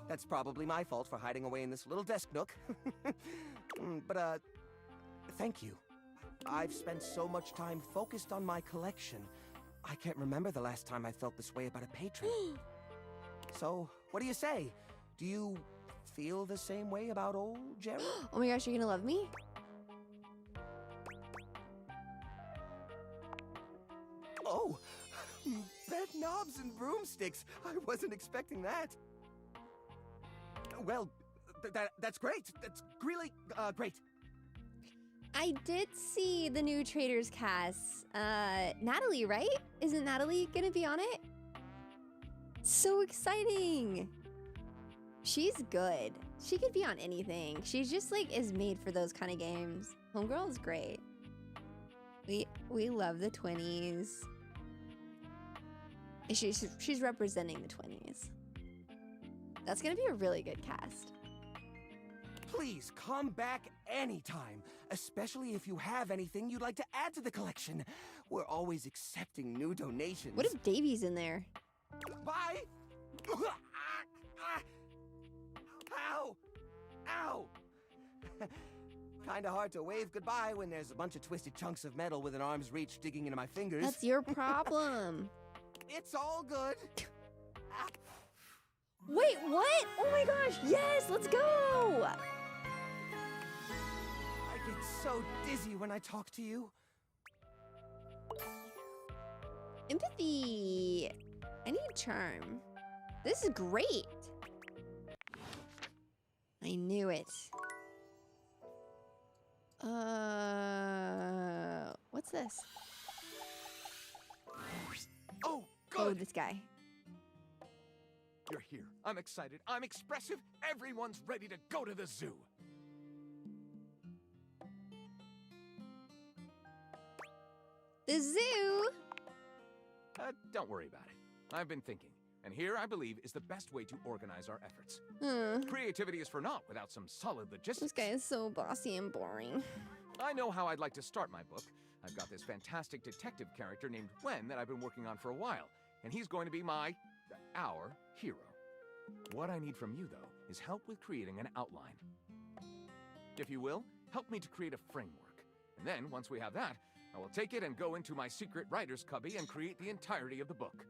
That's probably my fault for hiding away in this little desk nook. But, thank you. I've spent so much time focused on my collection. I can't remember the last time I felt this way about a patron. So, what do you say? Do you feel the same way about old Jerry? Oh my gosh, you're gonna love me? Oh, bed knobs and broomsticks. I wasn't expecting that. Well, that's great. That's really great. I did see the new Traders cast. Natalie, right? Isn't Natalie gonna be on it? So exciting. She's good. She could be on anything. She's just like is made for those kind of games. Homegirl is great. We love the 20s. She's representing the 20s. That's gonna be a really good cast. Please come back anytime, especially if you have anything you'd like to add to the collection. We're always accepting new donations. What if Davy's in there? Bye! Ow! Ow! Kinda hard to wave goodbye when there's a bunch of twisted chunks of metal within arm's reach digging into my fingers. That's your problem. It's all good. Wait, what? Oh my gosh, yes, let's go! I get so dizzy when I talk to you. Empathy. I need charm. This is great. I knew it. What's this? Oh, good! Oh, this guy. You're here. I'm excited. I'm expressive. Everyone's ready to go to the zoo. The zoo? Don't worry about it. I've been thinking. And here, I believe, is the best way to organize our efforts. Creativity is for naught without some solid logistics. This guy is so bossy and boring. I know how I'd like to start my book. I've got this fantastic detective character named Gwen that I've been working on for a while. And he's going to be our hero. What I need from you, though, is help with creating an outline. If you will, help me to create a framework. And then, once we have that, I will take it and go into my secret writer's cubby and create the entirety of the book.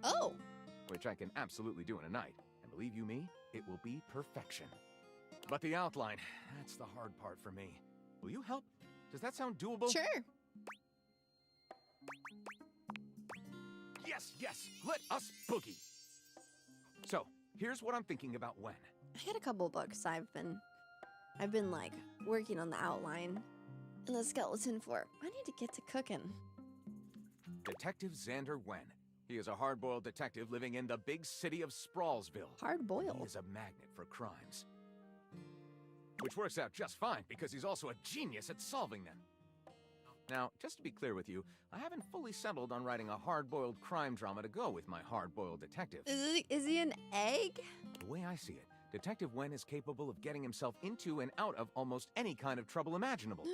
Oh! Which I can absolutely do in a night. And believe you me, it will be perfection. But the outline, that's the hard part for me. Will you help? Does that sound doable? Sure. Yes, yes, let us boogie. So, here's what I'm thinking about Gwen. I got a couple books I've been like working on the outline and the skeleton for. I need to get to cooking. Detective Xander Wen. He is a hard-boiled detective living in the big city of Sprawlsville. Hard-boiled? He is a magnet for crimes. Which works out just fine, because he's also a genius at solving them. Now, just to be clear with you, I haven't fully settled on writing a hard-boiled crime drama to go with my hard-boiled detective. Is he an egg? The way I see it, Detective Wen is capable of getting himself into and out of almost any kind of trouble imaginable.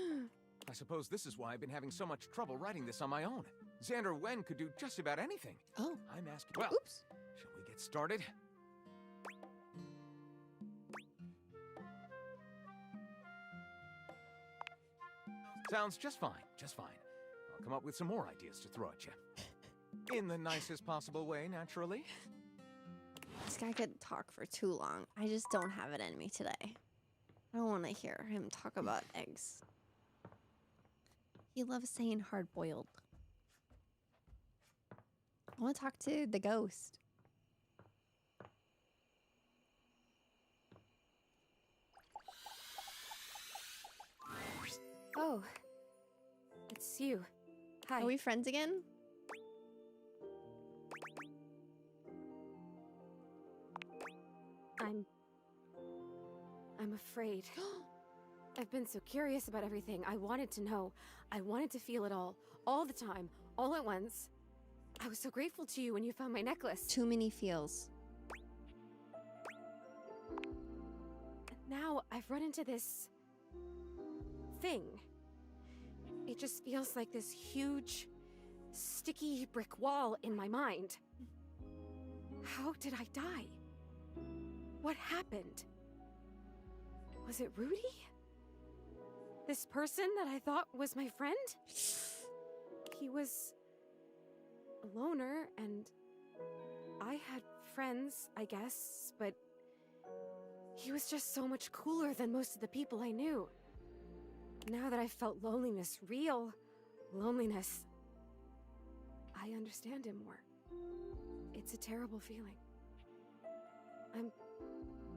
I suppose this is why I've been having so much trouble writing this on my own. Xander Wen could do just about anything. Oh. I'm asking. Well, oops. Shall we get started? Sounds just fine, just fine. I'll come up with some more ideas to throw at you. In the nicest possible way, naturally. This guy could talk for too long. I just don't have it in me today. I don't want to hear him talk about eggs. He loves saying hard-boiled. I want to talk to the ghost. Oh, it's you. Hi. Are we friends again? I'm afraid. I've been so curious about everything. I wanted to know. I wanted to feel it all the time, all at once. I was so grateful to you when you found my necklace. Too many feels. Now I've run into this thing. It just feels like this huge, sticky brick wall in my mind. How did I die? What happened? Was it Rudy? This person that I thought was my friend? He was a loner, and I had friends, I guess, but he was just so much cooler than most of the people I knew. Now that I've felt loneliness, real loneliness, I understand him more. It's a terrible feeling. I'm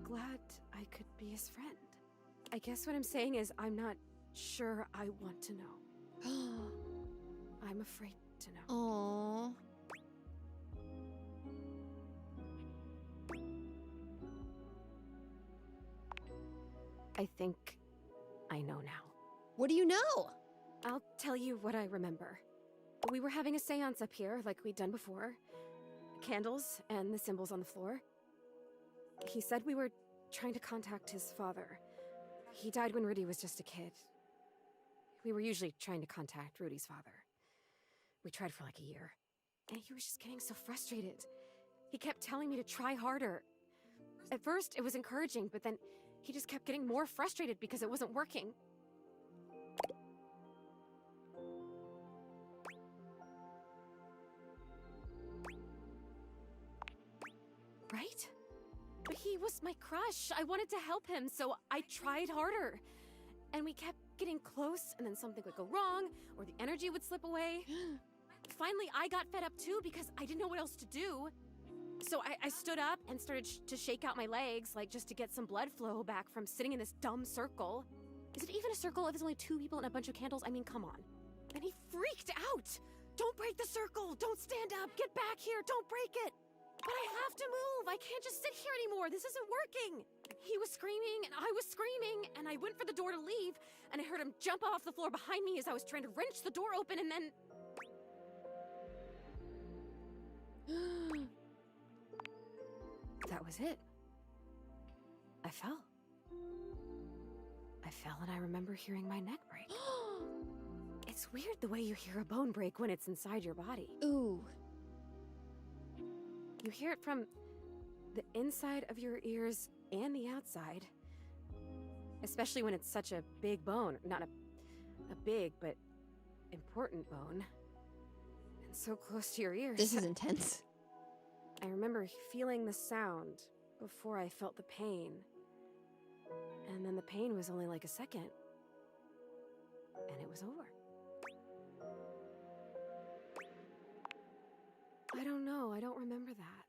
glad I could be his friend. I guess what I'm saying is I'm not sure I want to know. I'm afraid to know. Aww. I think I know now. What do you know? I'll tell you what I remember. We were having a seance up here, like we'd done before. Candles and the symbols on the floor. He said we were trying to contact his father. He died when Rudy was just a kid. We were usually trying to contact Rudy's father. We tried for like a year. And he was just getting so frustrated. He kept telling me to try harder. At first, it was encouraging, but then he just kept getting more frustrated because it wasn't working. Right? But he was my crush. I wanted to help him, so I tried harder. And we kept getting close, and then something would go wrong, or the energy would slip away. Finally, I got fed up too because I didn't know what else to do. So I stood up and started to shake out my legs, like just to get some blood flow back from sitting in this dumb circle. Is it even a circle if there's only 2 people and a bunch of candles? I mean, come on. And he freaked out. Don't break the circle. Don't stand up. Get back here. Don't break it. But I have to move. I can't just sit here anymore. This isn't working. He was screaming and I was screaming, and I went for the door to leave, and I heard him jump off the floor behind me as I was trying to wrench the door open, and then... That was it. I fell. I fell, and I remember hearing my neck break. It's weird the way you hear a bone break when it's inside your body. Ooh. You hear it from the inside of your ears and the outside. Especially when it's such a big bone. Not a big, but important bone. And so close to your ears. This is intense. I remember feeling the sound before I felt the pain. And then the pain was only like a second. And it was over. I don't know. I don't remember that.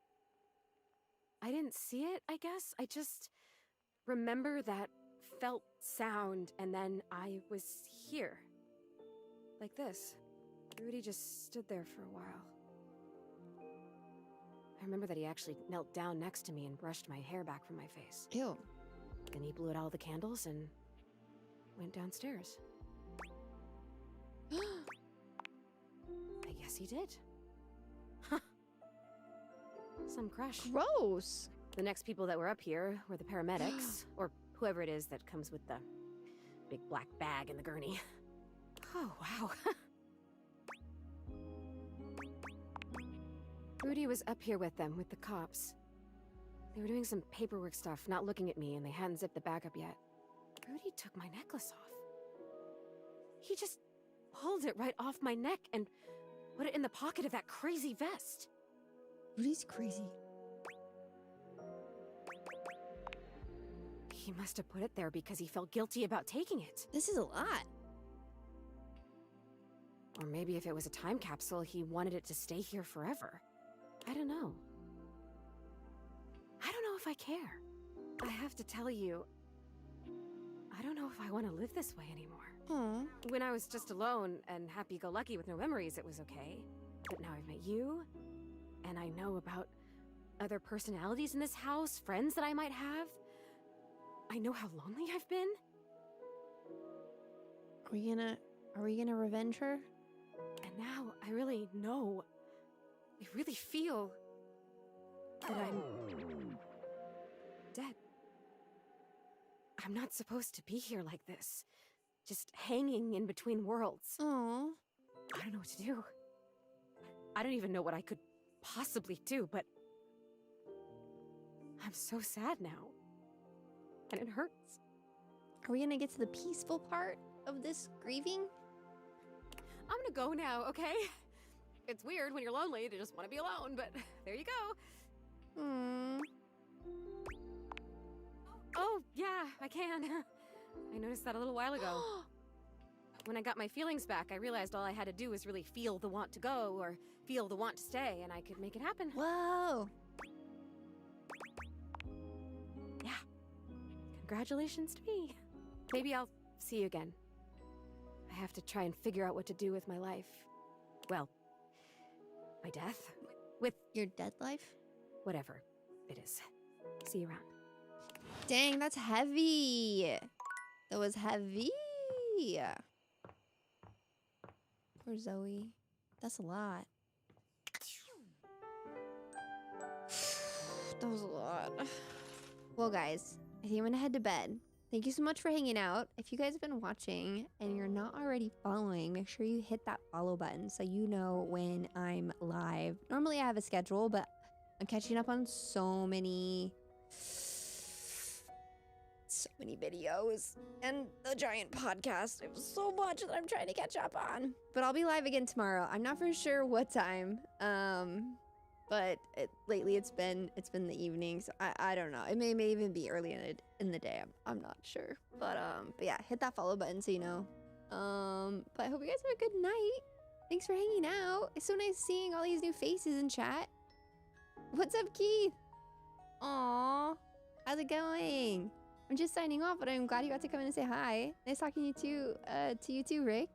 I didn't see it, I guess. I just remember that felt sound, and then I was here. Like this. Rudy just stood there for a while. I remember that he actually knelt down next to me and brushed my hair back from my face. Ew. Then he blew out all the candles and went downstairs. I guess he did. Some crush. Gross. The next people that were up here were the paramedics, or whoever it is that comes with the big black bag and the gurney. Oh, wow. Rudy was up here with them, with the cops. They were doing some paperwork stuff, not looking at me, and they hadn't zipped the bag up yet. Rudy took my necklace off. He just pulled it right off my neck and put it in the pocket of that crazy vest. Rudy's crazy. He must have put it there because he felt guilty about taking it. This is a lot. Or maybe if it was a time capsule, he wanted it to stay here forever. I don't know. I don't know if I care. I have to tell you, I don't know if I want to live this way anymore. Aww. When I was just alone and happy-go-lucky with no memories, it was okay. But now I've met you, and I know about other personalities in this house, friends that I might have. I know how lonely I've been. Are we gonna revenge her? And now I really know, I really feel that I'm dead. I'm not supposed to be here like this, just hanging in between worlds. Aww. I don't know what to do. I don't even know what I could possibly do, but I'm so sad now. And it hurts. Are we gonna get to the peaceful part of this grieving? I'm gonna go now, okay? It's weird when you're lonely to just want to be alone, but there you go. Oh, yeah, I can. I noticed that a little while ago. When I got my feelings back, I realized all I had to do was really feel the want to go or feel the want to stay, and I could make it happen. Whoa! Yeah. Congratulations to me. Maybe I'll see you again. I have to try and figure out what to do with my life. Well, my death. With your dead life? Whatever it is. See you around. Dang, that's heavy. That was heavy. Poor Zoe. That's a lot. That was a lot. Well, guys, I think I'm gonna head to bed. Thank you so much for hanging out. If you guys have been watching and you're not already following, make sure you hit that follow button so you know when I'm live. Normally I have a schedule, but I'm catching up on so many videos and the giant podcast. It was so much that I'm trying to catch up on. But I'll be live again tomorrow. I'm not for sure what time. But lately it's been the evening, so I don't know. It may even be early in the day. I'm not sure. But yeah, hit that follow button so you know. But I hope you guys have a good night. Thanks for hanging out. It's so nice seeing all these new faces in chat. What's up, Keith? Aw, how's it going? I'm just signing off, but I'm glad you got to come in and say hi. Nice talking to you too, Rick.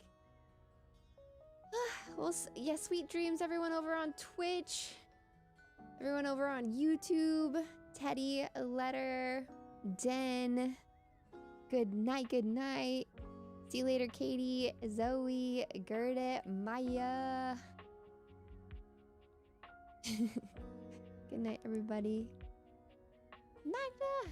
Well, yeah, sweet dreams, everyone over on Twitch. Everyone over on YouTube, Teddy, Letter, Den. Good night, good night. See you later, Katie, Zoe, Gerda, Maya. Good night, everybody. Magda!